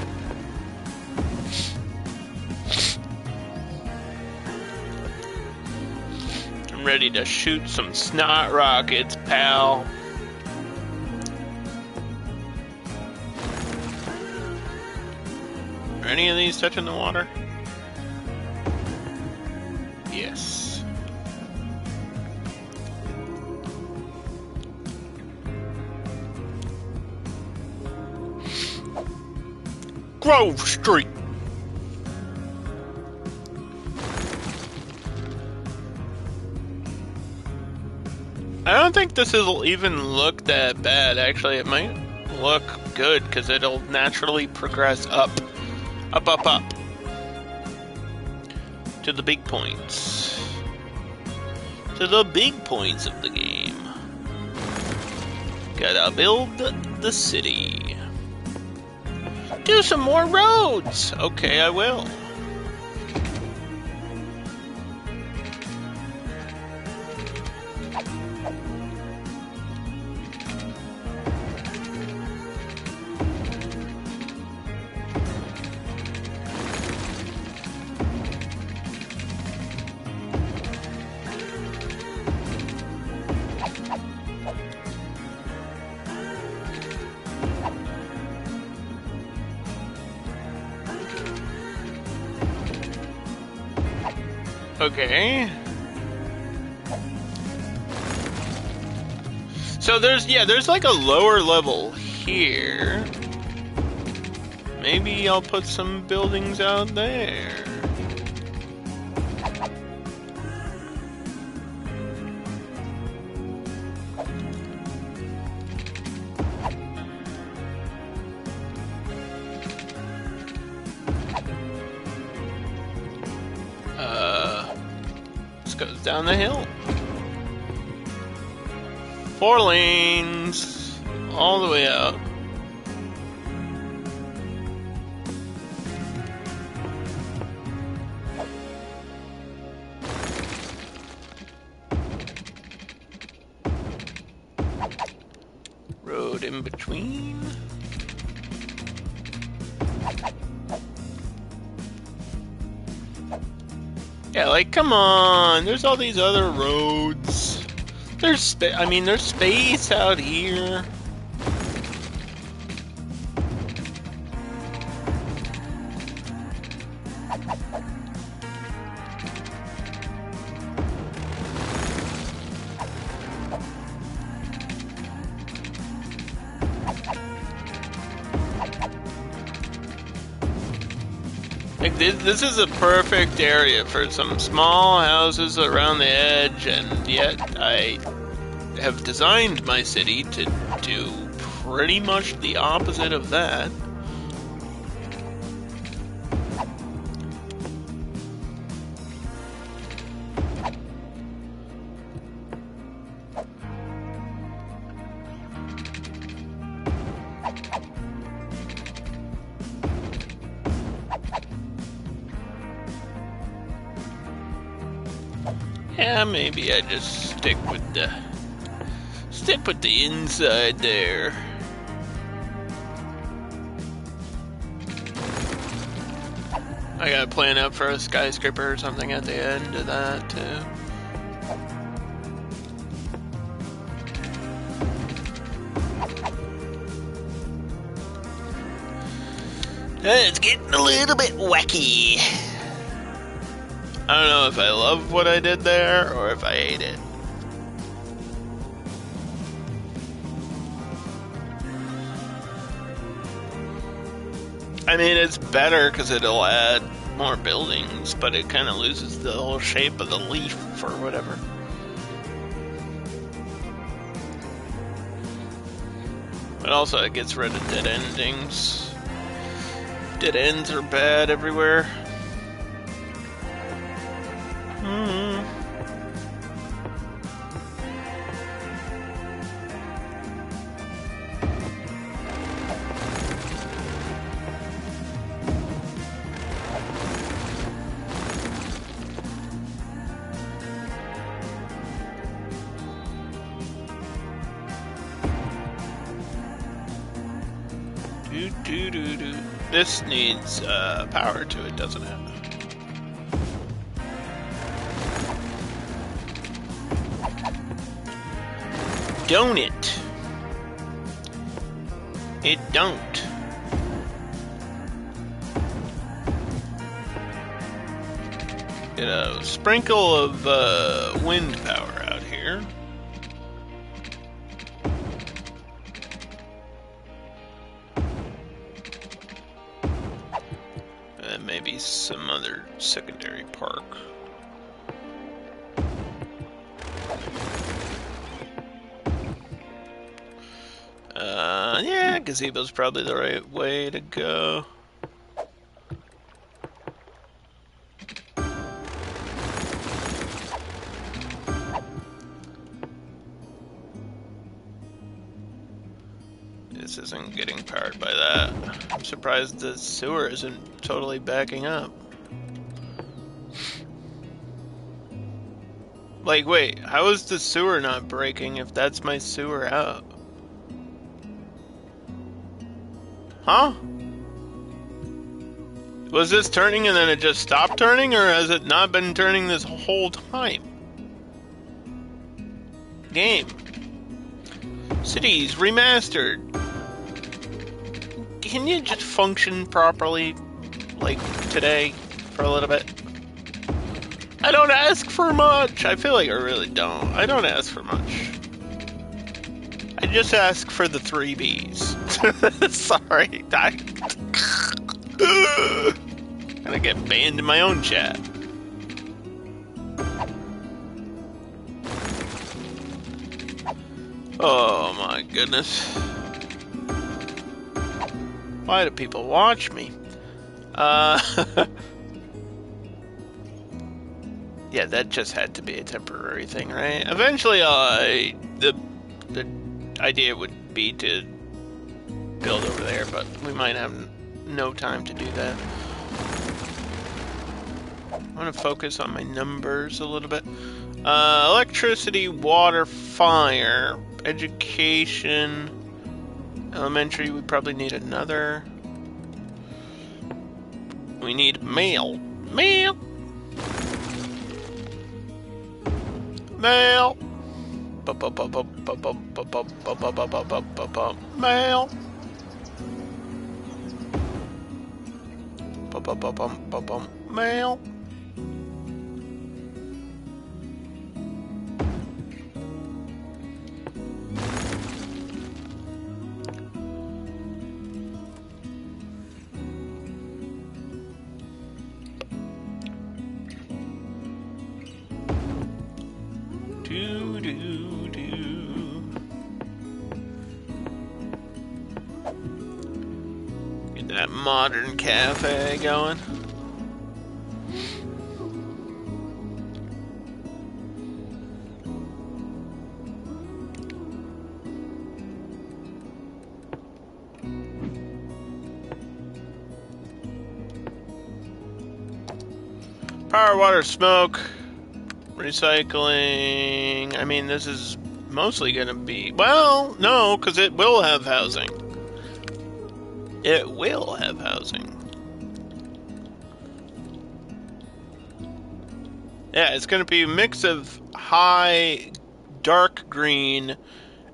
I'm ready to shoot some snot rockets, pal. Are any of these touching the water? Yes. Grove Street. I don't think this will even look that bad. Actually, it might look good because it'll naturally progress up, up, to the big points. To the big points of the game. Gotta build the city. Do some more roads! Okay, I will. Okay. So there's like a lower level here. Maybe I'll put some buildings out there. Goes down the hill. 4 lanes all the way out. road in between. Yeah, like, come on. There's all these other roads. There's space out here. Like this is a perfect area for some small houses around the edge, and yet I have designed my city to do pretty much the opposite of that. Yeah, maybe I just stick with the inside there. I gotta plan up for a skyscraper or something at the end of that too. It's getting a little bit wacky. I don't know if I love what I did there or if I hate it. I mean, it's better because it'll add more buildings, but it kind of loses the whole shape of the leaf or whatever. But also it gets rid of dead endings. Dead ends are bad everywhere. This needs power to it, doesn't it? Don't it? It don't. Get a sprinkle of wind power out here. And maybe some other secondary park. Yeah, gazebo's probably the right way to go. This isn't getting powered by that. I'm surprised the sewer isn't totally backing up. Like, wait, how is the sewer not breaking if that's my sewer out? Huh? Was this turning and then it just stopped turning, or has it not been turning this whole time? Game. Cities Remastered. Can you just function properly, like, today, for a little bit? I don't ask for much. I feel like I really don't. I don't ask for much. I just ask for the 3 Bs. Sorry. I'm gonna get banned in my own chat. Oh my goodness. Why do people watch me? Yeah, that just had to be a temporary thing, right? Eventually, the idea would be to build over there, but we might have no time to do that. I want to focus on my numbers a little bit. Electricity, water, fire, education, Elementary, we probably need another. We need mail. Mail! Mail! Mail! Mail! Get that modern cafe going. Power, water, smoke, recycling. I mean, this is mostly going to be... Well, no, because it will have housing. It will have housing. Yeah, it's going to be a mix of high, dark green,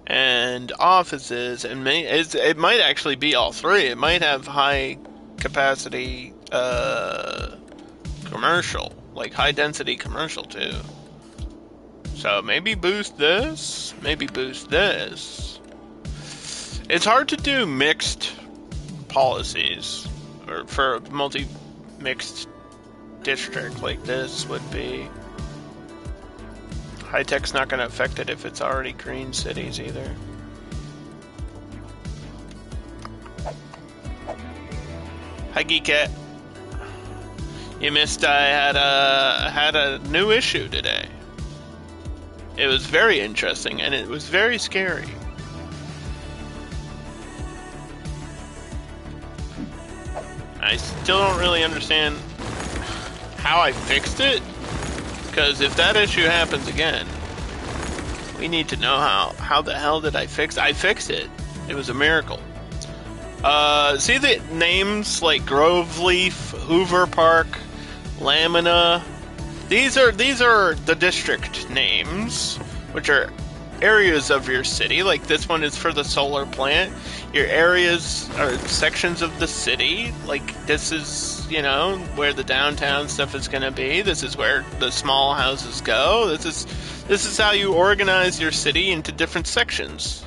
and offices, and it might actually be all three. It might have high capacity commercial, like high density commercial too. So maybe boost this, maybe boost this. It's hard to do mixed policies, or for a multi-mixed district like this would be. High tech's not going to affect it if it's already green cities either. Hi, Geekette. You missed. I had a new issue today. It was very interesting and it was very scary. I still don't really understand how I fixed it, because if that issue happens again, we need to know how the hell did I fix it? I fixed it. It was a miracle. See the names like Groveleaf, Hoover Park, Lamina? These are the district names, which are areas of your city. Like this one is for the solar plant. Your areas are sections of the city. Like this is, you know, where the downtown stuff is going to be. This is where the small houses go. This is how you organize your city into different sections.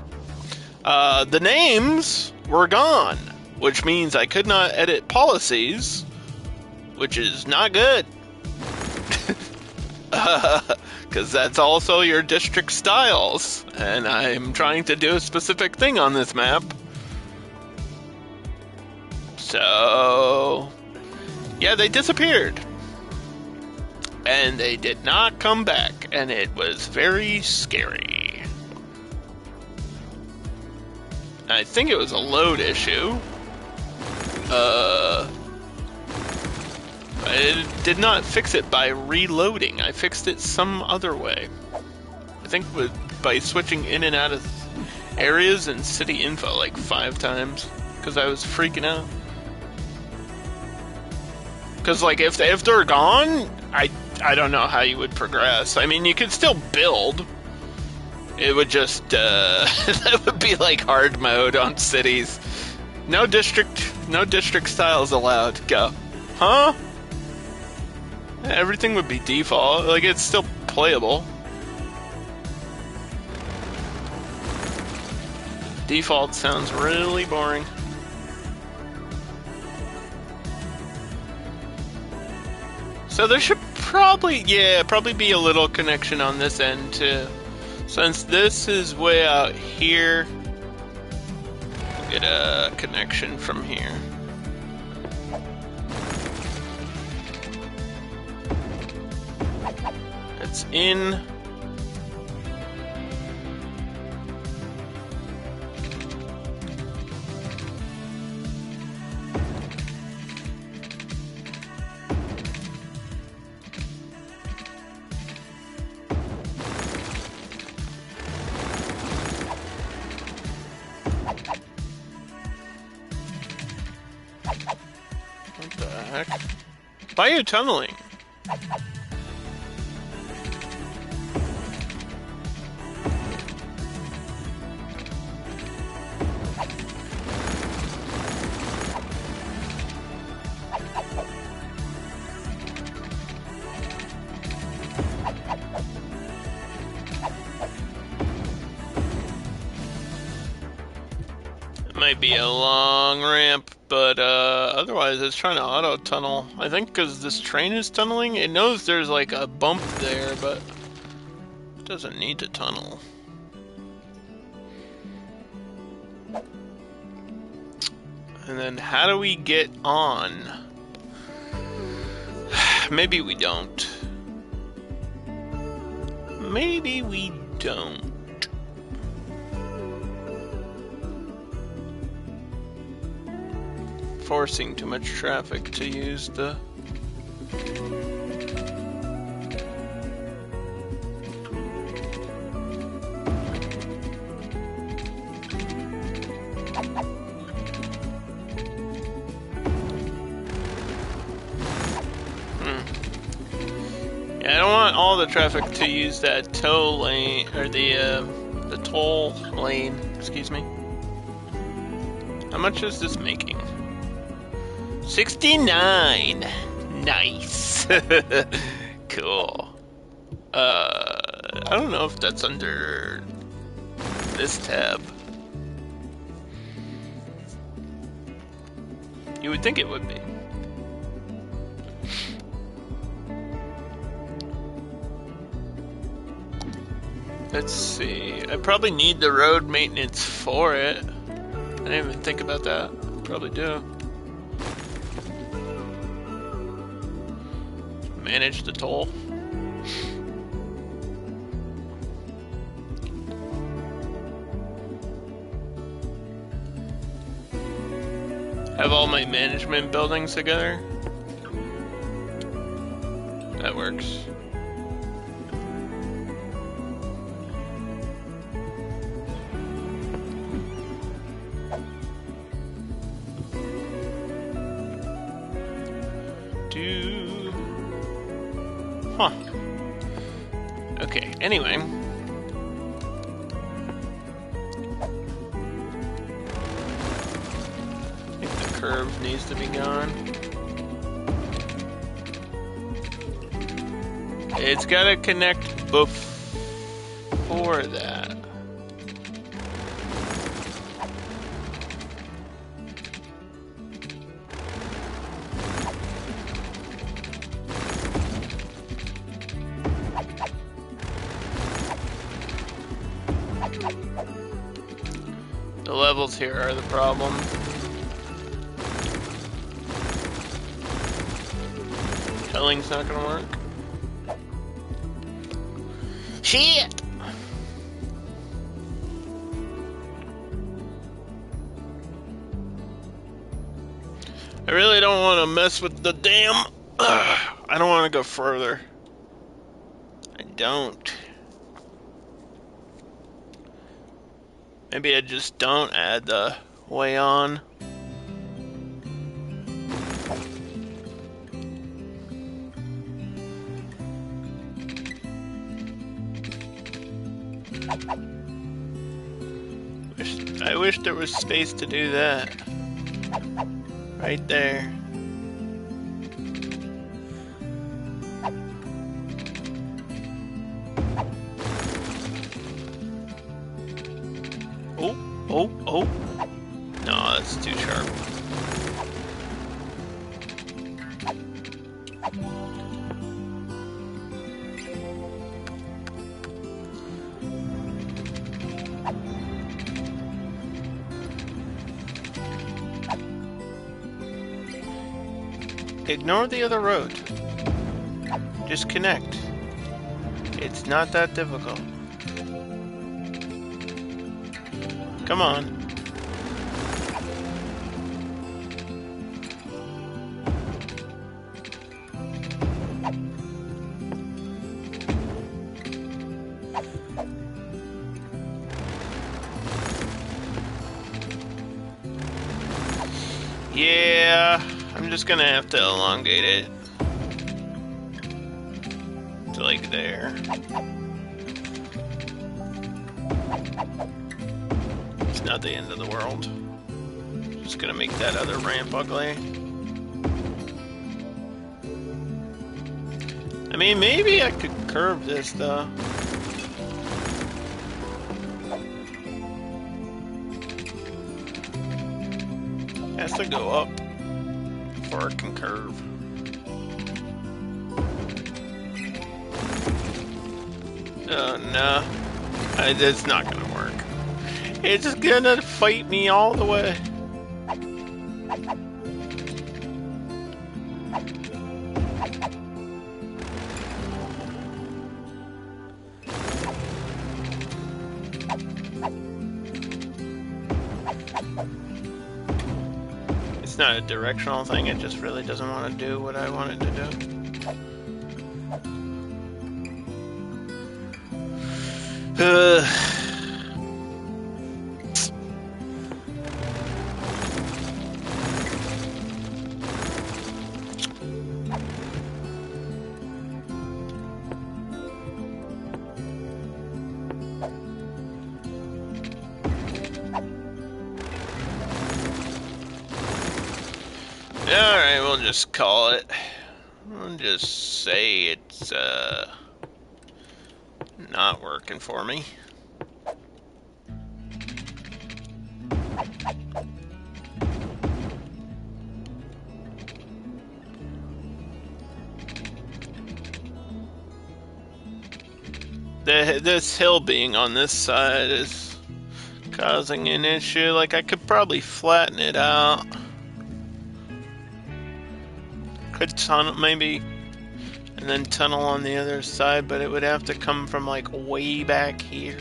The names were gone, which means I could not edit policies, which is not good. Because that's also your district styles, and I'm trying to do a specific thing on this map. So, yeah, they disappeared. And they did not come back, and it was very scary. I think it was a load issue. I did not fix it by reloading. I fixed it some other way. I think by switching in and out of areas and city info like 5 times, because I was freaking out. Because like if they're gone, I don't know how you would progress. I mean, you could still build. It would just that would be like hard mode on cities. No district styles allowed. Go. Huh? Everything would be default. Like, it's still playable. Default sounds really boring. So there should probably be a little connection on this end too. Since this is way out here, we'll get a connection from here. It's in. heck? Why are you tunneling? Might be a long ramp, but otherwise it's trying to auto tunnel. I think because this train is tunneling, it knows there's like a bump there, but it doesn't need to tunnel. And then how do we get on? Maybe we don't. Maybe we don't. Forcing too much traffic to use the... Yeah, I don't want all the traffic to use that tow lane, or the toll lane, excuse me. How much is this making? 69! Nice! Cool. I don't know if that's under this tab. You would think it would be. Let's see. I probably need the road maintenance for it. I didn't even think about that. Probably do. Manage the toll. Have all my management buildings together. That works. Huh. Okay, anyway. I think the curve needs to be gone. It's gotta connect before that. The levels here are the problem. Tunneling's not gonna work. Shit! I really don't want to mess with the dam. I don't want to go further. I don't. Maybe I just don't add the way on. I wish there was space to do that. Right there. Oh. No, that's too sharp. Ignore the other road. Just connect. It's not that difficult. Come on. Yeah, I'm just gonna have to elongate it to like there. It's not the end of the world. Just gonna make that other ramp ugly. I mean, maybe I could curve this though. Has to go up before it can curve. Oh no, it's not gonna work. It's gonna fight me all the way. It's not a directional thing, it just really doesn't want to do what I want it to do. Alright, we'll just call it. We'll just say it's, not working for me. This hill being on this side is causing an issue. Like, I could probably flatten it out. Could tunnel, maybe, and then tunnel on the other side, but it would have to come from, like, way back here.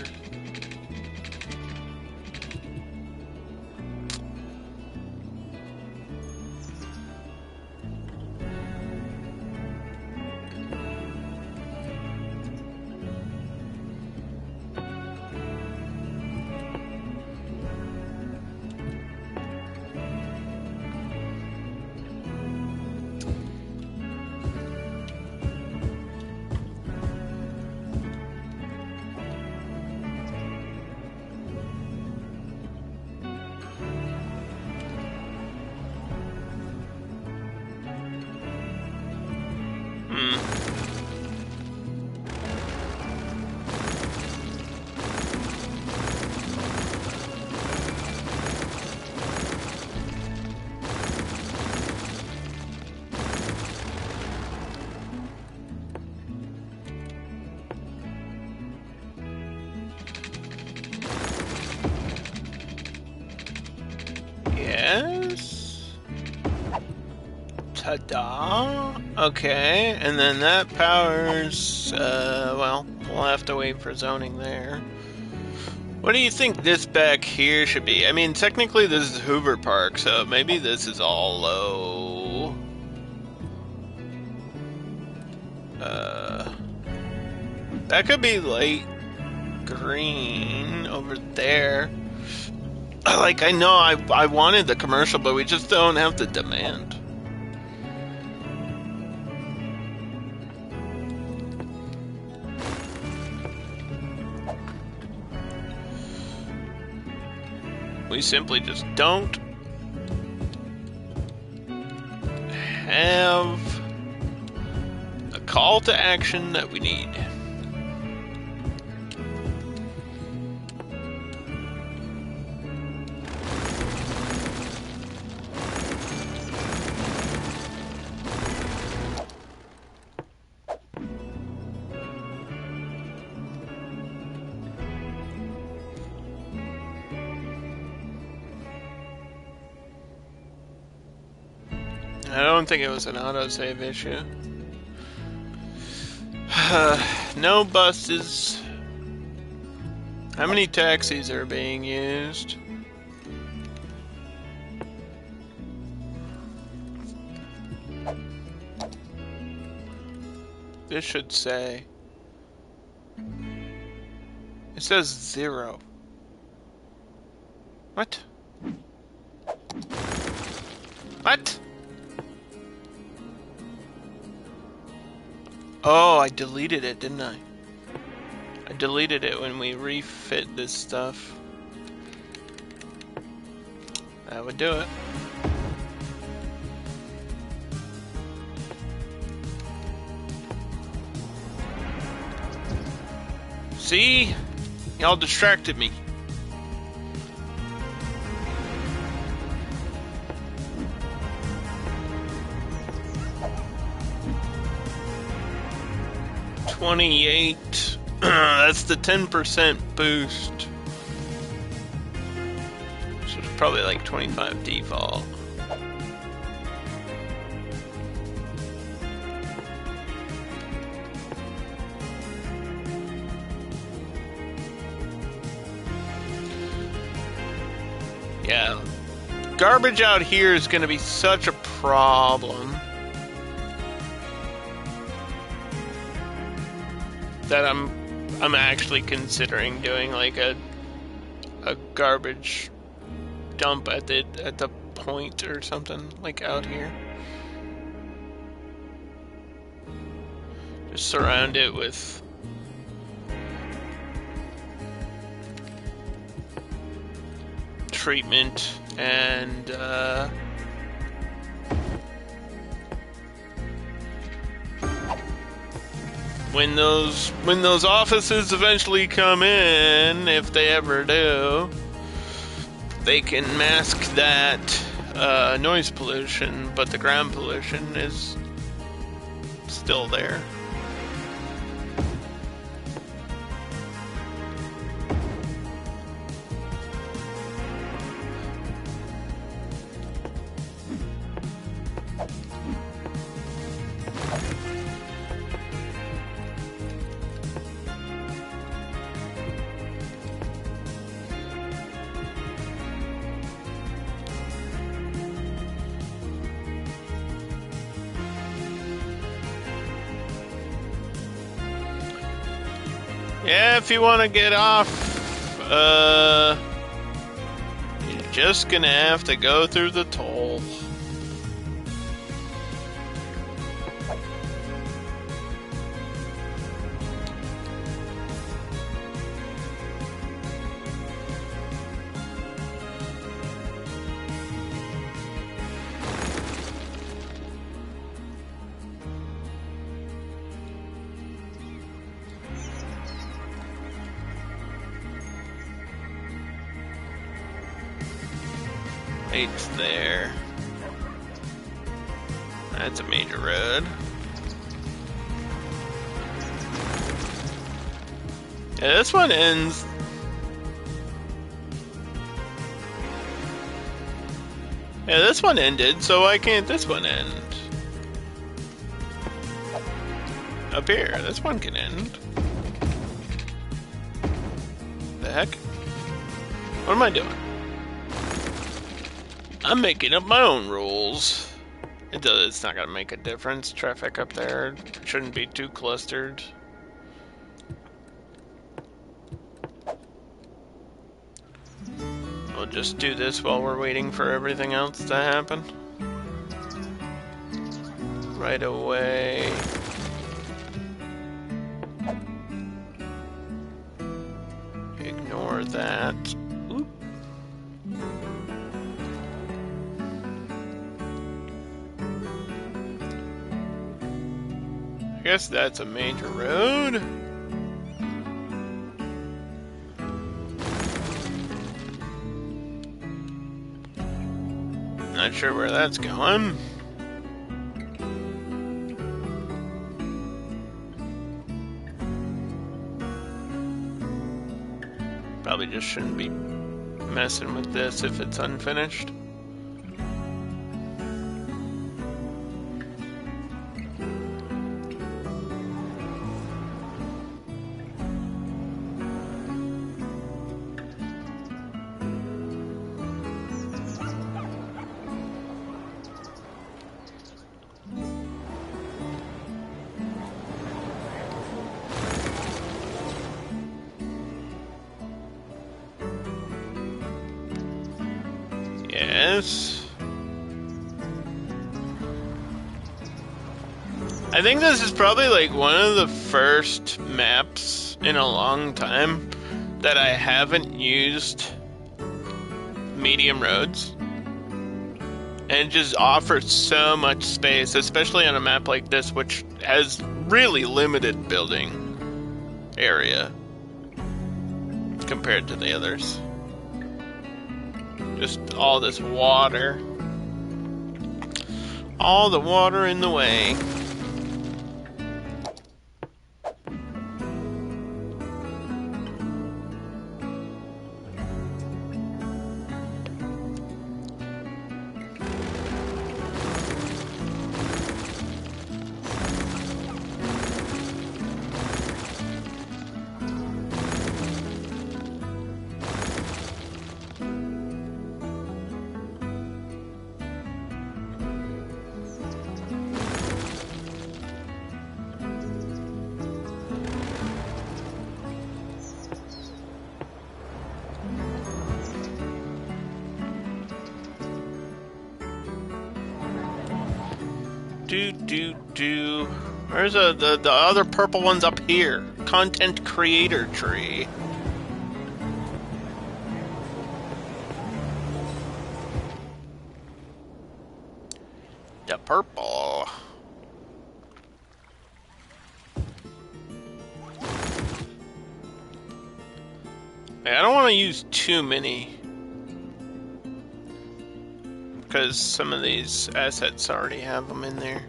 Yes. Ta-da. Okay, and then that powers, well, we'll have to wait for zoning there. What do you think this back here should be? I mean, technically this is Hoover Park, so maybe this is all low. That could be light green over there. Like, I know I wanted the commercial, but we just don't have the demand. We simply just don't have a call to action that we need. I don't think it was an autosave issue. No buses. How many taxis are being used? This should say. It says 0. What? What? Oh, I deleted it, didn't I? I deleted it when we refit this stuff. That would do it. See? Y'all distracted me. $28. That's the 10% boost. So it's probably like 25 default. Yeah. Garbage out here is going to be such a problem that I'm actually considering doing like a garbage dump at the point or something like out here. Just surround it with treatment and when those offices eventually come in, if they ever do, they can mask that noise pollution, but the ground pollution is still there. Yeah, if you want to get off, you're just gonna have to go through the toll. It's there. That's a major road. Yeah, this one ends. Yeah, this one ended, so why can't this one end? Up here, this one can end. The heck? What am I doing? I'm making up my own rules. It's not gonna make a difference. Traffic up there shouldn't be too clustered. We'll just do this while we're waiting for everything else to happen. Right away. Ignore that. Oop. I guess that's a major road. Not sure where that's going. Probably just shouldn't be messing with this if it's unfinished. Yes. I think this is probably like one of the first maps in a long time that I haven't used medium roads. And it just offers so much space, especially on a map like this, which has really limited building area compared to the others. Just all this water. All the water in the way. Where's the other purple one's up here? Content creator tree. The purple. I don't want to use too many, because some of these assets already have them in there.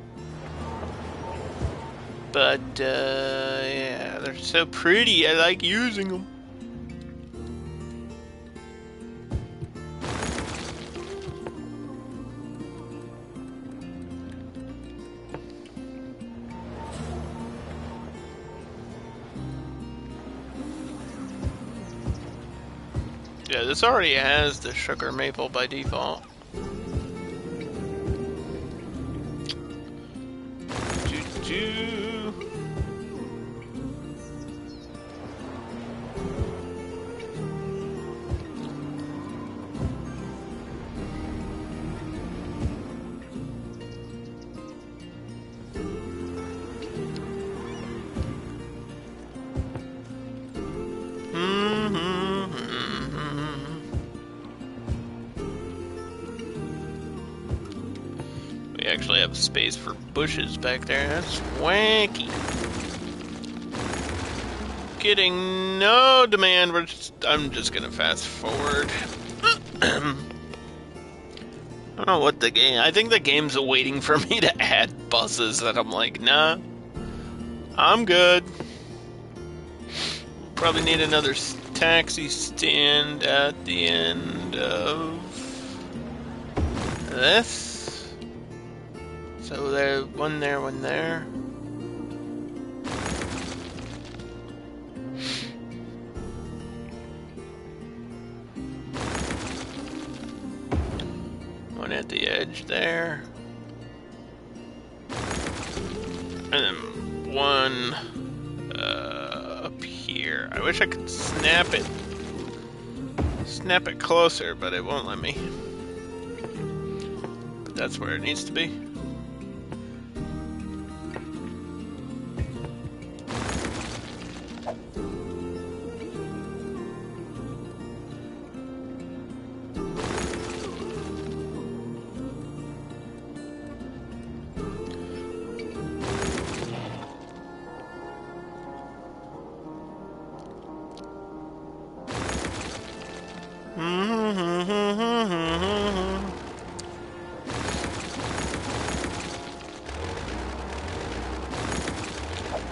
But, yeah, they're so pretty, I like using them. Yeah, this already has the sugar maple by default. We actually have space for bushes back there. That's wanky. Getting no demand. I'm just gonna fast forward. I don't know what the game. I think the game's waiting for me to add buses that I'm like, nah, I'm good. Probably need another taxi stand at the end of this. So there, one there, one there. One at the edge there. And then one up here. I wish I could snap it. Snap it closer, but it won't let me. But that's where it needs to be.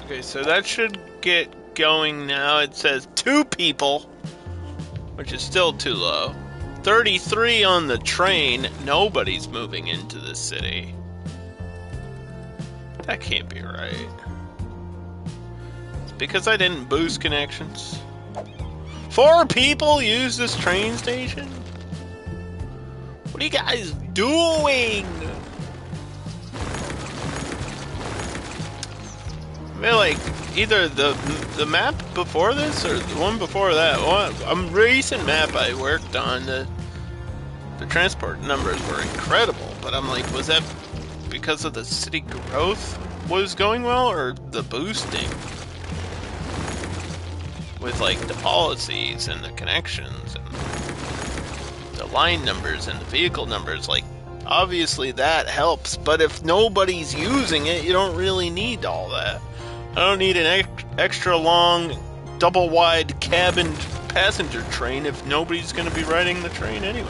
Okay, so that should get going now. It says 2 people, which is still too low. 33 on the train. Nobody's moving into the city. That can't be right. It's because I didn't boost connections. 4 people use this train station? What are you guys doing? I feel like either the map before this or the one before that. A recent map I worked on, the transport numbers were incredible, but I'm like, was that because of the city growth? was going well, or the boosting? With like the policies and the connections and the line numbers and the vehicle numbers, like obviously that helps, but if nobody's using it, you don't really need all that. I don't need an extra long, double wide cabined passenger train if nobody's going to be riding the train anyway.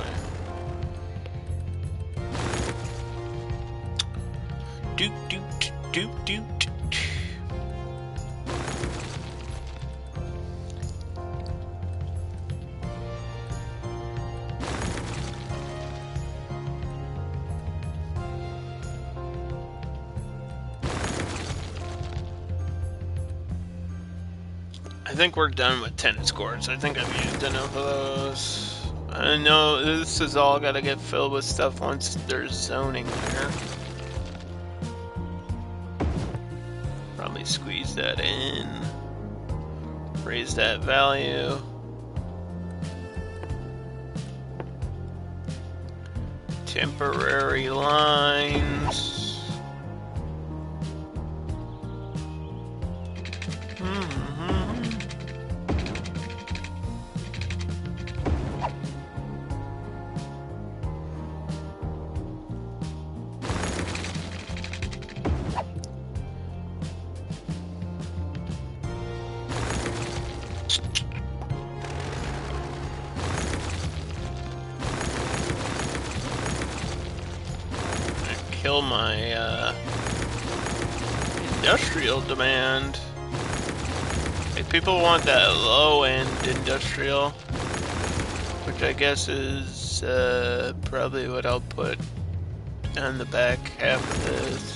Doot doot doot doot. I think we're done with tennis courts. I think I've used enough of those. I know this is all gotta get filled with stuff once there's zoning there. Probably squeeze that in. Raise that value. Temporary lines. Kill my industrial demand. If people want that low-end industrial, which I guess is probably what I'll put on the back half of this.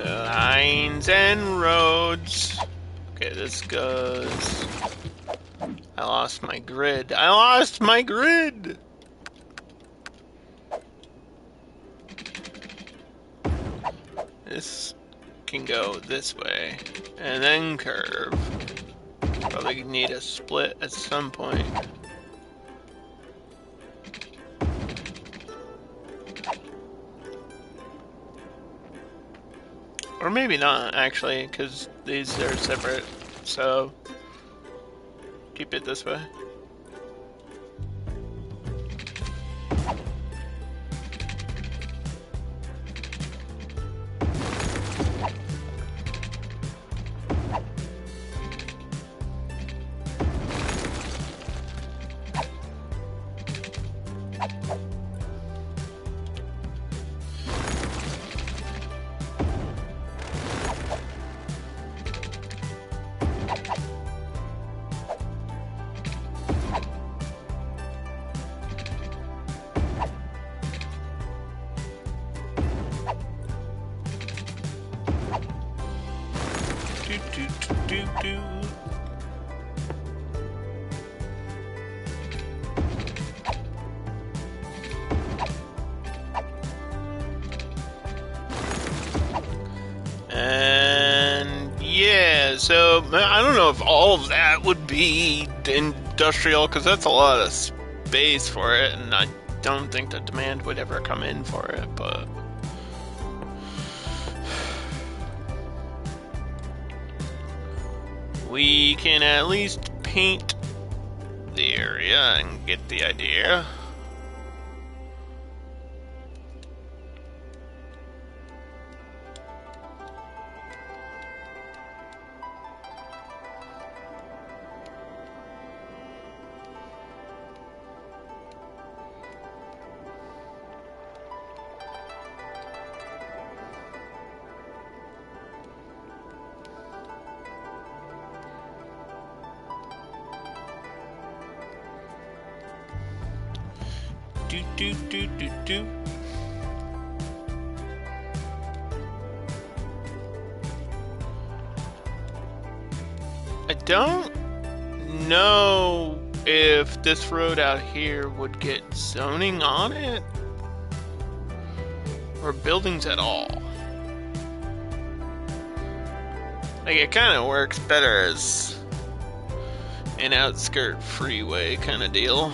Lines and roads. Okay, this goes. I lost my grid. I lost my grid! This can go this way. And then curve. Probably need a split at some point. Or maybe not, actually, because these are separate, so keep it this way. And yeah, so I don't know if all of that would be industrial, because that's a lot of space for it, and I don't think the demand would ever come in for it, but we can at least paint the area and get the idea. do do do do do. I don't know if this road out here would get zoning on it or buildings at all. Like, it kind of works better as an outskirt freeway kind of deal.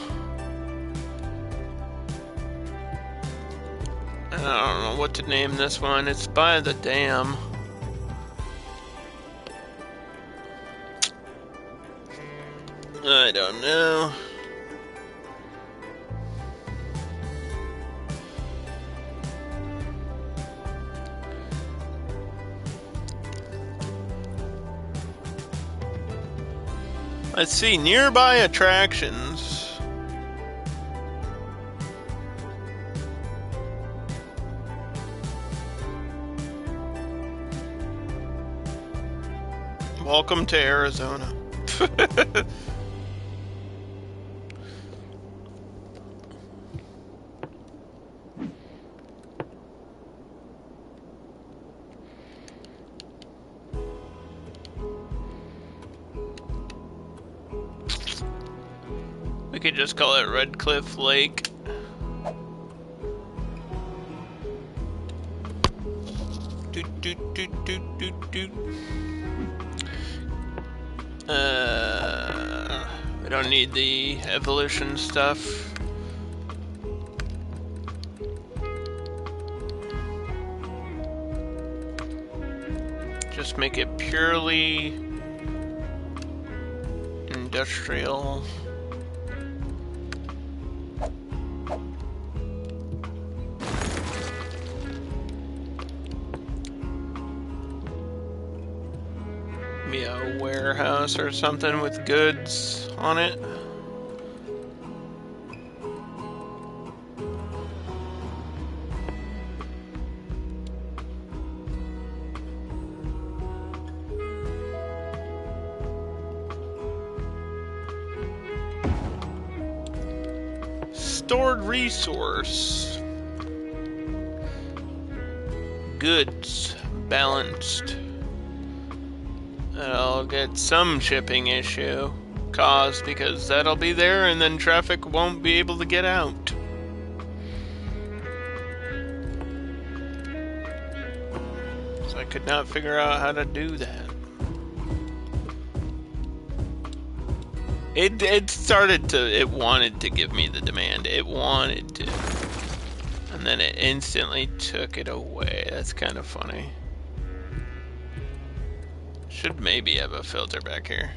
I don't know what to name this one. It's by the dam. I don't know. Let's see, nearby attractions. Welcome to Arizona. We could just call it Redcliff Lake. Doot, doot, doot, doot, doot, doot. We don't need the evolution stuff. Just make it purely industrial. Be a warehouse or something with goods on it. Stored resource. Goods balanced. I'll get some shipping issue caused because that'll be there and then traffic won't be able to get out. So I could not figure out how to do that. It wanted to give me the demand. It wanted to. And then it instantly took it away. That's kind of funny. Should maybe have a filter back here.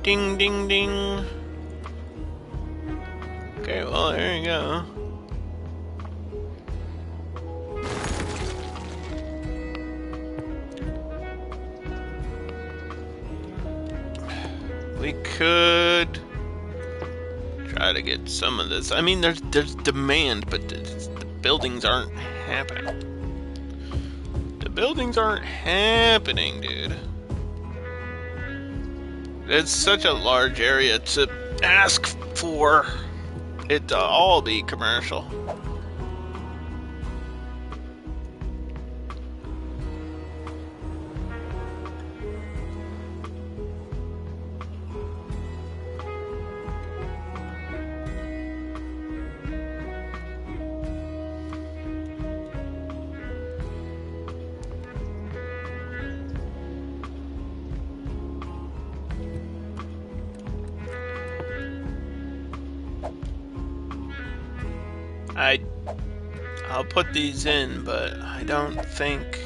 Ding, ding, ding. Okay, well, there you go. We could try to get some of this. I mean, there's demand, but the buildings aren't happening. The buildings aren't happening, dude. It's such a large area to ask for it to all be commercial. I'll put these in, but I don't think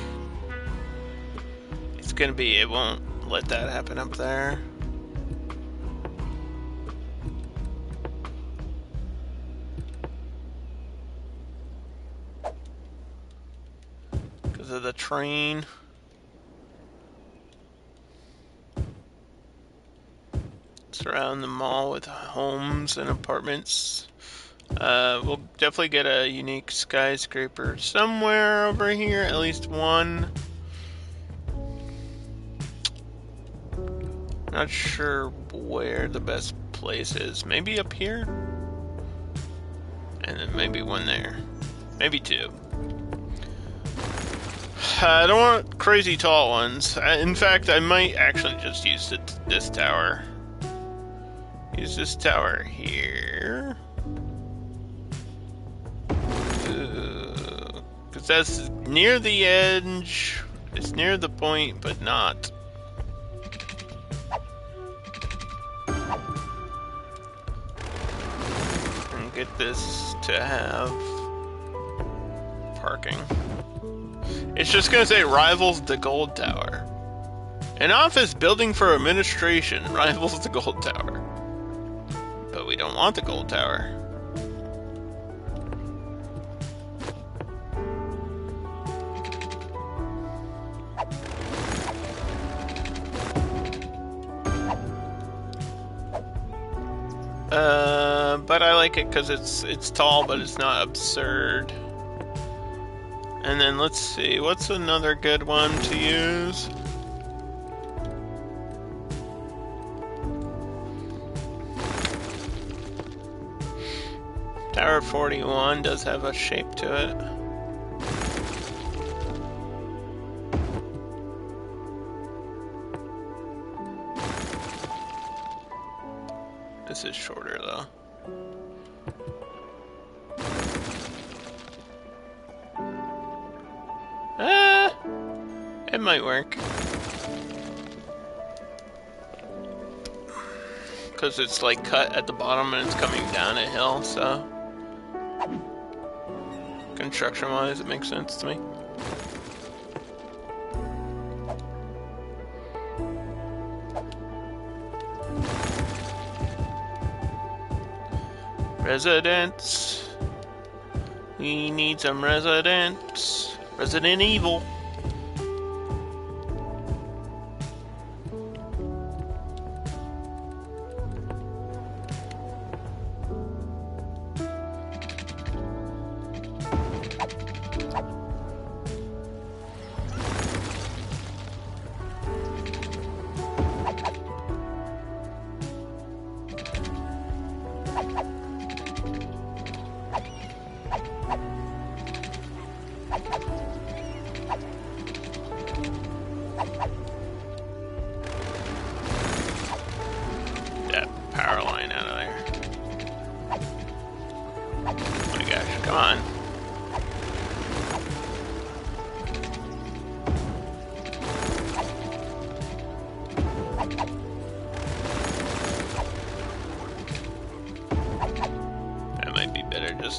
it's gonna be, it won't let that happen up there. because of the train. Surround the mall with homes and apartments. We'll definitely get a unique skyscraper somewhere over here, at least one. Not sure where the best place is. Maybe up here? And then maybe one there. Maybe two. I don't want crazy tall ones. In fact, I might actually just use this tower. Use this tower here. Because that's near the edge. It's near the point, but not. And get this to have parking. It's just gonna say rivals the gold tower. An office building for administration rivals the gold tower. But we don't want the gold tower. But I like it because it's tall, but it's not absurd. And then let's see, what's another good one to use? Tower 41 does have a shape to it. This is shorter though. It might work. Because it's like cut at the bottom and it's coming down a hill, so construction wise it makes sense to me. Residents. We need some residents. Resident Evil.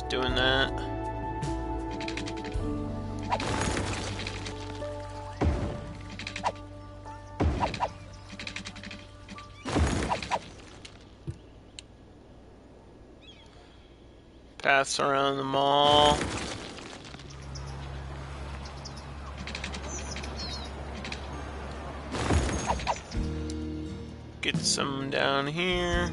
Doing that. Paths around the mall. Get some down here.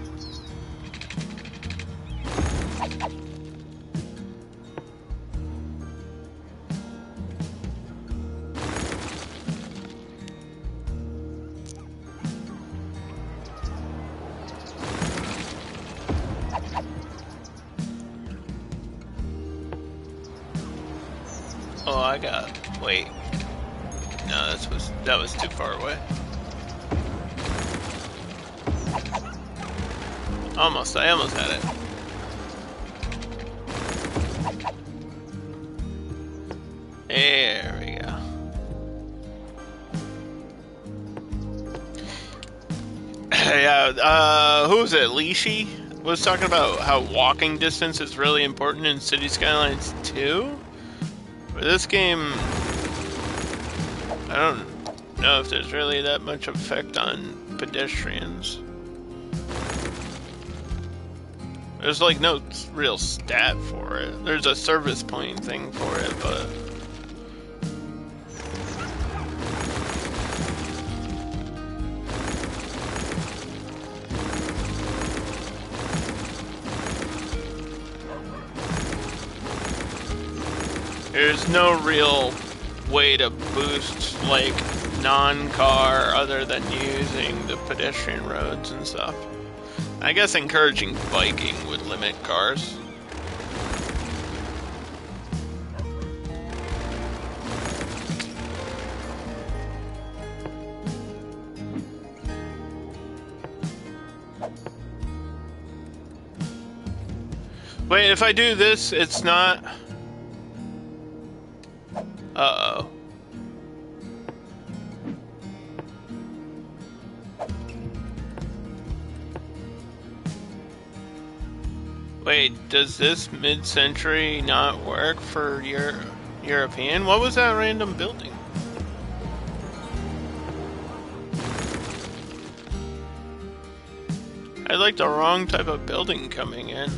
Oh, I got. Wait. No, that was too far away. Almost. I almost had it. There we go. Yeah. Who was it? Lishi was talking about how walking distance is really important in City Skylines 2. For this game, I don't know if there's really that much effect on pedestrians. There's like no real stat for it. There's a service point thing for it, but There's no real way to boost, like, non-car other than using the pedestrian roads and stuff. I guess encouraging biking would limit cars. Wait, if I do this, it's not... Uh-oh. Wait, does this mid-century not work for European? What was that random building? I like the wrong type of building coming in.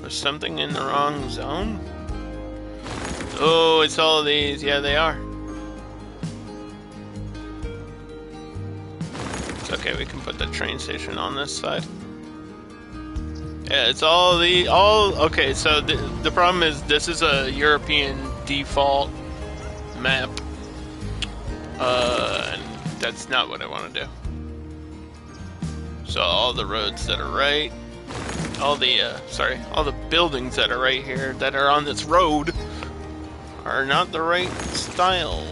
Was something in the wrong zone? Oh, it's all of these. Yeah, they are. It's okay, we can put the train station on this side. Yeah, it's all okay, so the problem is this is a European default map. And that's not what I want to do. So all the roads that are right, all the buildings that are right here that are on this road are not the right style.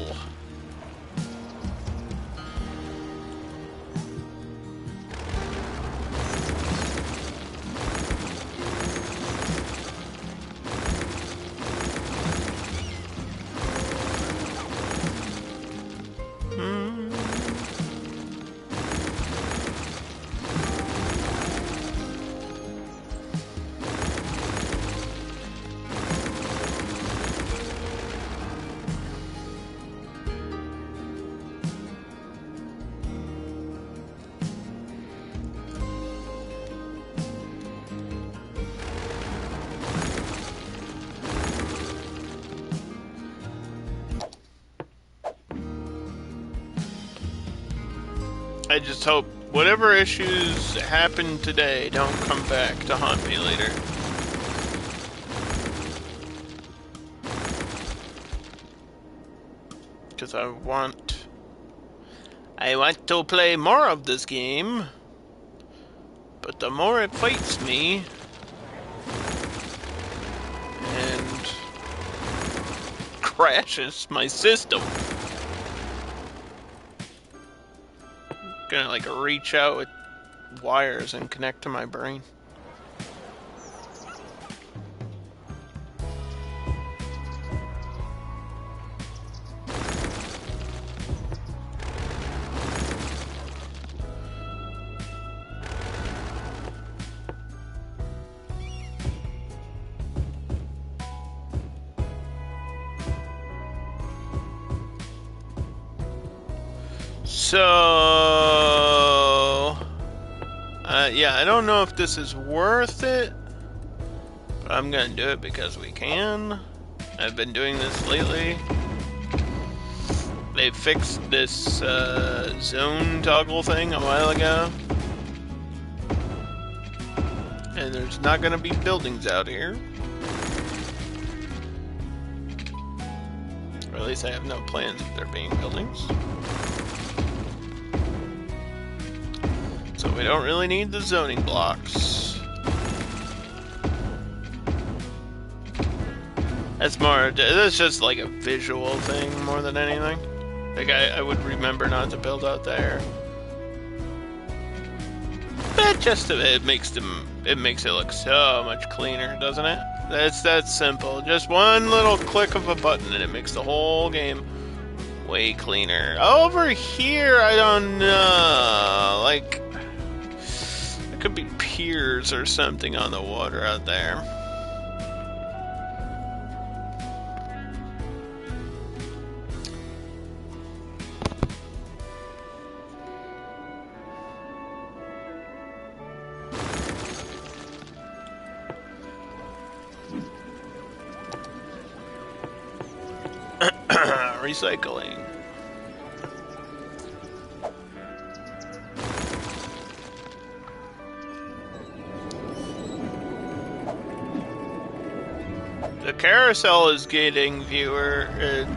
I just hope whatever issues happen today don't come back to haunt me later. Because I want to play more of this game, but the more it fights me and crashes my system. Gonna like reach out with wires and connect to my brain. So, yeah, I don't know if this is worth it, but I'm gonna do it because we can. I've been doing this lately. They fixed this zone toggle thing a while ago, and there's not gonna be buildings out here. Or at least I have no plans of there being buildings. So we don't really need the zoning blocks. That's just like a visual thing more than anything. Like I would remember not to build out there. But just it makes it look so much cleaner, doesn't it? It's that simple. Just one little click of a button and it makes the whole game way cleaner. Over here, I don't know. Like, there could be piers or something on the water out there. Recycling. carousel is getting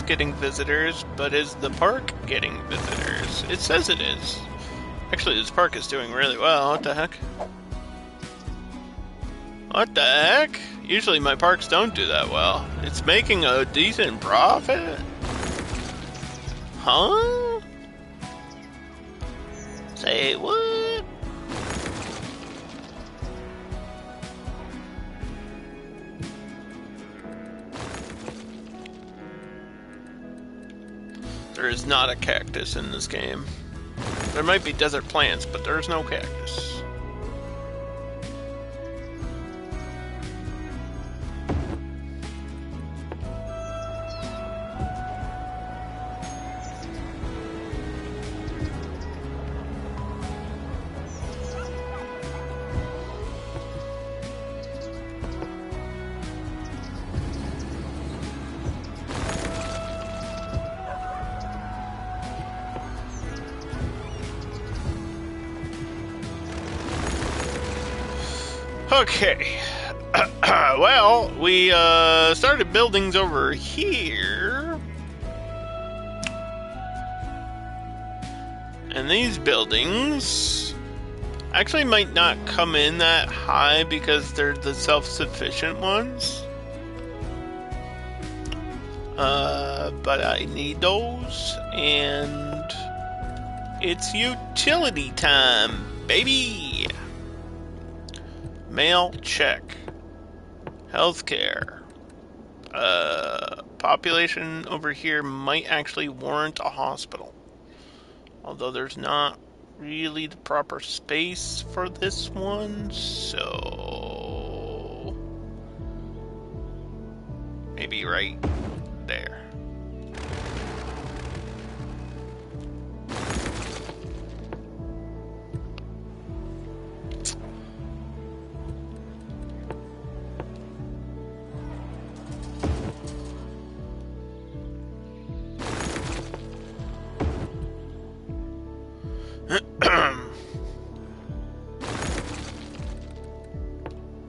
getting visitors, but is the park getting visitors? It says it is. Actually, this park is doing really well. What the heck? What the heck? Usually my parks don't do that well. It's making a decent profit? Huh? Say what? There is not a cactus in this game. There might be desert plants, but there's no cactus. Okay. Well, we started buildings over here. And these buildings actually might not come in that high because they're the self-sufficient ones. But I need those, and it's utility time, baby! Mail, check. Healthcare. Population over here might actually warrant a hospital. Although there's not really the proper space for this one, so... maybe right there.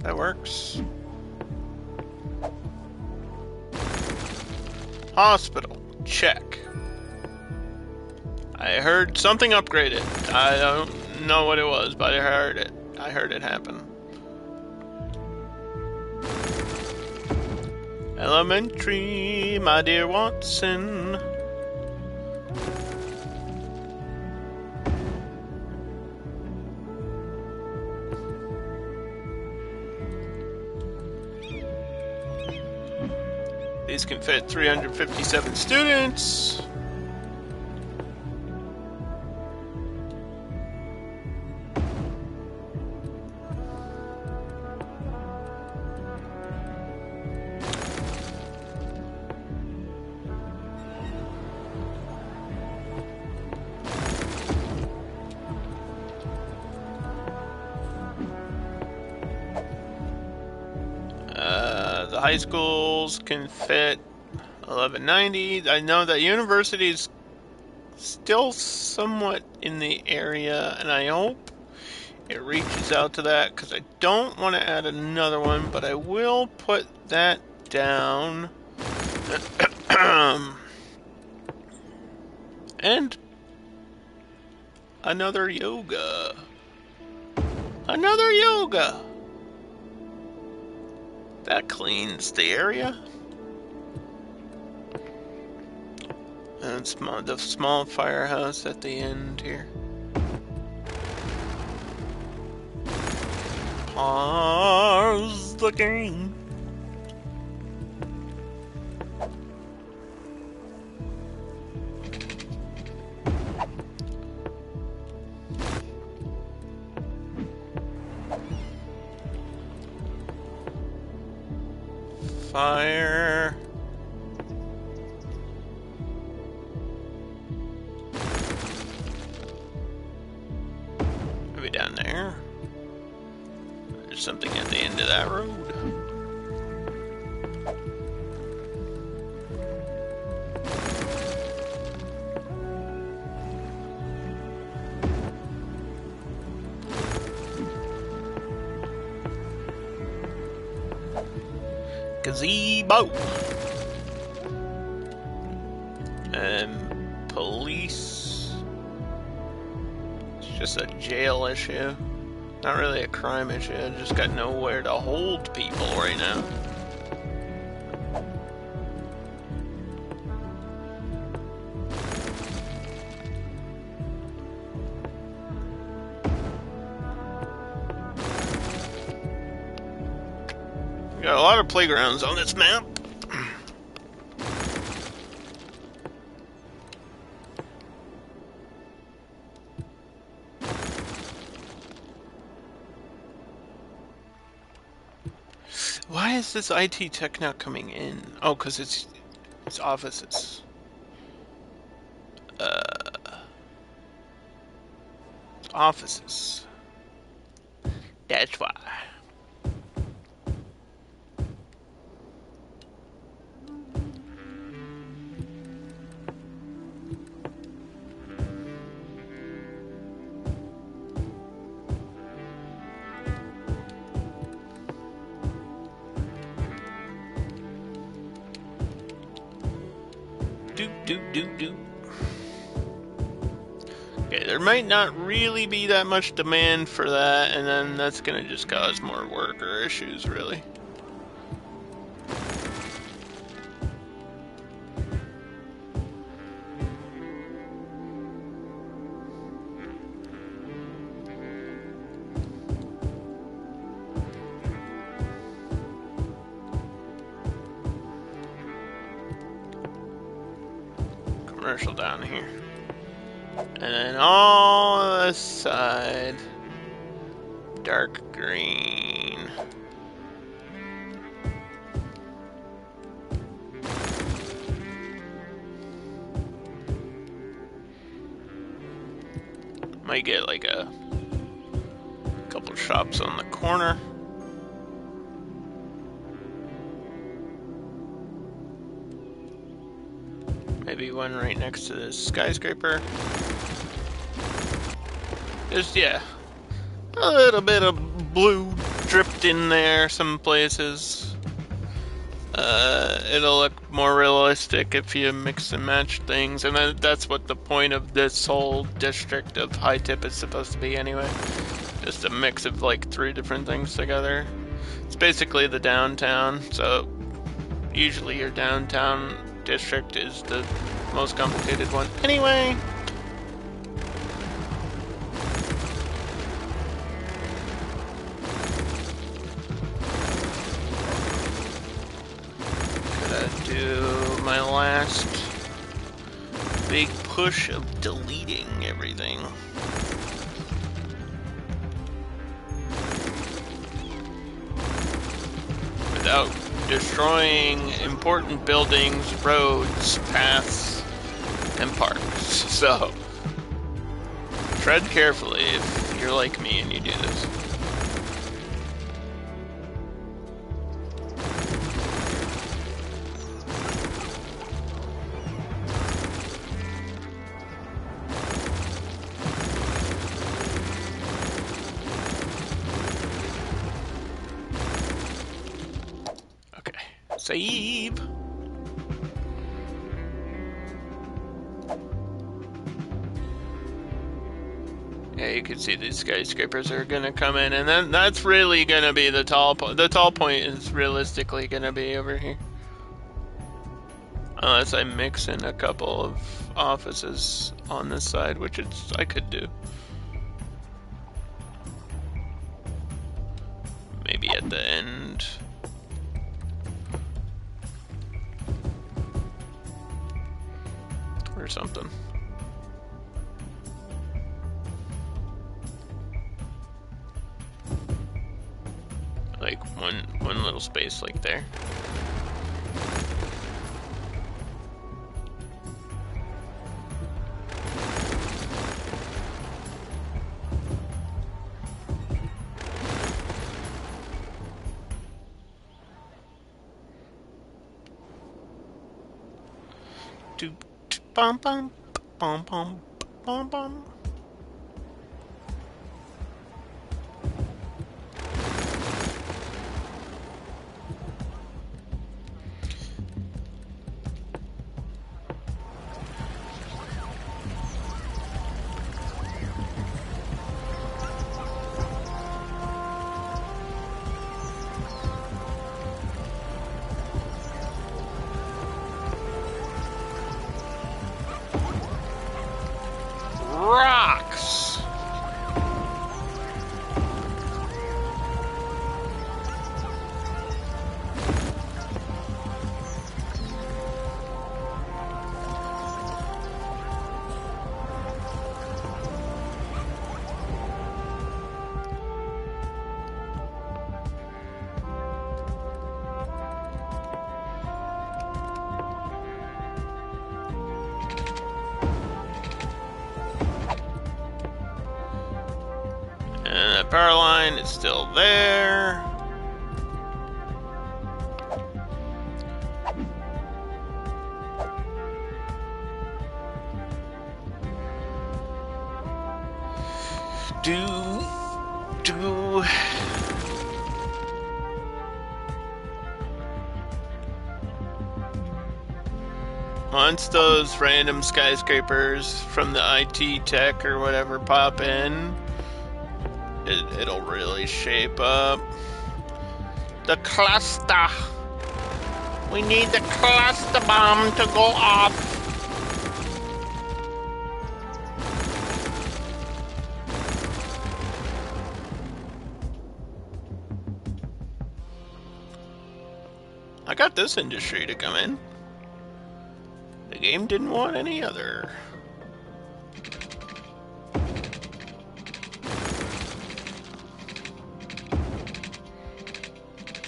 That works. Hospital, check. I heard something upgraded. I don't know what it was, but I heard it. I heard it happen. Elementary, my dear Watson. These can fit 357 students. The high schools can fit 1190. I know that university is still somewhat in the area, and I hope it reaches out to that, because I don't want to add another one, but I will put that down. And another yoga. Another yoga! That cleans the area. And the small firehouse at the end here. Pause the game. Fire. Maybe down there. There's something at the end of that road. Gazebo. Police. It's just a jail issue. Not really a crime issue. I just got nowhere to hold people right now. We got a lot of playgrounds on this map. Why is this IT tech not coming in? Oh, because it's offices. Offices. That's why. Do. Okay, there might not really be that much demand for that, and then that's gonna just cause more worker issues, really. Commercial down here. And then all this side, dark green. Might get like a couple shops on the corner. Maybe one right next to this skyscraper. Just, yeah, a little bit of blue dripped in there some places. It'll look more realistic if you mix and match things, and that's what the point of this whole district of High Tip is supposed to be anyway. Just a mix of like 3 different things together. It's basically the downtown, so usually your downtown district is the most complicated one. Anyway. Do my last big push of deleting everything. Without destroying important buildings, roads, paths, and parks. So, tread carefully if you're like me and you do this. Save. Yeah, you can see these skyscrapers are gonna come in, and then that's really gonna be the tall point. The tall point is realistically gonna be over here, unless I mix in a couple of offices on this side, which I could do. Maybe at the end. Or something. Like one little space like there. Bum bum bum bum bum bum. is still there. Once those random skyscrapers from the IT tech or whatever pop in, it'll really shape up. The cluster. We need the cluster bomb to go off. I got this industry to come in. The game didn't want any other.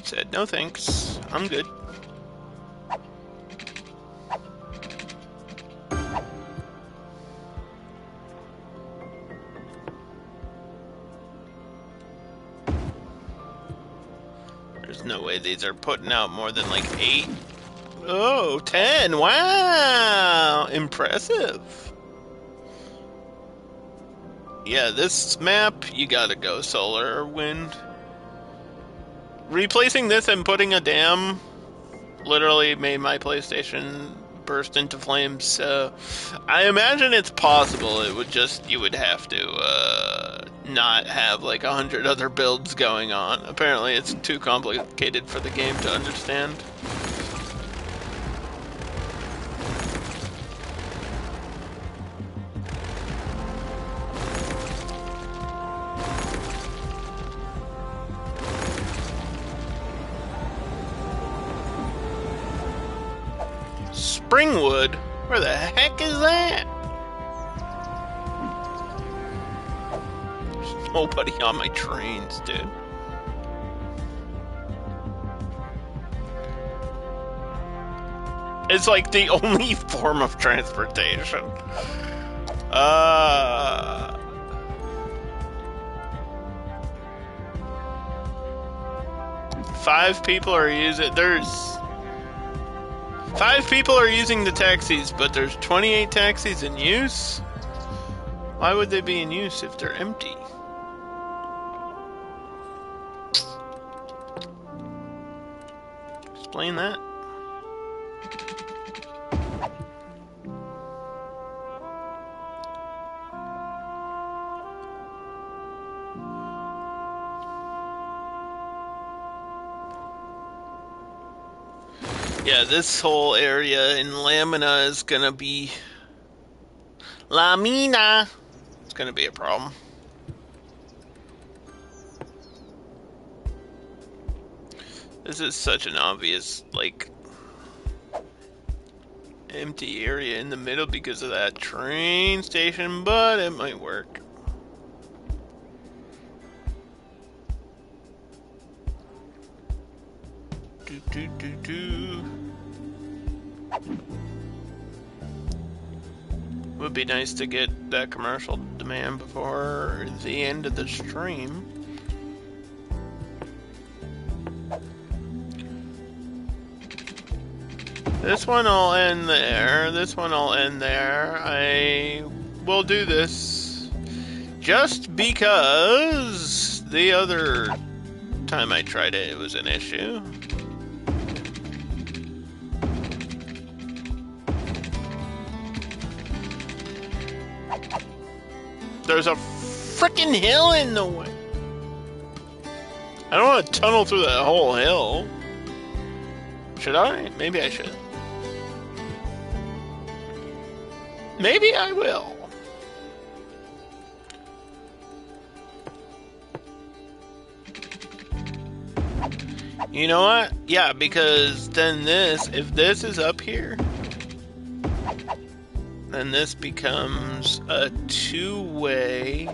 Said no thanks, I'm good. There's no way these are putting out more than like 8. Oh, 10. Wow. Impressive. Yeah, this map, you gotta go solar or wind. Replacing this and putting a dam literally made my PlayStation burst into flames, so I imagine it's possible. It would just, you would have to not have like 100 other builds going on. Apparently it's too complicated for the game to understand. Springwood? Where the heck is that? There's nobody on my trains, dude. It's like the only form of transportation. 5 people are using. There's 5 people are using the taxis, but there's 28 taxis in use? Why would they be in use if they're empty? Explain that. Yeah, this whole area in Lamina is gonna be... Lamina! It's gonna be a problem. This is such an obvious, like, empty area in the middle because of that train station, but it might work. Would be nice to get that commercial demand before the end of the stream. This one will end there. This one will end there. I will do this just because the other time I tried it, it was an issue. There's a frickin' hill in the way. I don't want to tunnel through that whole hill. Should I? Maybe I should. Maybe I will. You know what? Yeah, because then this, if this is up here, then this becomes a two-way,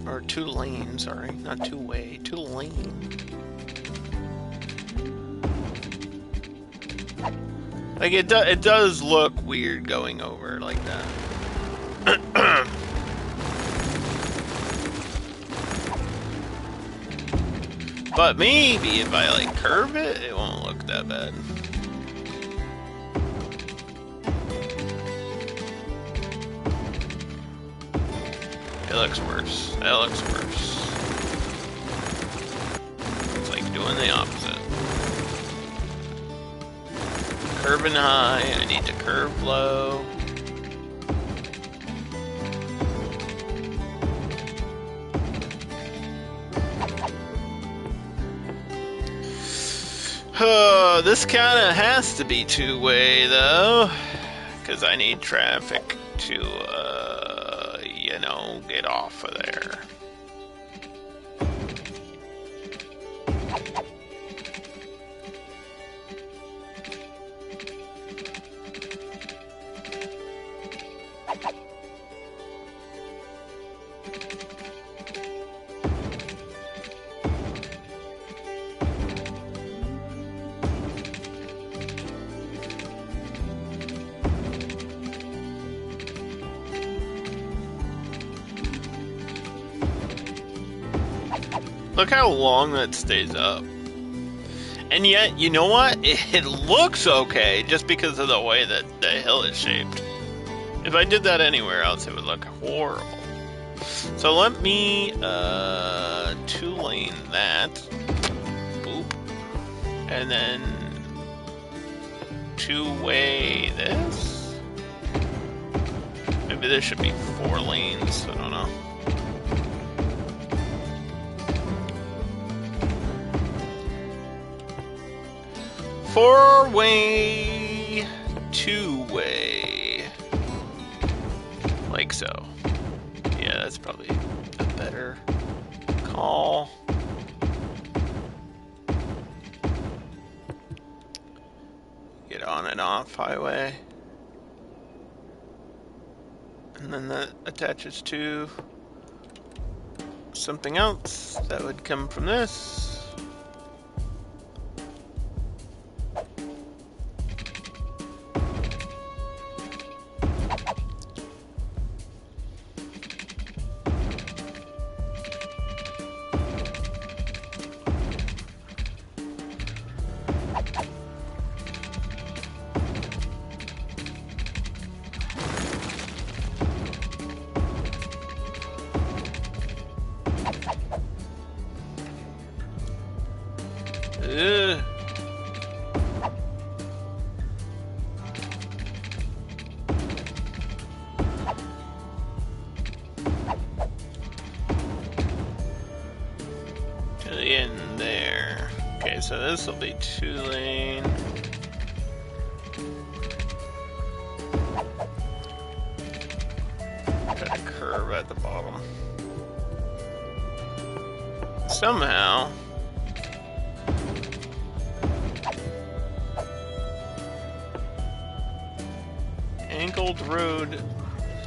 or two-lane, sorry, not two-way, two-lane. Like, it does look weird going over like that. But maybe if I like curve it, it won't look that bad. It looks worse. It looks worse. It's like doing the opposite. Curving high, I need to curve low. This kind of has to be two-way, though, because I need traffic to, you know, get off of there. Look how long that stays up. And yet, you know what? It looks okay just because of the way that the hill is shaped. If I did that anywhere else, it would look horrible. So let me two-lane that. Boop. And then two-way this. Maybe this should be 4 lanes. I don't know. Four-way, two-way, like so. Yeah, that's probably a better call. Get on and off highway. And then that attaches to something else that would come from this. To the end there. Okay, so this will be 2-lane. Got a curve at the bottom. Somehow. Angled road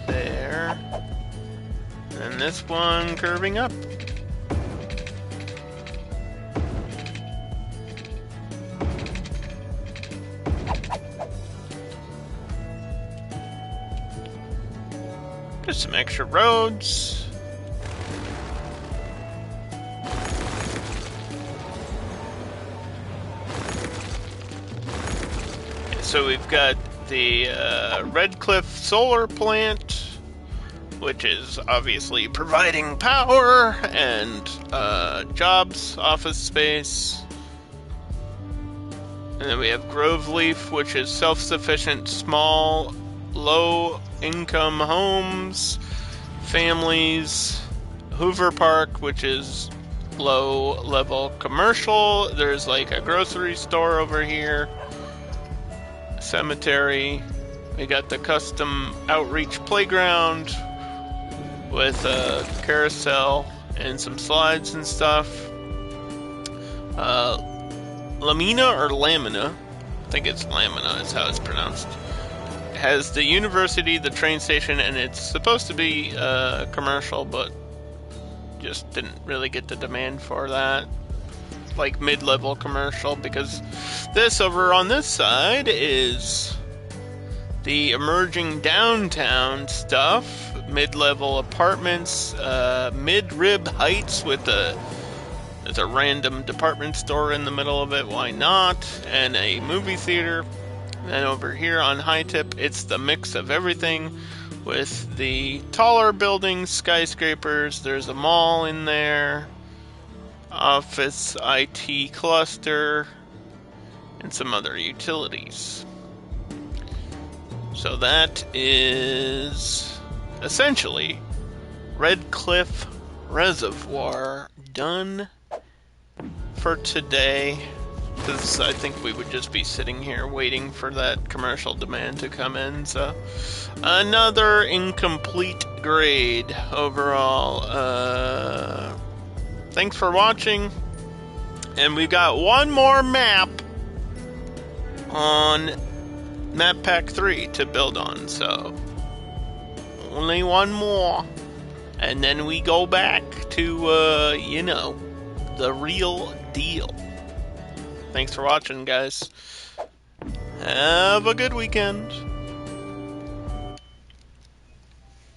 there. And this one curving up. Just some extra roads. So we've got the Redcliff solar plant, which is obviously providing power and jobs, office space. And then we have Groveleaf, which is self-sufficient, small, low-income homes, families. Hoover Park, which is low-level commercial. There's like a grocery store over here. Cemetery. We got the custom outreach playground with a carousel and some slides and stuff. Lamina or Lamina, I think it's Lamina is how it's pronounced, has the university, the train station, and it's supposed to be commercial, but just didn't really get the demand for that. Like mid-level commercial, because this over on this side is the emerging downtown stuff, mid-level apartments, mid-rib heights with a There's a random department store in the middle of it, why not? And a movie theater. And over here on High Tip, it's the mix of everything with the taller buildings, skyscrapers. There's a mall in there, office, IT cluster, and some other utilities. So that is essentially Redcliff Reservoir done for today, because I think we would just be sitting here waiting for that commercial demand to come in. So another incomplete grade overall. Thanks for watching, and we've got one more map on Map Pack 3 to build on, so only one more, and then we go back to, you know, the real deal. Thanks for watching, guys. Have a good weekend.